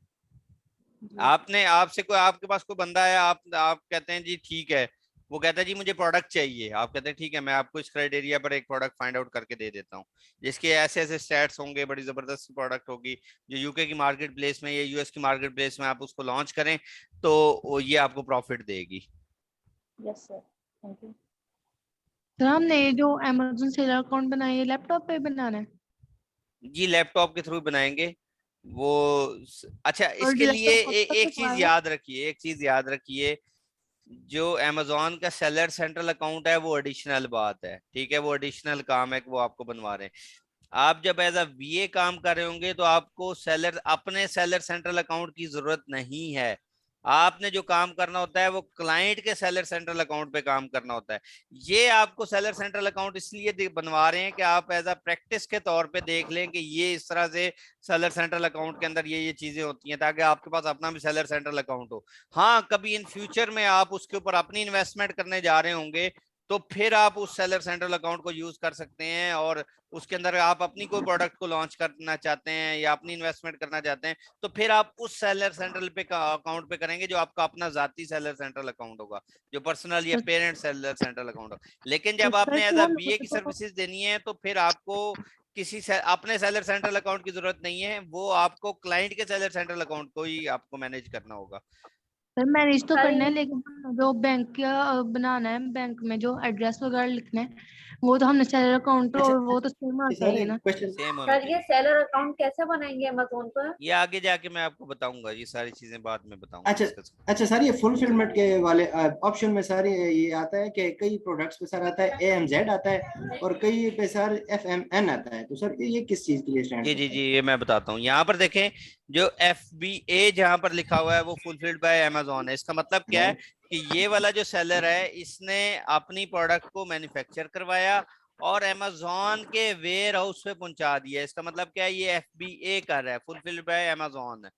आपके पास कोई बंदा है, आप कहते हैं जी ठीक है, वो कहता है जी मुझे प्रोडक्ट चाहिए, आप कहते हैं ठीक है मैं आपको इस क्राइटेरिया पर एक प्रोडक्ट फाइंड आउट करके दे देता हूँ जिसके ऐसे ऐसे स्टैट्स होंगे, बड़ी जबरदस्त प्रोडक्ट होगी जो यूके की मार्केट प्लेस में या यूएस की मार्केट प्लेस में आप उसको लॉन्च करें तो ये आपको प्रॉफिट देगी। Yes sir. सर हमने ये जो अमेज़न सेलर अकाउंट बनाया है लैपटॉप पे बनाना है? जी लैपटॉप के थ्रू बनाएंगे वो। अच्छा और इसके लिए लैपटॉप कब तक एक लगवाएगा? चीज याद रखिए, जो अमेजोन का सेलर सेंट्रल अकाउंट है वो एडिशनल बात है, ठीक है, वो एडिशनल काम है कि वो आपको बनवा रहे हैं। आप जब एज अ वीए काम कर रहे होंगे तो आपको अपने सेलर सेंट्रल अकाउंट की जरूरत नहीं है। आपने जो काम करना होता है वो क्लाइंट के सेलर सेंट्रल अकाउंट पे काम करना होता है। ये आपको सेलर सेंट्रल अकाउंट इसलिए बनवा रहे हैं कि आप एज अ प्रैक्टिस के तौर पे देख लें कि ये इस तरह से सेलर सेंट्रल अकाउंट के अंदर ये चीजें होती हैं, ताकि आपके पास अपना भी सेलर सेंट्रल अकाउंट हो। हाँ, कभी इन फ्यूचर में आप उसके ऊपर अपनी इन्वेस्टमेंट करने जा रहे होंगे तो फिर आप उस सेलर सेंट्रल अकाउंट को यूज कर सकते हैं, और उसके अंदर आप अपनी कोई प्रोडक्ट को लॉन्च करना चाहते हैं या अपनी इन्वेस्टमेंट करना चाहते हैं तो फिर आप उस सेलर सेंट्रल पे अकाउंट पे करेंगे जो आपका अपना जाती सेलर सेंट्रल अकाउंट होगा, जो पर्सनल या पेरेंट सेलर सेंट्रल अकाउंट होगा। लेकिन जब आपने एज अ बीए की सर्विसेज देनी है तो फिर आपको अपने सेलर सेंट्रल अकाउंट की जरूरत नहीं है, वो आपको क्लाइंट के सेलर सेंट्रल अकाउंट को ही आपको मैनेज करना होगा। सर मैनेज तो करना है, लेकिन जो बैंक का बनाना है, बैंक में जो एड्रेस वगैरह लिखना है वो तो हमने सेलर अकाउंट और वो तो सेम होना चाहिए ना। सेम होना सर चाहिए। ये सेलर अकाउंट कैसे बनाएंगे अमेज़न पर? ये आगे जाके मैं आपको बताऊंगा, ये सारी चीजें बाद में बताऊंगा। अच्छा सर, ये फुलफिलमेंट के वाले ऑप्शन में सर ये आता है कि कई प्रोडक्ट्स पे सर आता है AMZ आता है और कई पे सर FMN आता है, तो सर ये किस चीज के लिए स्टैंड जी जी जी ये मैं बताता हूँ। यहाँ पर देखें जो FBA जहाँ पर लिखा हुआ है वो फुलफिल्ड बाय अमेज़न है। इसका मतलब क्या है कि ये वाला जो सेलर है इसने अपनी प्रोडक्ट को मैन्युफैक्चर करवाया और अमेज़न के वेयर हाउस पे पहुंचा दिया। इसका मतलब क्या है, ये FBA कर रहा है, फुलफिल्ड बाय अमेज़न।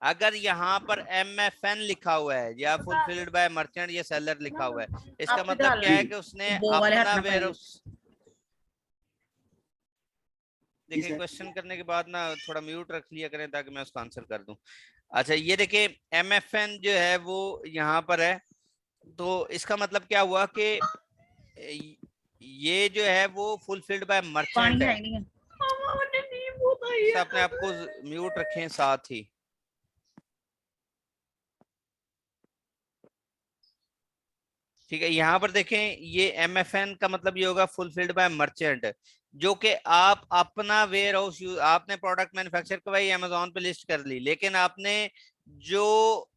अगर यहाँ पर MFN लिखा हुआ है या फुलफिल्ड बाय मर्चेंट या सेलर लिखा हुआ है, इसका मतलब क्या है कि उसने अपना वेयर हाउस। देखिए क्वेश्चन करने के बाद ना थोड़ा म्यूट रख लिया करें ताकि मैं उसका आंसर कर दूं। अच्छा ये देखिए MFN जो है वो यहाँ पर है, तो इसका मतलब क्या हुआ कि ये जो है वो फुलफिल्ड बाय मर्चेंट है। अपने आप को म्यूट रखें साथ ही। ठीक है, यहाँ पर देखें ये MFN का मतलब ये होगा फुलफिल्ड बाय मर्चेंट, जो कि आप अपना वेयर हाउस आपने प्रोडक्ट मैन्युफैक्चर करवाई अमेज़न पे लिस्ट कर ली, लेकिन आपने जो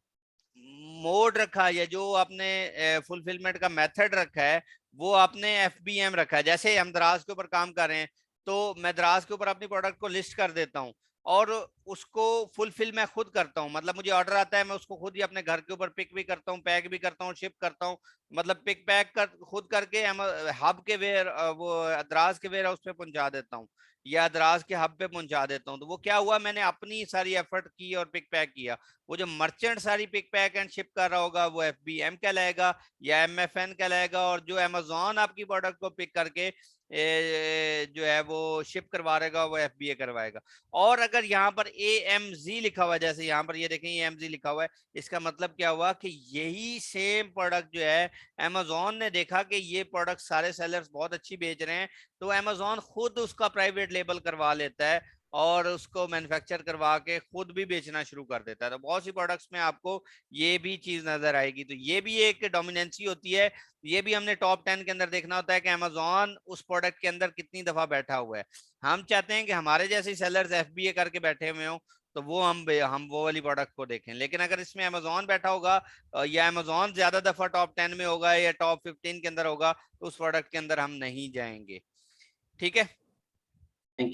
मोड रखा या जो आपने फुलफिलमेंट का मेथड रखा है वो आपने FBM रखा है। जैसे हम दराज के ऊपर काम कर रहे हैं तो मैं दराज के ऊपर अपनी प्रोडक्ट को लिस्ट कर देता हूँ और उसको फुलफिल मैं खुद करता हूँ। मतलब मुझे ऑर्डर आता है, मैं उसको खुद ही अपने घर के ऊपर पिक भी करता हूँ, पैक भी करता हूँ, शिप करता हूँ। मतलब पिक पैक कर खुद करके हब के वो दराज के वेयर हाउस पे पहुंचा देता हूँ या दराज के हब पे पहुंचा देता हूँ। तो वो क्या हुआ, मैंने अपनी सारी एफर्ट की और पिक पैक किया। वो जो मर्चेंट सारी पिक पैक एंड शिप कर रहा होगा वो FBM कहलाएगा या MFN कहलाएगा, और जो अमेज़न आपकी प्रोडक्ट को पिक करके जो है वो शिप करवा रहेगा वो FBA करवाएगा। और अगर यहाँ पर AMZ लिखा हुआ है, जैसे यहाँ पर ये देखें AMZ लिखा हुआ है, इसका मतलब क्या हुआ कि यही सेम प्रोडक्ट जो है अमेज़न ने देखा कि ये प्रोडक्ट सारे सेलर्स बहुत अच्छी बेच रहे हैं, तो अमेज़न खुद उसका प्राइवेट लेबल करवा लेता है और उसको मैन्युफैक्चर करवा के खुद भी बेचना शुरू कर देता है। तो बहुत सी प्रोडक्ट्स में आपको ये भी चीज नजर आएगी। तो ये भी एक डोमिनेंसी होती है, ये भी हमने टॉप 10 के अंदर देखना होता है कि अमेज़न उस प्रोडक्ट के अंदर कितनी दफा बैठा हुआ है। हम चाहते हैं कि हमारे जैसे सेलर्स FBA करके बैठे हुए हों तो वो हम वो वाली प्रोडक्ट को देखें। लेकिन अगर इसमें अमेज़न बैठा होगा या अमेज़न ज्यादा दफा टॉप 10 में होगा या टॉप 15 के अंदर होगा तो उस प्रोडक्ट के अंदर हम नहीं जाएंगे। ठीक है, हम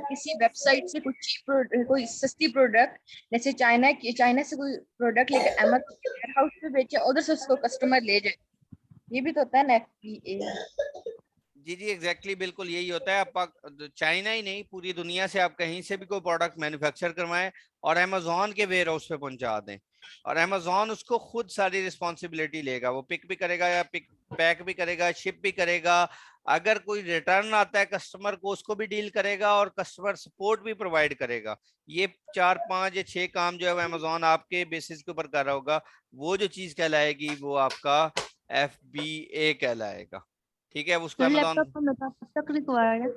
किसी वेबसाइट से कुछ चीप कोई सस्ती प्रोडक्ट जैसे चाइना से कोई प्रोडक्ट लेकर अमेज़न के वेयर हाउस पे बेचे, उधर से उसको कस्टमर ले जाए, ये भी तो होता है ना FBA। जी जी एग्जैक्टली बिल्कुल यही होता है। आप चाइना ही नहीं पूरी दुनिया से आप कहीं से भी कोई प्रोडक्ट मैन्युफैक्चर करवाएं और अमेज़न के वेयर हाउस पे पहुंचा दें और अमेज़न उसको खुद सारी रिस्पॉन्सिबिलिटी लेगा, वो पिक भी करेगा या पिक पैक भी करेगा, शिप भी करेगा। अगर कोई रिटर्न आता है कस्टमर को उसको भी डील करेगा और कस्टमर सपोर्ट भी प्रोवाइड करेगा। ये 4, 5 या 6 काम जो है अमेज़न आपके बेसिस के ऊपर कर रहा होगा, वो जो चीज कहलाएगी वो आपका FBA कहलाएगा। ठीक है, उसका लैपटॉप में कब तक रिक्वायर्ड है?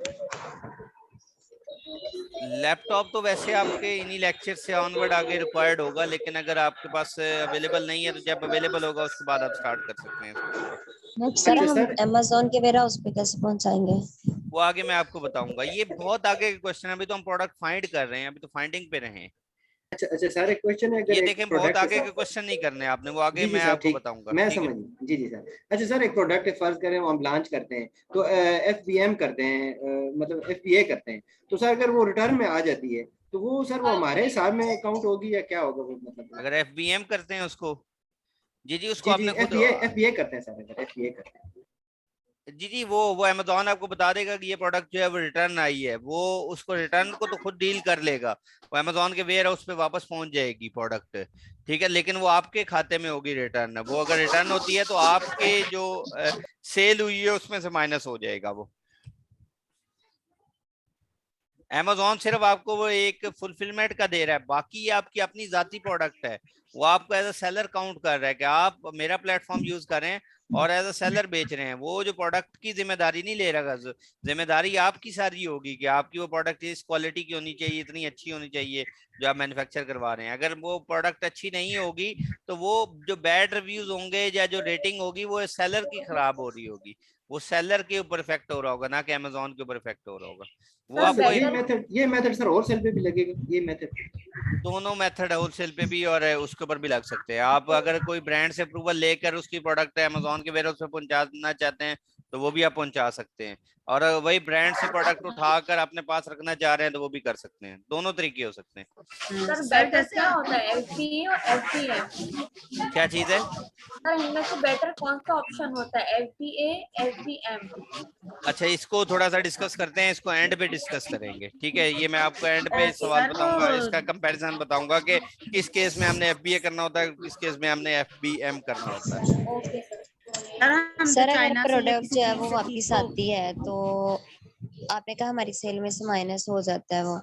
लैपटॉप तो वैसे आपके इन्हीं लेक्चर से ऑनवर्ड आगे रिक्वायर्ड होगा, लेकिन अगर आपके पास अवेलेबल नहीं है तो जब अवेलेबल होगा उसके बाद आप स्टार्ट कर सकते हैं इसको। सर हम अमेज़न के वेयर हाउस पे कैसे पहुंचाएंगे? वो आगे मैं आपको बताऊंगा, ये बहुत आगे के क्वेश्चन है, अभी तो हम प्रोडक्ट फाइंड कर रहे हैं, अभी तो फाइंडिंग पे रहे हैं। अच्छा अच्छा सर, एक क्वेश्चन है, अगर ये एक देखें बहुत प्रोडक्ट आगे के क्वेश्चन नहीं करने आपने, वो आगे जी जी मैं सर आपको ठीक, बताऊंगा। मैं ठीक है? समझ जी जी सर। अच्छा सर, एक प्रोडक्ट फर्ज करें हम लॉन्च करते हैं तो FBM करते हैं, मतलब FBA करते हैं, तो सर अगर वो रिटर्न में आ जाती है तो वो सर वो हमारे हिसाब में काउंट होगी या क्या होगा वो, मतलब अगर FBM करते हैं उसको, जी जी उसको जी जी आपने खुद FBA करते हैं सर, अगर FBA करते हैं जी जी वो अमेज़न आपको बता देगा कि ये प्रोडक्ट जो है वो रिटर्न आई है, वो उसको रिटर्न को तो खुद डील कर लेगा, वो अमेज़न के वेयर हाउस पे वापस पहुंच जाएगी प्रोडक्ट, ठीक है, लेकिन वो आपके खाते में होगी रिटर्न। वो अगर रिटर्न होती है तो आपके जो सेल हुई है उसमें से माइनस हो जाएगा वो। अमेज़न सिर्फ आपको वो एक फुलफिलमेंट का दे रहा है, बाकी ये आपकी अपनी जाती प्रोडक्ट है, वो आपको एज अ सेलर काउंट कर रहा है कि आप मेरा प्लेटफॉर्म यूज करें और एज अ सेलर बेच रहे हैं। वो जो प्रोडक्ट की जिम्मेदारी नहीं ले रहा, जिम्मेदारी आपकी सारी होगी कि आपकी वो प्रोडक्ट इस क्वालिटी की होनी चाहिए, इतनी अच्छी होनी चाहिए जो आप मैन्युफैक्चर करवा रहे हैं। अगर वो प्रोडक्ट अच्छी नहीं होगी तो वो जो बैड रिव्यूज होंगे या जो रेटिंग होगी वो सेलर की खराब हो रही होगी, वो सेलर के ऊपर इफेक्ट हो रहा होगा, ना कि अमेज़न के ऊपर इफेक्ट हो रहा होगा। वो आपको ये मेथड सर होलसेल पे भी लगेगा, ये मेथड दोनों मेथड है, होलसेल पे भी और उसके ऊपर भी लग सकते हैं। आप अगर कोई ब्रांड से अप्रूवल लेकर उसकी प्रोडक्ट है अमेज़न के वेयरहाउस पे पहुंचाना चाहते हैं तो वो भी आप पहुंचा सकते हैं, और वही ब्रांड से प्रोडक्ट उठाकर अपने पास रखना चाह रहे हैं तो वो भी कर सकते हैं, दोनों तरीके हो सकते हैं। सर बेटर क्या होता है, FBA और FBM? क्या चीज है सर इनमें से बेटर कौन सा ऑप्शन होता है, FBA FBM? अच्छा, इसको थोड़ा सा डिस्कस करते हैं, इसको एंड पे डिस्कस करेंगे, ठीक है। ये मैं आपको एंड पे सवाल बताऊंगा, इसका कंपैरिजन बताऊंगा कि किस केस में हमने FBA करना होता है, किस केस में हमने FBM करना होता है। सर अगर प्रोडक्ट जो है वो वापिस आती है तो आपने कहा हमारी सेल में से माइनस हो जाता है वो,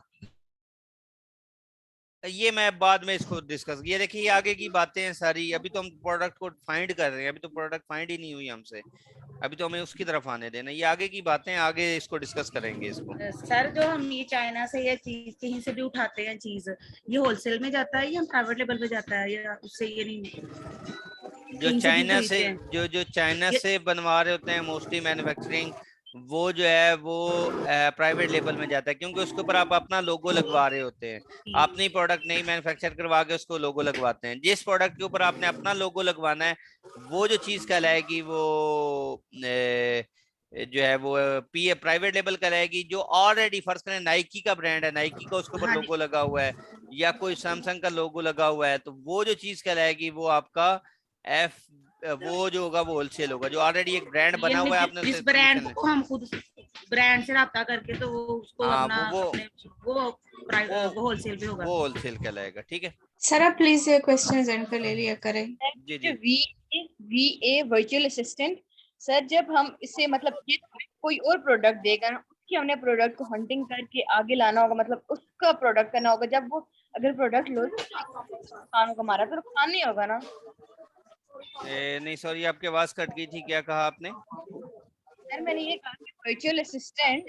ये मैं बाद में इसको डिस्कस, ये देखिए ये आगे की बातें हैं सारी, अभी तो हम प्रोडक्ट को फाइंड कर रहे हैं, अभी तो प्रोडक्ट फाइंड ही नहीं हुई हमसे, अभी तो हमें उसकी तरफ आने देना, ये आगे की बातें, आगे इसको डिस्कस करेंगे इसको। सर जो हम ये चाइना से या चीज कहीं से भी उठाते हैं चीज, ये होलसेल में जाता है या प्राइवेट लेवल पे जाता है, या उससे ये नहीं जो चाइना से जो चाइना से बनवा रहे होते हैं मोस्टली मैन्युफैक्चरिंग, वो जो है वो प्राइवेट लेवल में जाता है, क्योंकि उसके ऊपर आप अपना लोगो लगवा रहे होते हैं, अपनी प्रोडक्ट नहीं मैन्युफैक्चर करवा के उसको लोगो लगवाते हैं। जिस प्रोडक्ट के ऊपर आपने अपना लोगो लगवाना है वो जो चीज कहलाएगी वो जो है वो प्राइवेट लेवल कहलाएगी। जो ऑलरेडी फर्स्ट करें नाइकी का ब्रांड है, नाइकी का उसके ऊपर लोगो लगा हुआ है, या कोई सैमसंग का लोगो लगा हुआ है, तो वो जो चीज कहलाएगी वो आपका वो जो होगा वो होलसेल होगा। जो ऑलरेडी एक ब्रांड बना हुआ है आपने जिस ब्रांड को हम खुद ब्रांड से रब्ता करके तो वो उसको अपना वो होलसेल पे होगा, वो होलसेल कहलाएगा, ठीक है। सर आप प्लीज ये क्वेश्चन एंड पे ले लिया करें। जी जी। VA वर्चुअल असिस्टेंट, सर जब हम इससे मतलब ये कोई और प्रोडक्ट देगा ना, उसकी हमने प्रोडक्ट को हंटिंग करके आगे लाना होगा, मतलब उसका प्रोडक्ट करना होगा। जब वो अगर प्रोडक्ट लो नुकसान होगा हमारा, तो नुकसान नहीं होगा ना? नहीं सॉरी, आपकी आवाज कट गई थी, क्या कहा आपने? सर मैंने ये कहा कि वर्चुअल असिस्टेंट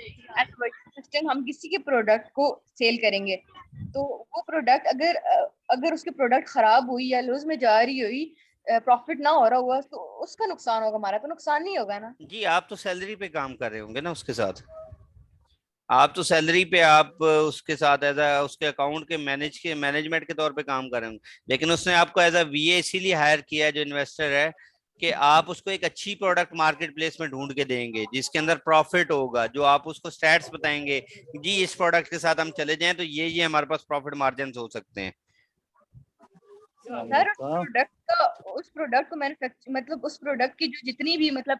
हम किसी के प्रोडक्ट को सेल करेंगे, तो वो प्रोडक्ट अगर उसकी प्रोडक्ट खराब हुई या लूज में जा रही हुई, प्रॉफिट ना हो रहा हुआ, तो उसका नुकसान होगा, हमारा तो नुकसान नहीं होगा ना? जी आप तो सैलरी पे काम कर रहे होंगे ना उसके साथ, आप तो सैलरी पे आप उसके साथ एज उसके अकाउंट के मैनेजमेंट के तौर पे काम कर रहे होंगे, लेकिन उसने आपको एज अ VA इसीलिए हायर किया है जो इन्वेस्टर है कि आप उसको एक अच्छी प्रोडक्ट मार्केट प्लेस में ढूंढ के देंगे जिसके अंदर प्रॉफिट होगा, जो आप उसको स्टैट्स बताएंगे जी इस प्रोडक्ट के साथ हम चले जाएं तो ये हमारे पास प्रॉफिट मार्जिन हो सकते हैं। सर उस प्रोडक्ट को मैन्युफैक्चर मतलब उस प्रोडक्ट की जो जितनी भी मतलब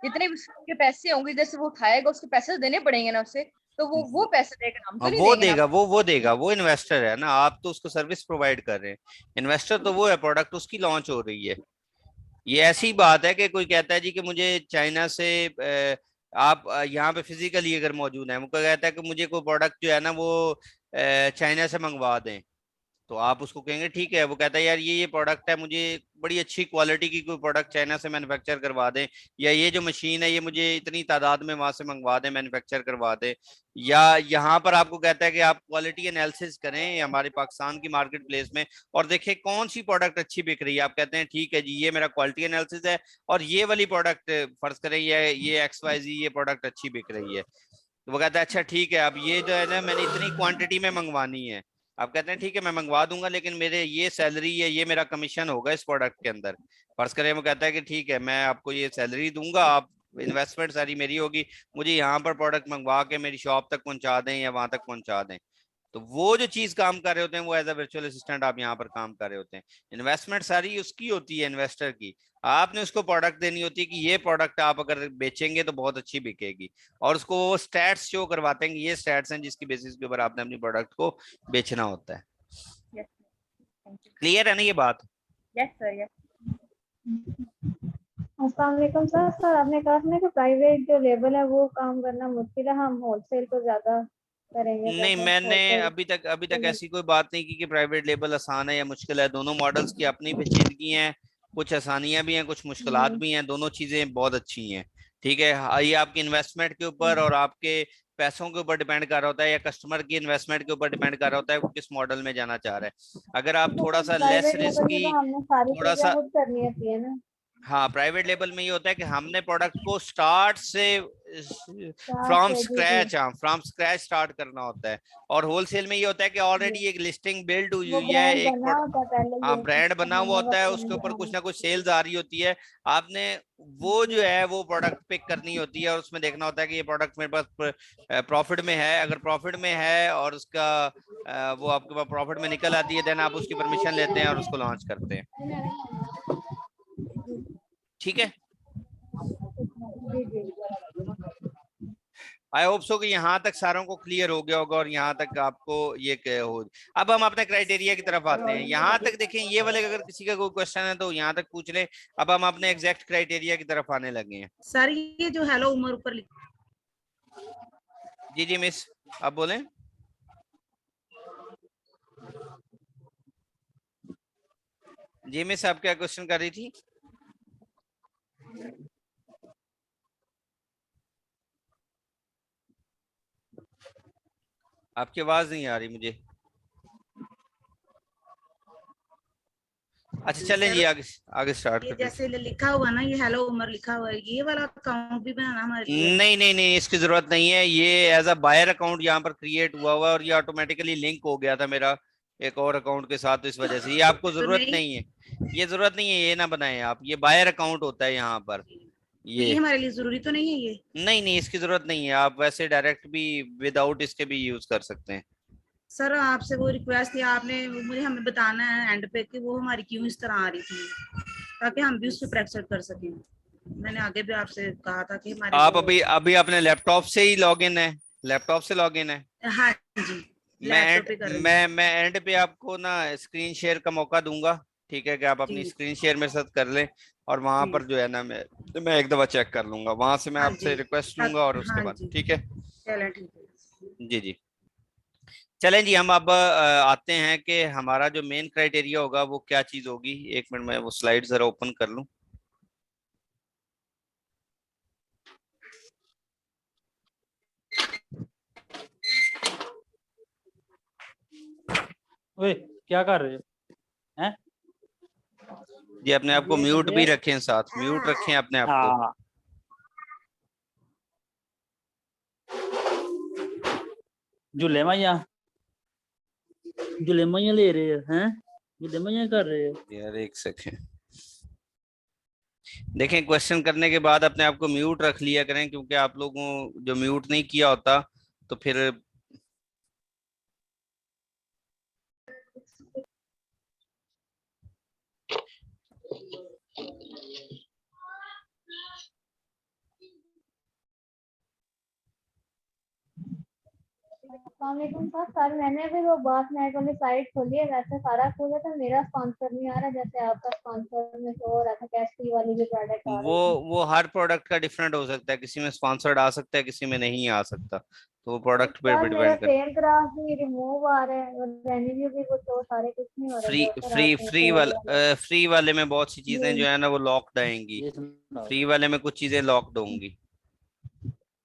जितने भी उसके पैसे होंगे, जैसे वो उठाएगा उसके पैसे देने पड़ेंगे ना उसे, तो वो पैसे देगा, हम तो नहीं वो देंगे देगा, वो देगा, वो इन्वेस्टर है ना, आप तो उसको सर्विस प्रोवाइड कर रहे हैं, इन्वेस्टर तो वो है, प्रोडक्ट उसकी लॉन्च हो रही है। ये ऐसी बात है कि कोई कहता है जी कि मुझे चाइना से आप यहाँ पे फिजिकली अगर मौजूद है, वो कहता है कि मुझे कोई प्रोडक्ट जो है ना वो चाइना से मंगवा दें, तो आप उसको कहेंगे ठीक है, वो कहता है यार ये प्रोडक्ट है, मुझे बड़ी अच्छी क्वालिटी की कोई प्रोडक्ट चाइना से मैन्युफैक्चर करवा दें, या ये जो मशीन है ये मुझे इतनी तादाद में वहां से मंगवा दें, मैन्युफैक्चर करवा दें, या यहाँ पर आपको कहता है कि आप क्वालिटी एनालिसिस करें हमारे पाकिस्तान की मार्केट प्लेस में और देखें कौन सी प्रोडक्ट अच्छी बिक रही है। आप कहते हैं ठीक है जी ये मेरा क्वालिटी एनालिसिस है और ये वाली प्रोडक्ट फर्ज करें ये XYZ ये प्रोडक्ट अच्छी बिक रही है, तो वो कहता है अच्छा ठीक है, अब ये जो है ना मैंने इतनी क्वांटिटी में मंगवानी है। आप कहते हैं ठीक है मैं मंगवा दूंगा, लेकिन मेरे ये सैलरी है, ये मेरा कमीशन होगा इस प्रोडक्ट के अंदर। फर्ज करें वो कहता है कि ठीक है मैं आपको ये सैलरी दूंगा, आप इन्वेस्टमेंट सारी मेरी होगी, मुझे यहाँ पर प्रोडक्ट मंगवा के मेरी शॉप तक पहुंचा दें या वहां तक पहुंचा दें। तो वो जो चीज काम कर रहे होते हैं वो एज अ वर्चुअल असिस्टेंट आप यहाँ पर काम कर रहे होते हैं। इन्वेस्टमेंट सारी उसकी होती है, इन्वेस्टर की। आपने उसको प्रोडक्ट देनी होती है कि ये प्रोडक्ट आप अगर बेचेंगे तो बहुत अच्छी बिकेगी, और उसको वो स्टैट्स शो करवाते हैं कि ये स्टैट्स हैं जिसकी बेसिस के ऊपर आपने अपनी प्रोडक्ट को बेचना होता है। क्लियर है ना ये बात? Yes sir, yes. अस्सलाम वालेकुम सर। सर आपने कहा था ना कि प्राइवेट जो लेबल है वो काम करना मुश्किल है, हम होलसेल को ज्यादा करेंगे। नहीं, मैंने अभी तक ऐसी कोई बात नहीं की कि प्राइवेट लेबल आसान है या मुश्किल है। दोनों मॉडल्स की अपनी पेचीदगी हैं, कुछ आसानियां भी हैं, कुछ मुश्किलात भी हैं, दोनों चीजें बहुत अच्छी हैं। ठीक है, ये आपकी इन्वेस्टमेंट के ऊपर और आपके पैसों के ऊपर डिपेंड कर रहा होता है, या कस्टमर की इन्वेस्टमेंट के ऊपर डिपेंड कर रहा होता है वो किस मॉडल में जाना चाह रहा है। अगर आप थोड़ा सा लेस रिस्की, थोड़ा सा करनी होती है ना। हाँ, प्राइवेट लेबल में ये होता है कि हमने प्रोडक्ट को स्टार्ट से फ्रॉम स्क्रैच स्टार्ट करना होता है, और होलसेल में ये होता है कि ऑलरेडी एक लिस्टिंग बिल्ड हुई हुई है, एक ब्रांड बना हुआ होता है, उसके ऊपर कुछ ना कुछ सेल्स आ रही होती है। आपने वो जो है वो प्रोडक्ट पिक करनी होती है और उसमें देखना होता है कि ये प्रोडक्ट मेरे पास प्रॉफिट में है। अगर प्रॉफिट में है और उसका वो आपके पास प्रॉफिट में निकल आती है, देन आप उसकी परमिशन लेते हैं और उसको लॉन्च करते हैं। ठीक है, आई होप सो कि यहाँ तक सारों को क्लियर हो गया होगा और यहाँ तक आपको ये हो। अब हम अपने क्राइटेरिया की तरफ आते हैं। यहाँ तक देखें, ये वाले अगर किसी का कोई क्वेश्चन है तो यहाँ तक पूछ ले। अब हम अपने एग्जैक्ट क्राइटेरिया की तरफ आने लगे हैं। सर ये जो हेलो उमर ऊपर जी जी मिस, आप बोलें। जी मिस, आप क्या क्वेश्चन कर रही थी? आपकी आवाज नहीं आ रही मुझे। अच्छा चलें जी, आगे स्टार्ट करते हैं। जैसे लिखा हुआ ना ये हेलो उमर लिखा हुआ है, ये वाला अकाउंट भी बनाना हमारे लिए? नहीं, इसकी जरूरत नहीं है। ये एज अ बायर अकाउंट यहाँ पर क्रिएट हुआ हुआ है और ये ऑटोमेटिकली लिंक हो गया था मेरा एक और अकाउंट के साथ, तो इस वजह से ये आपको जरूरत नहीं है। ये जरूरत नहीं है, ये ना बनाए आप। ये बायर अकाउंट होता है यहाँ पर। ये हमारे लिए जरूरी तो नहीं है ये? नहीं, इसकी जरूरत नहीं है। आप वैसे डायरेक्ट भी विदाउट इसके भी यूज कर सकते हैं। सर आपसे वो रिक्वेस्ट थी, आपने मुझे हमें बताना है एंड पे कि वो हमारी क्यों इस तरह आ रही थी, ताकि हम भी उस पर प्रेशर कर सकें। मैंने आगे भी आपसे कहा था कि हमारे आप अभी अपने लैपटॉप से ही लॉगिन है? लैपटॉप से लॉगिन है? हाँ जी, मैं एंड पे आपको ना स्क्रीन शेयर का मौका दूंगा। ठीक है कि आप अपनी स्क्रीन शेयर मेरे साथ कर लें और वहां पर जो है ना मैं एक दफा चेक कर लूंगा, वहां से मैं आपसे रिक्वेस्ट लूंगा और उसके बाद। ठीक है, चलें ठीक है जी। चलें जी, हम अब आते हैं कि हमारा जो मेन क्राइटेरिया होगा वो क्या चीज होगी। एक मिनट में वो स्लाइड जरा ओपन कर लूं। ओए क्या कर रहे हो हैं? जी अपने आप को म्यूट भी रखें, साथ म्यूट रखें अपने आप को। जुलेमाया ले रहे हैं? जुलेमाया कर रहे हो यार? एक सेकेंड देखें, क्वेश्चन करने के बाद अपने आप को म्यूट रख लिया करें, क्योंकि आप लोगों जो म्यूट नहीं किया होता तो फिर सर मैंने भी वो बात नेट वाली साइट खोली है, वैसे सारा खोला था, मेरा स्पॉन्सर नहीं आ रहा जैसे आपका स्पॉन्सर में शो हो रहा था। कैस्टी वाली भी प्रोडक्ट आ रही है। वो हर प्रोडक्ट का डिफरेंट हो सकता है, किसी में स्पॉन्सर्ड आ सकता है, किसी में नहीं आ सकता। तो वो प्रोडक्ट पे सर मेरा डिपेंड कर। सेल ग्राफ भी रिमूव आ रहा है और रेवेन्यू भी वो तो सारे कुछ नहीं हो रहे जो सर आपने सेल फ्री वाले में बहुत सी चीजें जी जो है ना वो लॉक्ड आएंगी, फ्री वाले में कुछ चीजें लॉक्ड होंगी।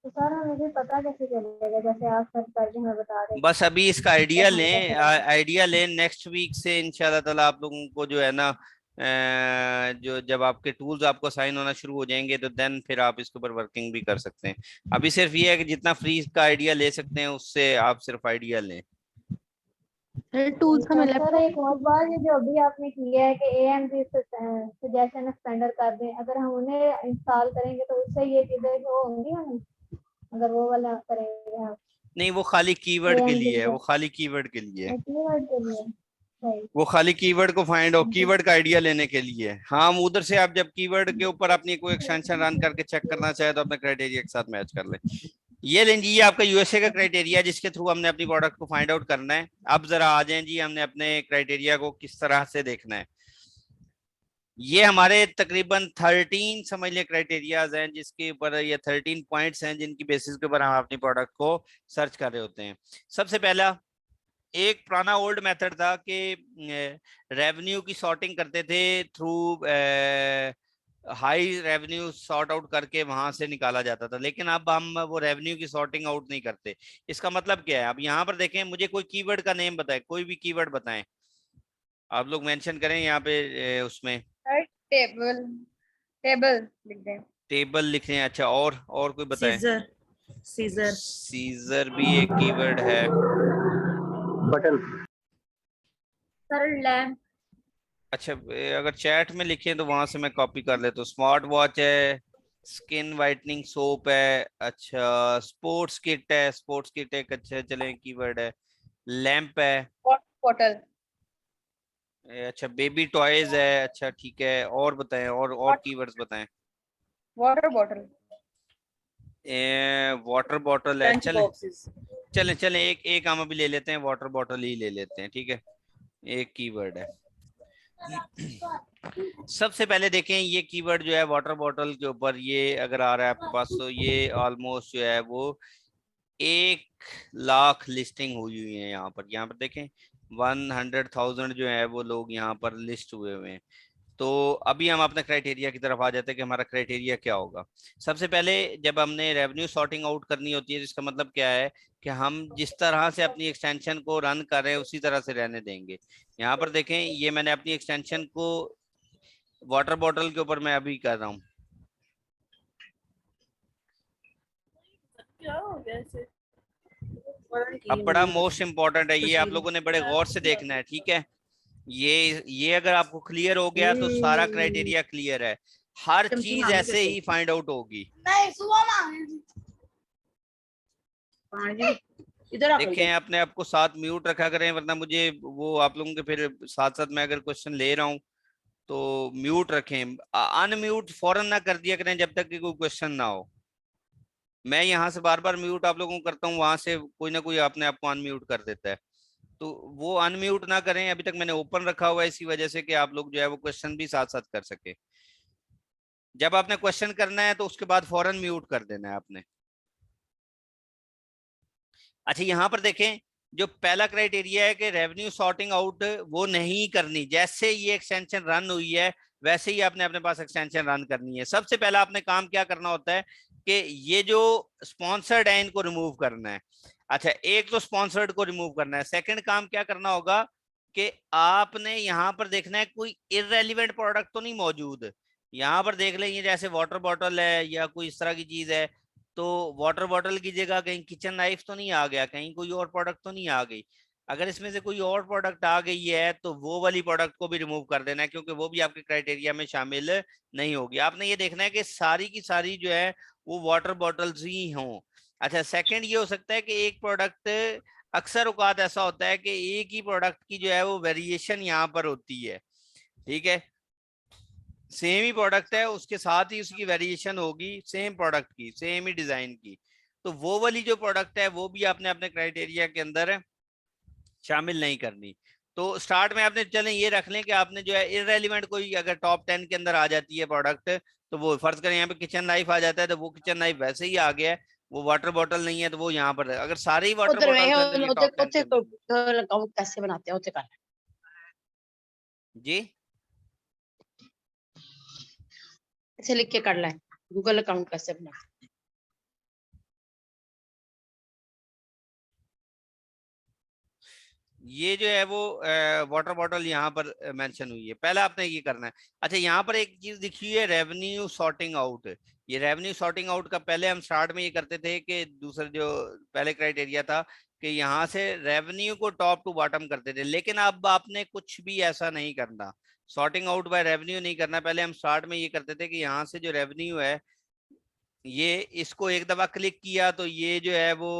तो सर हमें भी पता कैसे चलेगा जैसे आप सर्च करके हमें बता रहे बस अभी इसका आइडिया लें, आइडिया लें, नेक्स्ट वीक से इंशाल्लाह ताला आप लोगों को जो है ना जो जब आपके टूल्स आपको असाइन होना शुरू हो जाएंगे तो देन फिर आप इसके ऊपर वर्किंग भी कर सकते हैं। अभी सिर्फ ये है कि जितना फ्री का आइडिया ले सकते हैं उससे आप सिर्फ आइडिया लें। टूल्स का मतलब सर एक और बात ये जो अभी आपने किया है कि AMD सजेशन एक्सपेंडर कर दें, अगर हम उन्हें इंस्टॉल करेंगे तो उससे ये चीजें जो होंगी हमें अगर वो वाला करेंगे आप? नहीं, वो खाली कीवर्ड के लिए है, वो खाली कीवर्ड के लिए है, वो खाली कीवर्ड को फाइंड हो, कीवर्ड का आइडिया लेने के लिए है। हाँ, उधर से आप जब कीवर्ड के ऊपर अपनी कोई एक्सटेंशन रन करके चेक करना चाहे तो अपने क्राइटेरिया के साथ मैच कर ले। ये लें जी, ये आपका यूएसए का क्राइटेरिया जिसके थ्रू हमने अपनी प्रोडक्ट को फाइंड आउट करना है। अब जरा आ जाएं जी, हमने अपने क्राइटेरिया को किस तरह से देखना है। ये हमारे तकरीबन 13 समझ लें क्राइटेरियाज हैं जिसके ऊपर ये 13 पॉइंट्स हैं जिनकी बेसिस के ऊपर हम अपनी प्रोडक्ट को सर्च कर रहे होते हैं। सबसे पहला एक पुराना ओल्ड मेथड था कि रेवेन्यू की सॉर्टिंग करते थे through high revenue sort out करके वहां से निकाला जाता था, लेकिन अब हम वो रेवेन्यू की सॉर्टिंग आउट नहीं करते। इसका मतलब क्या है? अब यहाँ पर देखें, मुझे कोई कीवर्ड का नेम बताएं, कोई भी कीवर्ड बताएं, आप लोग मेंशन करें यहाँ पे उसमें। टेबल टेबल लिख दें, टेबल लिख रहे हैं, अच्छा, और कोई बताएं? सीजर सीजर भी एक कीवर्ड है। Button sir lamp. अच्छा, अगर चैट में लिखें तो वहां से मैं कॉपी कर लेता हूँ। स्मार्ट वॉच है, स्किन वाइटनिंग सोप है, अच्छा स्पोर्ट्स किट है, स्पोर्ट्स किट एक अच्छा चले कीवर्ड है। लैंप है, बॉटल, अच्छा बेबी टॉयज है, अच्छा ठीक है, और बताएं, और कीवर्ड्स बताएं। वाटर बॉटल, वाटर बॉटल है, चले चले एक हम अभी ले लेते हैं, वाटर बॉटल ही ले लेते हैं, ठीक है, एक कीवर्ड है। सबसे पहले देखें ये कीवर्ड जो है वाटर बॉटल के ऊपर, ये अगर आ रहा है आपके पास तो ये ऑलमोस्ट जो है वो 1,00,000 लिस्टिंग हुई है यहाँ पर देखें 100,000 जो है वो लोग यहाँ पर लिस्ट हुए हुए हैं। तो अभी हम अपने क्राइटेरिया की तरफ आ जाते हैं कि हमारा क्राइटेरिया क्या होगा। सबसे पहले जब हमने रेवेन्यू सॉर्टिंग आउट करनी होती है, जिसका मतलब क्या है कि हम जिस तरह से अपनी एक्सटेंशन को रन कर रहे हैं उसी तरह से रहने देंगे। यहाँ पर देखें, ये मैंने अपनी एक्सटेंशन को वाटर बॉटल के ऊपर मैं अभी कर रहा हूँ। अब बड़ा मोस्ट इम्पोर्टेंट है ये, आप लोगों ने बड़े गौर से देखना है, ठीक है। ये अगर आपको क्लियर हो गया तो सारा क्राइटेरिया क्लियर है, हर चीज ऐसे ही फाइंड आउट होगी। देखें, अपने आप को साथ म्यूट रखा करें, वरना मुझे वो आप लोगों के फिर साथ साथ मैं अगर क्वेश्चन ले रहा हूँ तो म्यूट रखें, अनम्यूट फौरन ना कर दिया करें जब तक कि कोई क्वेश्चन ना हो। मैं यहाँ से बार बार म्यूट आप लोगों को करता हूँ, वहां से कोई ना कोई अपने आप को अनम्यूट कर देता है, तो वो अनम्यूट ना करें। अभी तक मैंने ओपन रखा हुआ है इसी वजह से कि आप लोग जो है वो क्वेश्चन भी साथ साथ कर सके। जब आपने क्वेश्चन करना है तो उसके बाद फौरन म्यूट कर देना है आपने। अच्छा, यहाँ पर देखें, जो पहला क्राइटेरिया है कि रेवेन्यू सॉर्टिंग आउट वो नहीं करनी, जैसे ये एक्सटेंशन रन हुई है वैसे ही आपने अपने पास एक्सटेंशन रन करनी है। सबसे पहला आपने काम क्या करना होता है कि ये जो स्पॉन्सर्ड है इनको रिमूव करना है। अच्छा, एक तो स्पॉन्सर्ड को रिमूव करना है। सेकंड काम क्या करना होगा कि आपने यहाँ पर देखना है कोई इररेलेवेंट प्रोडक्ट तो नहीं मौजूद। यहाँ पर देख लेंगे जैसे वाटर बॉटल है या कोई इस तरह की चीज है, तो वाटर बॉटल की जगह कहीं किचन नाइफ तो नहीं आ गया, कहीं कोई और प्रोडक्ट तो नहीं आ गई। अगर इसमें से कोई और प्रोडक्ट आ गई है तो वो वाली प्रोडक्ट को भी रिमूव कर देना है, क्योंकि वो भी आपके क्राइटेरिया में शामिल नहीं होगी। आपने ये देखना है कि सारी की सारी जो है वो वाटर बॉटल्स ही हों। अच्छा, सेकंड ये हो सकता है कि एक प्रोडक्ट, अक्सर औकात ऐसा होता है कि एक ही प्रोडक्ट की जो है वो वेरिएशन यहाँ पर होती है, ठीक है, सेम ही प्रोडक्ट है उसके साथ ही उसकी वेरिएशन होगी सेम प्रोडक्ट की, सेम ही डिजाइन की, तो वो वाली जो प्रोडक्ट है वो भी आपने अपने क्राइटेरिया के अंदर शामिल नहीं करनी। तो स्टार्ट में आपने चलें ये रख लें कि आपने जो है इररेलेवेंट कोई अगर टॉप 10 के अंदर आ जाती है प्रोडक्ट, तो वो फर्ज करें यहाँ पे किचन नाइफ आ जाता है तो वो किचन नाइफ वैसे ही आ गया है, वो वाटर बॉटल नहीं है तो वो यहाँ पर है। अगर सारे ही वाटर उधर बॉटल है तो ये टॉप 10 के अंदर। अकाउंट कैसे बनाते हैं उसे कर जी ऐसे लिख के कर लें गूगल अकाउंट कैसे बनाते हैं। ये जो है वो वाटर बॉटल यहाँ पर मेंशन हुई है। पहले आपने ये करना है। अच्छा यहाँ पर एक चीज दिखी है रेवेन्यू सॉर्टिंग आउट। ये रेवेन्यू सॉर्टिंग आउट का पहले हम स्टार्ट में ये करते थे कि दूसरा जो पहले क्राइटेरिया था कि यहाँ से रेवेन्यू को टॉप टू बॉटम करते थे, लेकिन अब आपने कुछ भी ऐसा नहीं करना, सॉर्टिंग आउट बाय रेवेन्यू नहीं करना। पहले हम स्टार्ट में ये करते थे कि यहाँ से जो रेवेन्यू है ये इसको एक दफा क्लिक किया तो ये जो है वो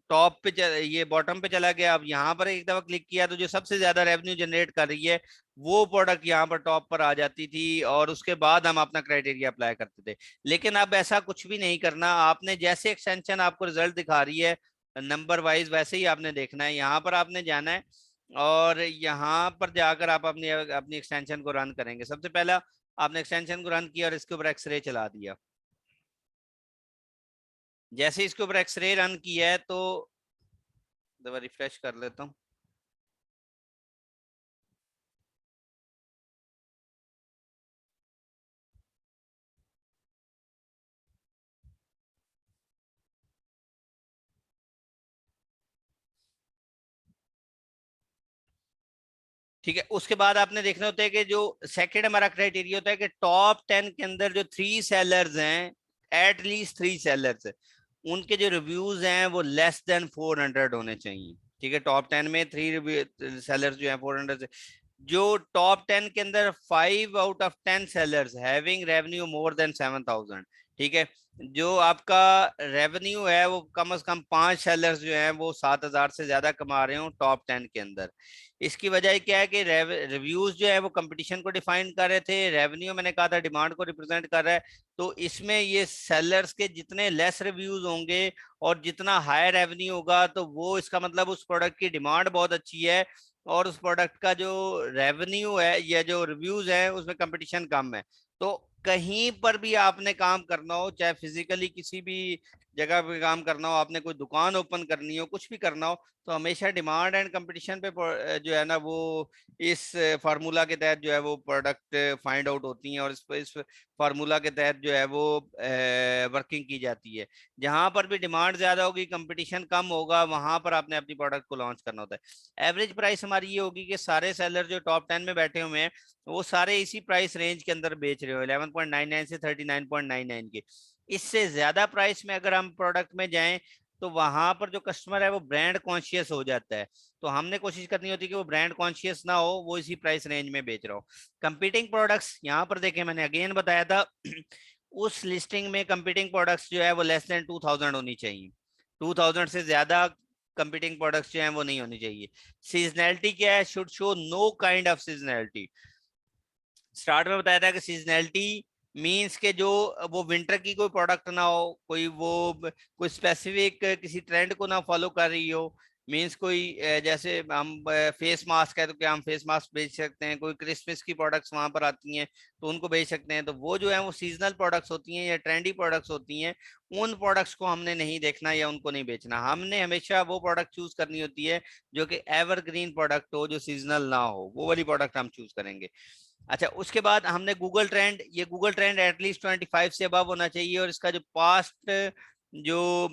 टॉप पे ये बॉटम पे चला गया। अब यहाँ पर एक दफा क्लिक किया तो जो सबसे ज्यादा रेवेन्यू जनरेट कर रही है वो प्रोडक्ट यहाँ पर टॉप पर आ जाती थी और उसके बाद हम अपना क्राइटेरिया अप्लाई करते थे। लेकिन अब ऐसा कुछ भी नहीं करना। आपने जैसे एक्सटेंशन आपको रिजल्ट दिखा रही है नंबर वाइज वैसे ही आपने देखना है। यहाँ पर आपने जाना है और यहाँ पर जाकर आप अपनी अपनी एक्सटेंशन को रन करेंगे। सबसे पहला आपने एक्सटेंशन को रन किया और इसके ऊपर एक्सरे चला दिया। जैसे इसके ऊपर एक्सरे रन किया है तो दोबारा रिफ्रेश कर लेता हूँ। ठीक है, उसके बाद आपने देखना होता है कि जो सेकंड हमारा क्राइटेरिया होता है कि टॉप 10 के अंदर जो 3 सेलर्स हैं, एटलीस्ट 3 सेलर्स, उनके जो रिव्यूज हैं वो लेस देन 400 होने चाहिए। ठीक है, टॉप 10 में 3 सेलर्स जो हैं 400 से, जो टॉप 10 के अंदर 5 out of 10 sellers having revenue more than 7000। ठीक है, जो आपका रेवेन्यू है वो कम से कम 5 सेलर्स जो हैं वो 7000 से ज्यादा कमा रहे हो टॉप 10 के अंदर। इसकी वजह क्या है कि रिव्यूज जो है वो कंपटीशन को डिफाइन कर रहे थे, रेवेन्यू मैंने कहा था डिमांड को रिप्रेजेंट कर रहा है। तो इसमें ये सेलर्स के जितने लेस रिव्यूज होंगे और जितना हाई रेवेन्यू होगा तो वो इसका मतलब उस प्रोडक्ट की डिमांड बहुत अच्छी है और उस प्रोडक्ट का जो रेवेन्यू है या जो रिव्यूज है उसमें कंपटीशन कम है। तो कहीं पर भी आपने काम करना हो, चाहे फिजिकली किसी भी जगह पे काम करना हो, आपने कोई दुकान ओपन करनी हो, कुछ भी करना हो, तो हमेशा डिमांड एंड कंपटीशन पे जो है ना वो इस फार्मूला के तहत जो है वो प्रोडक्ट फाइंड आउट होती हैं और इस फार्मूला के तहत जो है वो वर्किंग की जाती है। जहां पर भी डिमांड ज्यादा होगी, कंपटीशन कम होगा, वहां पर आपने अपनी प्रोडक्ट को लॉन्च करना होता है। एवरेज प्राइस हमारी ये होगी कि सारे सेलर जो टॉप 10 में बैठे हुए हैं वो सारे इसी प्राइस रेंज के अंदर बेच रहे हो, 11.99 से 39.99 के। इससे ज्यादा प्राइस में अगर हम प्रोडक्ट में जाएं तो वहां पर जो कस्टमर है वो ब्रांड कॉन्शियस हो जाता है। तो हमने कोशिश करनी होती है कि वो ब्रांड कॉन्शियस ना हो, वो इसी प्राइस रेंज में बेच रहा हो। कंपीटिंग प्रोडक्ट्स यहाँ पर देखें, मैंने अगेन बताया था उस लिस्टिंग में कंपीटिंग प्रोडक्ट्स जो है वो लेस देन 2000 होनी चाहिए। 2000 से ज्यादा कंपीटिंग प्रोडक्ट्स जो हैं वो नहीं होनी चाहिए। सीजनैलिटी क्या है? Should show know kind of seasonality. Start में बताया था कि सीजनैलिटी मीन्स के जो वो विंटर की कोई प्रोडक्ट ना हो, कोई स्पेसिफिक किसी ट्रेंड को ना फॉलो कर रही हो। मीन्स कोई जैसे हम फेस मास्क है तो क्या हम फेस मास्क बेच सकते हैं, कोई क्रिसमस की प्रोडक्ट्स वहां पर आती हैं तो उनको बेच सकते हैं। तो वो जो है वो सीजनल प्रोडक्ट्स होती हैं या ट्रेंडी प्रोडक्ट्स होती हैं, उन प्रोडक्ट्स को हमने नहीं देखना या उनको नहीं बेचना। हमने हमेशा वो प्रोडक्ट चूज करनी होती है जो कि एवरग्रीन प्रोडक्ट हो, जो सीजनल ना हो, वो वाली प्रोडक्ट हम चूज करेंगे। अच्छा, उसके बाद हमने गूगल ट्रेंड, ये गूगल ट्रेंड एटलीस्ट 25 से अबव होना चाहिए और इसका जो पास्ट जो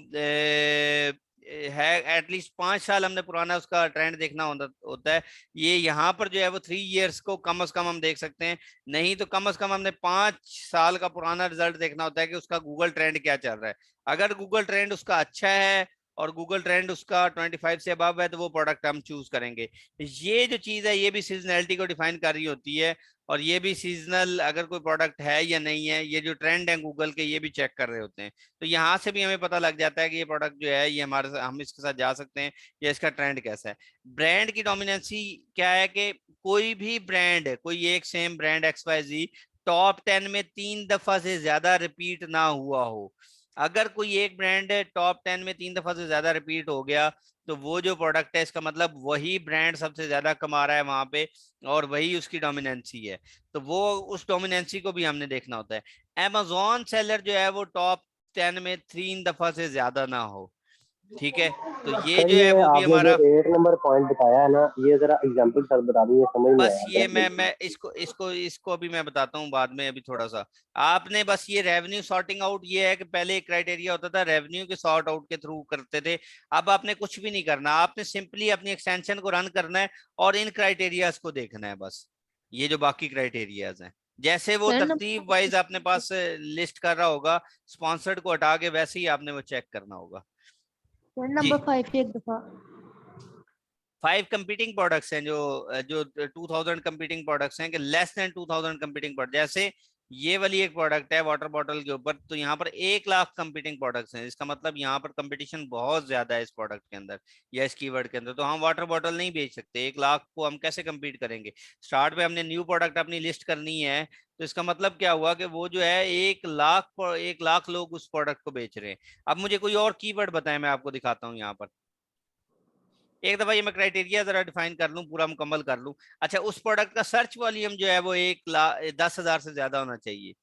है एटलीस्ट 5 साल हमने पुराना उसका ट्रेंड देखना होता है। ये यहाँ पर जो है वो 3 इयर्स को कम से कम हम देख सकते हैं, नहीं तो कम से कम हमने 5 साल का पुराना रिजल्ट देखना होता है कि उसका गूगल ट्रेंड क्या चल रहा है। अगर गूगल ट्रेंड उसका अच्छा है और गूगल ट्रेंड उसका 25 से अबव है तो वो प्रोडक्ट हम चूज करेंगे। ये जो चीज है ये भी सीजनैलिटी को डिफाइन कर रही होती है और ये भी सीजनल अगर कोई प्रोडक्ट है या नहीं है, ये जो ट्रेंड है गूगल के ये भी चेक कर रहे होते हैं। तो यहाँ से भी हमें पता लग जाता है कि ये प्रोडक्ट जो है ये हम इसके साथ जा सकते हैं या इसका ट्रेंड कैसा है। ब्रांड की डोमिनेंसी क्या है कि कोई भी ब्रांड, कोई एक सेम ब्रांड XYZ टॉप 10 में 3 दफा से ज्यादा रिपीट ना हुआ हो। अगर कोई एक ब्रांड टॉप 10 में 3 दफा से ज्यादा रिपीट हो गया तो वो जो प्रोडक्ट है इसका मतलब वही ब्रांड सबसे ज्यादा कमा रहा है वहां पे और वही उसकी डोमिनेंसी है। तो वो उस डोमिनेंसी को भी हमने देखना होता है। Amazon सेलर जो है वो टॉप 10 में 3 दफा से ज्यादा ना हो, ठीक है। तो ये सर जो है ये वो भी आपने हमारा, जो 8 नंबर पॉइंट बताया है ना, ये जरा एग्जांपल सर बता दीजिए, समझ नहीं बस आया ये क्या मैं इसको अभी मैं बताता हूँ बाद में, अभी थोड़ा सा आपने बस ये रेवेन्यू सॉर्टिंग आउट, ये है कि पहले एक क्राइटेरिया होता था रेवेन्यू के सॉर्ट आउट के थ्रू करते थे। अब आपने कुछ भी नहीं करना, आपने सिंपली अपनी एक्सटेंशन को रन करना है और इन क्राइटेरियाज को देखना है बस, ये जो बाकी क्राइटेरियाज हैं जैसे वो तरतीब वाइज अपने पास लिस्ट कर रहा होगा, स्पॉन्सर्ड को हटा के वैसे ही आपने वो चेक करना होगा। नंबर 5 एक दफा 5 कंपीटिंग प्रोडक्ट्स हैं जो 2000 कंपीटिंग प्रोडक्ट्स हैं कि लेस देन 2000 कंपीटिंग प्रोडक्ट, जैसे ये वाली एक प्रोडक्ट है वाटर बॉटल के ऊपर, तो यहाँ पर 1 लाख कंपीटिंग प्रोडक्ट्स हैं, इसका मतलब यहाँ पर कंपटीशन बहुत ज्यादा है इस प्रोडक्ट के अंदर या इस कीवर्ड के अंदर, तो हम वाटर बॉटल नहीं बेच सकते। 1 लाख को हम कैसे कम्पीट करेंगे? स्टार्ट पे हमने न्यू प्रोडक्ट अपनी लिस्ट करनी है, तो इसका मतलब क्या हुआ कि वो जो है 1 लाख लोग उस प्रोडक्ट को बेच रहे हैं। अब मुझे कोई और कीवर्ड बताएं, मैं आपको दिखाता हूँ यहाँ पर एक दफा, ये मैं क्राइटेरिया जरा डिफाइन कर लूं, पूरा मुकम्मल कर लूं। अच्छा, उस प्रोडक्ट का सर्च वॉल्यूम जो है वो 1,10,000 से ज्यादा होना चाहिए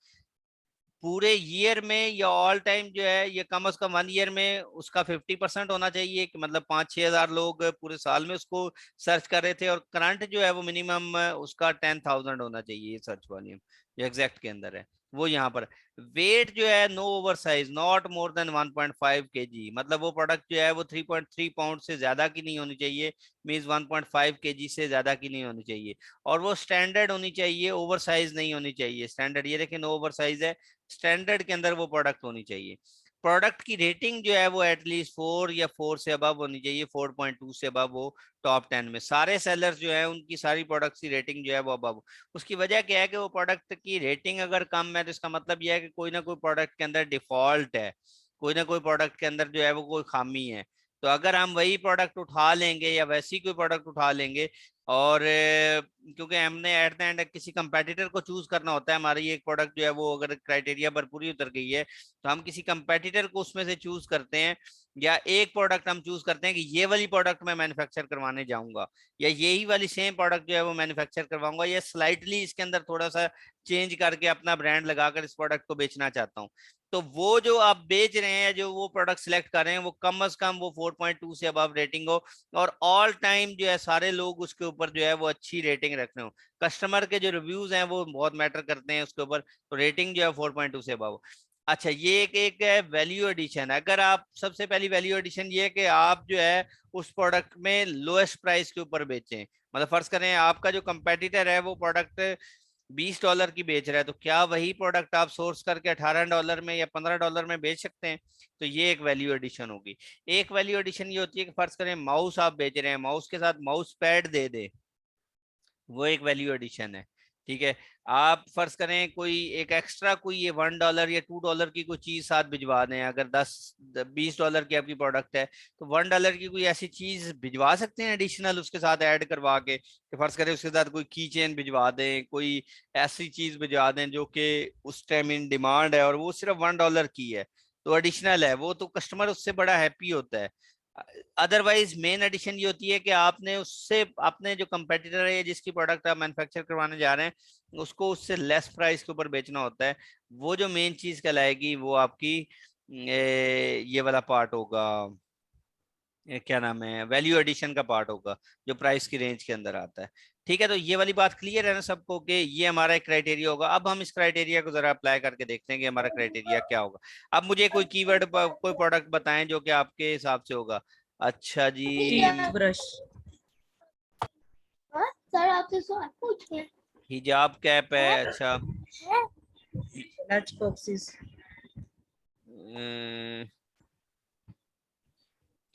पूरे ईयर में, या ऑल टाइम जो है ये कम से कम 1 ईयर में उसका 50% होना चाहिए कि मतलब 5-6 हजार लोग पूरे साल में उसको सर्च कर रहे थे, और करंट जो है वो मिनिमम उसका 10,000 होना चाहिए सर्च वॉल्यूम, जो एग्जैक्ट के अंदर है वो यहाँ पर। वेट जो है no over size, not more than 1.5 kg, मतलब वो प्रोडक्ट जो है वो 3.3 पाउंड से ज्यादा की नहीं होनी चाहिए, मीन्स 1.5 kg से ज्यादा की नहीं होनी चाहिए, और वो स्टैंडर्ड होनी चाहिए, ओवर साइज नहीं होनी चाहिए। स्टैंडर्ड ये देखिए, नो ओवर साइज है, स्टैंडर्ड के अंदर वो प्रोडक्ट होनी चाहिए। प्रोडक्ट की रेटिंग जो है वो एटलीस्ट 4 या 4 से अबव होनी चाहिए, 4.2 से अबव वो टॉप 10 में। सारे सेलर्स जो है उनकी सारी प्रोडक्ट्स की रेटिंग जो है वो अबव। उसकी वजह क्या है कि वो प्रोडक्ट की रेटिंग अगर कम है तो इसका मतलब यह है कि कोई ना कोई प्रोडक्ट के अंदर डिफॉल्ट है, कोई ना कोई प्रोडक्ट के अंदर जो है वो कोई खामी है। तो अगर हम वही प्रोडक्ट उठा लेंगे या वैसी कोई प्रोडक्ट उठा लेंगे, और क्योंकि हमने एट द एंड किसी कंपेटिटर को चूज करना होता है, हमारी एक प्रोडक्ट जो है वो अगर क्राइटेरिया पर पूरी उतर गई है तो हम किसी कंपेटिटर को उसमें से चूज करते हैं, या एक प्रोडक्ट हम चूज करते हैं कि ये वाली प्रोडक्ट मैं मैन्युफैक्चर करवाने जाऊंगा, या यही वाली सेम प्रोडक्ट जो है वो मैन्युफैक्चर करवाऊंगा, या स्लाइटली इसके अंदर थोड़ा सा चेंज करके अपना ब्रांड लगाकर इस प्रोडक्ट को बेचना चाहता हूँ। तो वो जो आप बेच रहे हैं, जो वो प्रोडक्ट सिलेक्ट कर रहे हैं, वो कम से कम वो 4.2 से अबव रेटिंग हो, और ऑल टाइम जो है सारे लोग उसके ऊपर जो है वो अच्छी रेटिंग रख रहे हो। कस्टमर के जो रिव्यूज हैं वो बहुत मैटर करते हैं उसके ऊपर, तो रेटिंग जो है 4.2 से अबव। अच्छा, ये एक है वैल्यू एडिशन। अगर आप, सबसे पहली वैल्यू एडिशन ये है कि आप जो है उस प्रोडक्ट में लोएस्ट प्राइस के ऊपर बेचें। मतलब फर्ज करें आपका जो कंपेटिटर है वो प्रोडक्ट $20 की बेच रहा है, तो क्या वही प्रोडक्ट आप सोर्स करके $18 में या $15 में बेच सकते हैं? तो ये एक वैल्यू एडिशन होगी। एक वैल्यू एडिशन ये होती है कि फर्ज करें माउस आप बेच रहे हैं, माउस के साथ माउस पैड दे दे, वो एक वैल्यू एडिशन है। ठीक है, आप फर्ज करें कोई एक एक्स्ट्रा कोई ये $1 या $2 की कोई चीज साथ भिजवा दें, अगर 10-20 डॉलर की आपकी प्रोडक्ट है तो $1 की कोई ऐसी चीज भिजवा सकते हैं एडिशनल उसके साथ ऐड करवा के, कि फर्ज करें उसके साथ कोई की चेन भिजवा दें, कोई ऐसी चीज भिजवा दें जो कि उस टाइम इन डिमांड है और वो सिर्फ $1 की है, तो एडिशनल है वो, तो कस्टमर उससे बड़ा हैप्पी होता है। अदरवाइज मेन एडिशन ये होती है कि आपने उससे, अपने जो कंपेटिटर है जिसकी प्रोडक्ट आप मैन्युफैक्चर करवाने जा रहे हैं उसको उससे लेस प्राइस के ऊपर बेचना होता है। वो जो मेन चीज कहलाएगी वो आपकी ये वाला पार्ट होगा, क्या नाम है, वैल्यू एडिशन का पार्ट होगा, जो प्राइस की रेंज के अंदर आता है। ठीक है, तो ये वाली बात क्लियर है ना सबको कि ये हमारा एक क्राइटेरिया होगा। अब हम इस क्राइटेरिया को जरा अप्लाई करके देखते हैं कि हमारा क्राइटेरिया क्या होगा। अब मुझे कोई कीवर्ड, कोई प्रोडक्ट बताएं जो कि आपके हिसाब से होगा। अच्छा जी, ब्रश सर आपसे सवाल पूछे, हिजाब कैप है, अच्छा लंच बॉक्सेस,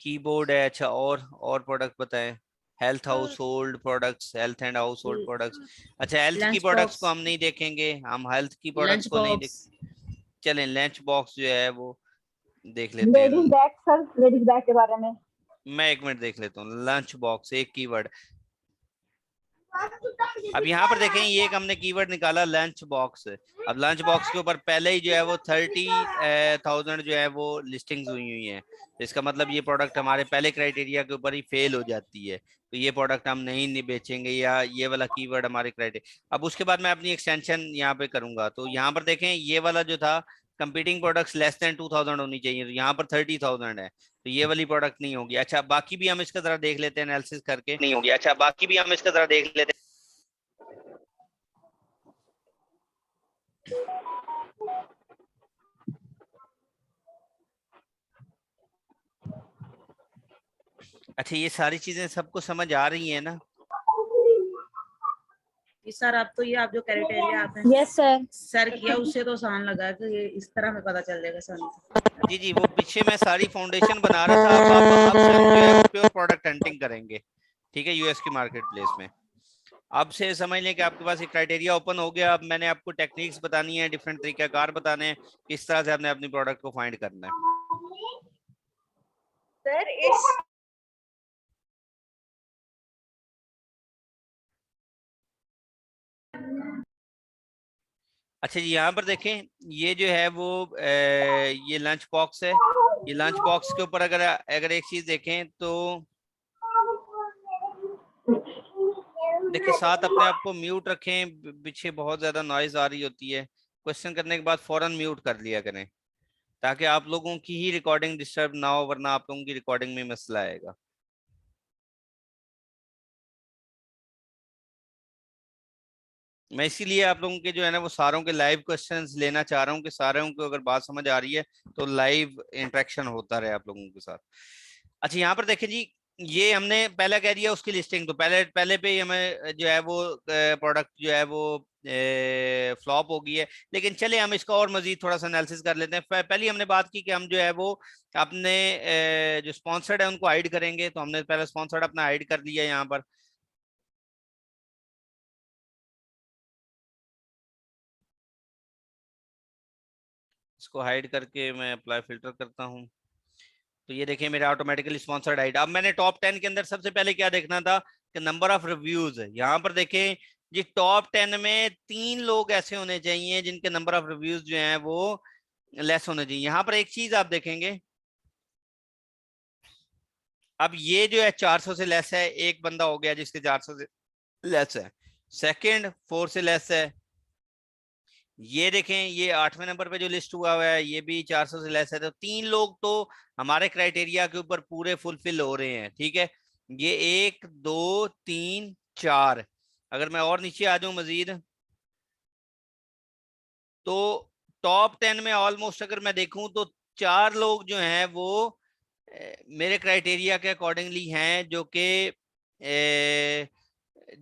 कीबोर्ड है, अच्छा और प्रोडक्ट बताएं। Health house hold products, health and house hold products. अच्छा, हेल्थ की प्रोडक्ट्स को हम नहीं देखेंगे, हम हेल्थ की प्रोडक्ट्स को नहीं देख, चलें लंच बॉक्स जो है वो देख लेते हैं। Ladies bag sir, ladies bag के बारे में मैं 1 मिनट देख लेता हूँ। लंच बॉक्स एक कीवर्ड। अब यहाँ पर देखें, ये एक हमने कीवर्ड निकाला लंच बॉक्स। अब लंच बॉक्स के ऊपर पहले ही जो है वो 30,000 जो है वो लिस्टिंग्स हुई है, तो इसका मतलब ये प्रोडक्ट हमारे पहले क्राइटेरिया के ऊपर ही फेल हो जाती है, तो ये प्रोडक्ट हम नहीं बेचेंगे, या ये वाला कीवर्ड हमारे क्राइटेरिया। अब उसके बाद मैं अपनी एक्सटेंशन यहाँ पे करूंगा, तो यहाँ पर देखें ये वाला जो था कंपीटिंग प्रोडक्ट्स लेस देन 2000 होनी चाहिए, तो यहाँ पर 30,000 है, तो ये वाली प्रोडक्ट नहीं होगी। अच्छा बाकी भी हम इसका जरा देख लेते हैं एनालिसिस करके, नहीं होगी। अच्छा बाकी भी हम इसका जरा देख लेते हैं। अच्छा ये सारी चीजें सबको समझ आ रही है ना? सर अब तो ये आप जो क्राइटेरिया आपने यस सर किया उससे तो आसान लगा कि ये इस तरह में पता चल जाएगा सर। जी जी, वो पीछे मैं सारी फाउंडेशन बना रहा था। अब से हम जो है प्योर प्रोडक्ट हंटिंग करेंगे, ठीक है, यूएस की मार्केट प्लेस में। अब से समझ लें कि आपके पास एक क्राइटेरिया ओपन हो गया। अब मैंने आपको टेक्निक्स बतानी है, डिफरेंट तरीकाकार बताने हैं, किस तरह से आपने अपनी प्रोडक्ट को फाइंड करना है। सर इस अच्छा जी, यहाँ पर देखें, ये जो है वो ये लंच बॉक्स है। ये लंच बॉक्स के ऊपर अगर एक चीज देखें तो देखिए, साथ अपने आप को म्यूट रखें, पीछे बहुत ज्यादा नॉइज आ रही होती है। क्वेश्चन करने के बाद फौरन म्यूट कर लिया करें, ताकि आप लोगों की ही रिकॉर्डिंग डिस्टर्ब ना हो, वरना आप लोगों की रिकॉर्डिंग में मसला आएगा। मैं इसीलिए आप लोगों के जो है ना वो सारों के लाइव क्वेश्चंस लेना चाह रहा हूँ, कि सारों को अगर बात समझ आ रही है तो लाइव इंटरेक्शन होता रहे आप लोगों के साथ। अच्छा यहाँ पर देखें जी, ये हमने पहले कह दिया उसकी लिस्टिंग, तो पहले पे ही हमें जो है वो प्रोडक्ट जो है वो फ्लॉप हो गई है। लेकिन चले हम इसका और मजीद थोड़ा सा एनालिसिस कर लेते हैं। पहले हमने बात की कि हम जो है वो अपने जो स्पॉन्सर्ड है उनको हाइड करेंगे, तो हमने पहले स्पॉन्सर्ड अपना हाइड कर दिया यहाँ पर। इसको हाइड करके मैं अप्लाई फिल्टर करता हूँ, तो ये देखिए मेरा ऑटोमेटिकली स्पॉन्सर्ड हाइड। अब मैंने टॉप 10 के अंदर सबसे पहले क्या देखना था कि नंबर ऑफ रिव्यूज है। यहाँ पर देखें जी, टॉप 10 में 3 लोग ऐसे होने चाहिए जिनके नंबर ऑफ रिव्यूज जो हैं वो लेस होने चाहिए। यहाँ पर एक चीज आप देखेंगे, अब ये जो है 400 से लेस है, एक बंदा हो गया जिसके 400 से लेस है। सेकंड 4 से लेस है। ये देखें, ये 8वें नंबर पे जो लिस्ट हुआ हुआ है ये भी 400 से लेस है। तो 3 लोग तो हमारे क्राइटेरिया के ऊपर पूरे फुलफिल हो रहे हैं, ठीक है। ये 1 2 3 4, अगर मैं और नीचे आ जाऊं मजीद, तो टॉप 10 में ऑलमोस्ट अगर मैं देखूं तो 4 लोग जो हैं वो मेरे क्राइटेरिया के अकॉर्डिंगली हैं, जो कि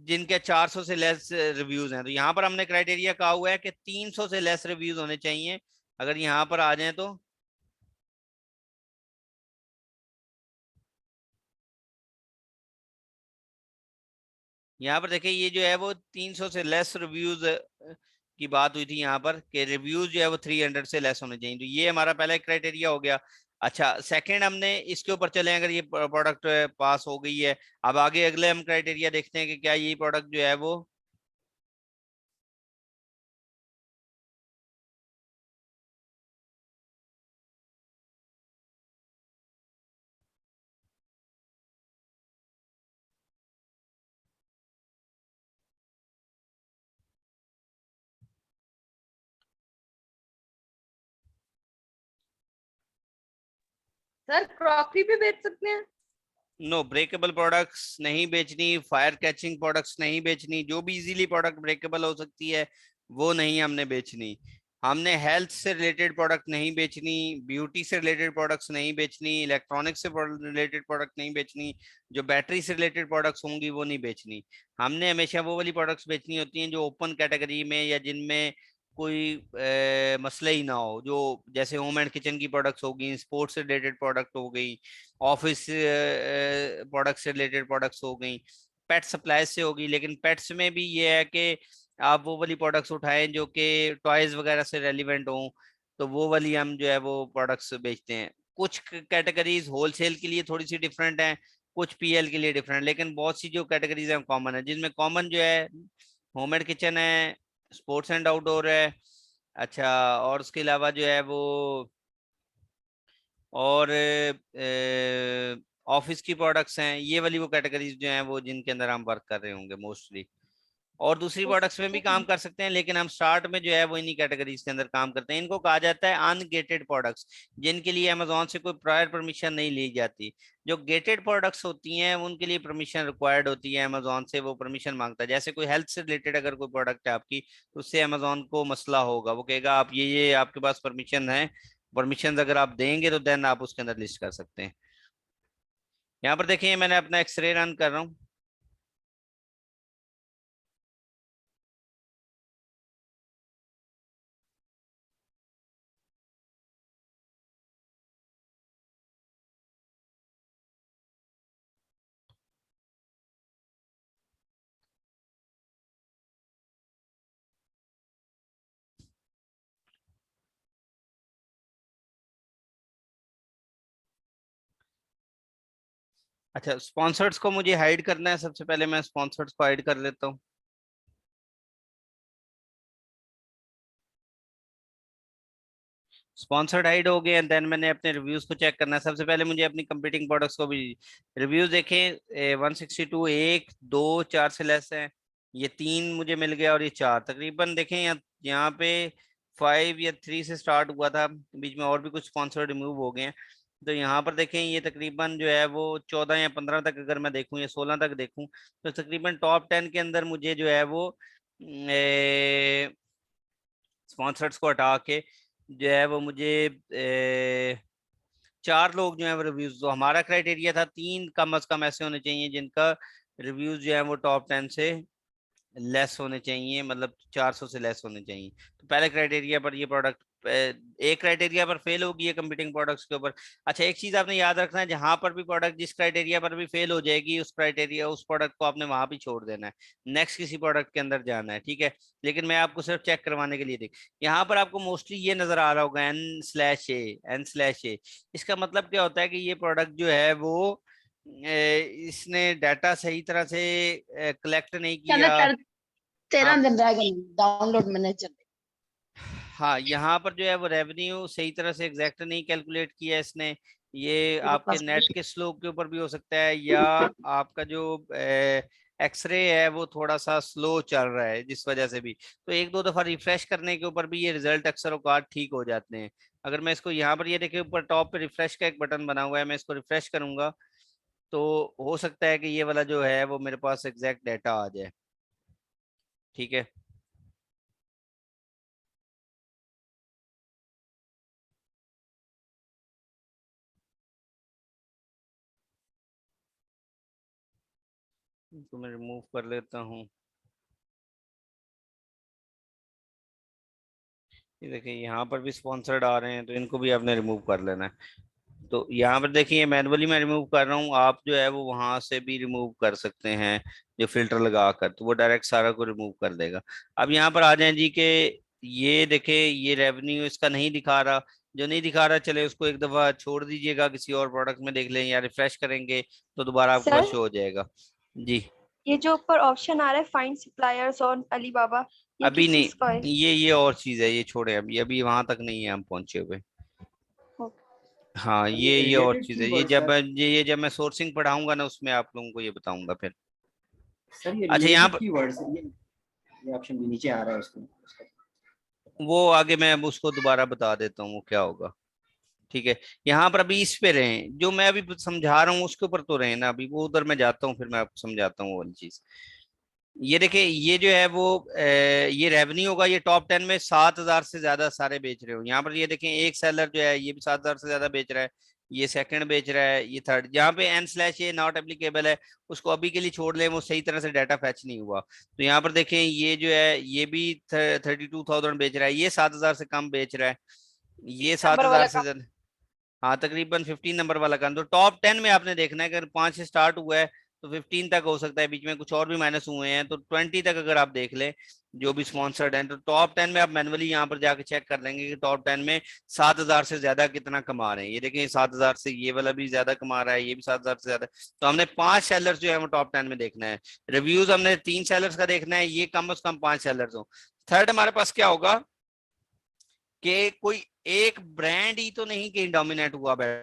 जिनके 400 से लेस रिव्यूज हैं। तो यहाँ पर हमने क्राइटेरिया कहा हुआ है कि 300 से लेस रिव्यूज होने चाहिए। अगर यहाँ पर आ जाए तो यहाँ पर देखिए, ये जो है वो 300 से लेस रिव्यूज की बात हुई थी यहाँ पर, कि रिव्यूज जो है वो 300 से लेस होने चाहिए। तो ये हमारा पहला क्राइटेरिया हो गया। अच्छा सेकंड, हमने इसके ऊपर चले, अगर ये प्रोडक्ट पास हो गई है, अब आगे अगले हम क्राइटेरिया देखते हैं कि क्या ये प्रोडक्ट जो है वो सर क्रॉकरी पे बेच सकते हैं? नो, ब्रेकेबल प्रोडक्ट्स नहीं बेचनी, फायर कैचिंग प्रोडक्ट्स नहीं बेचनी, जो भी इजीली प्रोडक्ट ब्रेकेबल हो सकती है वो नहीं हमने बेचनी। हमने हेल्थ से रिलेटेड प्रोडक्ट नहीं बेचनी, ब्यूटी से रिलेटेड प्रोडक्ट्स नहीं बेचनी, इलेक्ट्रॉनिक्स से रिलेटेड प्रोडक्ट नहीं बेचनी, जो बैटरी से रिलेटेड प्रोडक्ट्स होंगी वो नहीं बेचनी। हमने हमेशा वो वाली प्रोडक्ट्स बेचनी होती हैं जो ओपन कैटेगरी में या जिनमें कोई मसला ही ना हो, जो जैसे होम एंड किचन की प्रोडक्ट्स हो गई, स्पोर्ट्स से रिलेटेड प्रोडक्ट हो गई, ऑफिस प्रोडक्ट से रिलेटेड प्रोडक्ट्स हो गई, पेट सप्लाई से होगी। लेकिन पेट्स में भी ये है कि आप वो वाली प्रोडक्ट्स उठाएं जो कि टॉयज वगैरह से रेलिवेंट हों, तो वो वाली हम जो है वो प्रोडक्ट्स बेचते हैं। कुछ कैटेगरीज होलसेल के लिए थोड़ी सी डिफरेंट हैं, कुछ पीएल के लिए डिफरेंट, लेकिन बहुत सी जो कैटेगरीज हैं कॉमन है, जिनमें कॉमन जो है होम एंड किचन है, स्पोर्ट्स एंड आउटडोर है। अच्छा, और उसके अलावा जो है वो और ऑफिस की प्रोडक्ट्स हैं। ये वाली वो कैटेगरीज जो हैं वो जिनके अंदर हम वर्क कर रहे होंगे मोस्टली। और दूसरी प्रोडक्ट्स में भी काम कर सकते हैं, लेकिन हम स्टार्ट में जो है वो इन्हीं कैटेगरीज के अंदर काम करते हैं। इनको कहा जाता है अनगेटेड प्रोडक्ट्स, जिनके लिए अमेजोन से कोई प्रायर परमिशन नहीं ली जाती। जो गेटेड प्रोडक्ट्स होती हैं उनके लिए परमिशन रिक्वायर्ड होती है, अमेजोन से वो परमिशन मांगता है। जैसे कोई हेल्थ से रिलेटेड अगर कोई प्रोडक्ट है आपकी, तो उससे अमेजोन को मसला होगा, वो कहेगा आप ये आपके पास परमिशन है, परमिशन अगर आप देंगे तो देन आप उसके अंदर लिस्ट कर सकते हैं। यहाँ पर देखिए मैंने अपना एक्सरे रन कर रहा हूँ। अच्छा, स्पॉन्सर्स को मुझे हाइड करना है। सबसे पहले मैं स्पॉन्सर्स को हाइड कर लेता हूँ। स्पॉन्सर्ड हाइड हो गए एंड देन मैंने अपने रिव्यूज को चेक करना है। सबसे पहले मुझे अपनी कंपीटिंग प्रोडक्ट्स को भी रिव्यूज देखें। 162 1 2 4 से लेस है, ये 3 मुझे मिल गया और ये 4 तकरीबन देखें यहाँ पे 5 या 3 से स्टार्ट हुआ था, बीच में और भी कुछ स्पॉन्सर रिमूव हो गए हैं। तो यहाँ पर देखें ये तकरीबन जो है वो 14 या 15 तक अगर मैं देखूं या 16 तक देखूं, तो तकरीबन टॉप 10 के अंदर मुझे जो है वो स्पॉन्सर्स को हटा के जो है वो मुझे 4 लोग जो है वो रिव्यूज, जो हमारा क्राइटेरिया था 3 कम अज कम ऐसे होने चाहिए जिनका रिव्यूज जो है वो टॉप 10 से लेस होने चाहिए, मतलब 400 से लेस होने चाहिए। तो पहले क्राइटेरिया पर ये प्रोडक्ट एक क्राइटेरिया पर फेल होगी ये कंपीटिंग प्रोडक्ट्स के ऊपर। अच्छा, एक चीज आपने याद रखना है, जहां पर भी प्रोडक्ट जिस क्राइटेरिया पर भी फेल हो जाएगी उस क्राइटेरिया उस प्रोडक्ट को आपने वहां भी छोड़ देना है, नेक्स्ट किसी प्रोडक्ट के अंदर जाना है, ठीक है। लेकिन मैं आपको सिर्फ चेक करवाने के लिए देख, यहाँ पर आपको मोस्टली ये नजर आ रहा होगा N/A। इसका मतलब क्या होता है कि ये प्रोडक्ट जो है वो इसने डाटा सही तरह से कलेक्ट नहीं किया। 13 दिन रह गए डाउनलोड मैनेजर। हाँ, यहाँ पर जो है वो रेवेन्यू सही तरह से एग्जैक्ट नहीं कैलकुलेट किया इसने। ये आपके नेट के स्लो के ऊपर भी हो सकता है, या आपका जो एक्सरे है वो थोड़ा सा स्लो चल रहा है जिस वजह से भी। तो 1-2 दफा रिफ्रेश करने के ऊपर भी ये रिजल्ट अक्सर औकात ठीक हो जाते हैं। अगर मैं इसको यहाँ पर ये देखिए ऊपर टॉप पे रिफ्रेश का एक बटन बना हुआ है, मैं इसको रिफ्रेश करूंगा तो हो सकता है कि ये वाला जो है वो मेरे पास एग्जैक्ट डाटा आ जाए, ठीक है। तो मैं रिमूव कर लेता हूँ। ये देखिए यहाँ पर भी स्पॉन्सर्ड आ रहे हैं, तो इनको भी आपने रिमूव कर लेना है। तो यहाँ पर देखिए मैनुअली मैं रिमूव कर रहा हूँ, आप जो है वो वहां से भी रिमूव कर सकते हैं जो फिल्टर लगा कर, तो वो डायरेक्ट सारा को रिमूव कर देगा। अब यहाँ पर आ जाए जी के ये देखे ये रेवेन्यू इसका नहीं दिखा रहा, जो नहीं दिखा रहा चले उसको एक दफा छोड़ दीजिएगा, किसी और प्रोडक्ट में देख लें या रिफ्रेश करेंगे तो दोबारा आपको पास शो हो जाएगा। जी, ये जो ऊपर ऑप्शन आ रहा है फाइंड सप्लायर्स ऑन अलीबाबा, ये अभी किस चीज का है? नहीं, ये और चीज है, ये छोड़े अभी अभी वहां तक नहीं है हम पहुंचे हुए। हाँ, ये और चीज है, ये जब मैं सोर्सिंग पढ़ाऊंगा ना उसमें आप लोगों को ये बताऊंगा फिर। सर ये अच्छा, यहाँ पर कीवर्ड्स ये ऑप्शन भी नीचे आ रहा है उसको, वो आगे मैं अब उसको दोबारा बता देता हूँ वो क्या होगा, ठीक है। यहाँ पर अभी इस पे रहे, जो मैं अभी समझा रहा हूँ उसके ऊपर तो रहे ना, अभी वो उधर मैं जाता हूँ फिर मैं आपको समझाता हूँ वो वाली चीज। ये देखिए ये जो है वो ये रेवेन्यू होगा, ये टॉप 10 में 7,000 से ज्यादा सारे बेच रहे हो। यहाँ पर ये देखें एक सेलर जो है ये भी 7,000 से ज्यादा बेच रहा है, ये सेकंड बेच रहा है, ये थर्ड। जहाँ पे N/A नॉट एप्लीकेबल है उसको अभी के लिए छोड़ लें, वो सही तरह से डाटा फैच नहीं हुआ। तो यहाँ पर देखें ये जो है ये भी 32,000 बेच रहा है, ये 7,000 से कम बेच रहा है, ये 7,000 से ज्यादा, हाँ तकरीबन 15 नंबर वाला काम। तो टॉप 10 में आपने देखना है, अगर 5 से स्टार्ट हुआ है तो 15 तक हो सकता है, बीच में कुछ और भी माइनस हुए हैं, तो 20 तक अगर आप देख लें जो भी स्पॉन्सर्ड हैं, तो टॉप 10 में आप मैनुअली यहाँ पर जाके चेक कर लेंगे कि टॉप 10 में 7,000 से ज्यादा कितना कमा रहे हैं। ये देखें 7,000 से ये वाला भी ज्यादा कमा रहा है, ये भी 7,000 से ज्यादा। तो हमने 5 सेलर्स जो है वो टॉप 10 में देखना है। रिव्यूज हमने 3 सेलर्स का देखना है, ये कम से कम 5 सेलर्स हो। थर्ड हमारे पास क्या होगा कि कोई एक ब्रांड ही तो नहीं कहीं डोमिनेट हुआ बैठा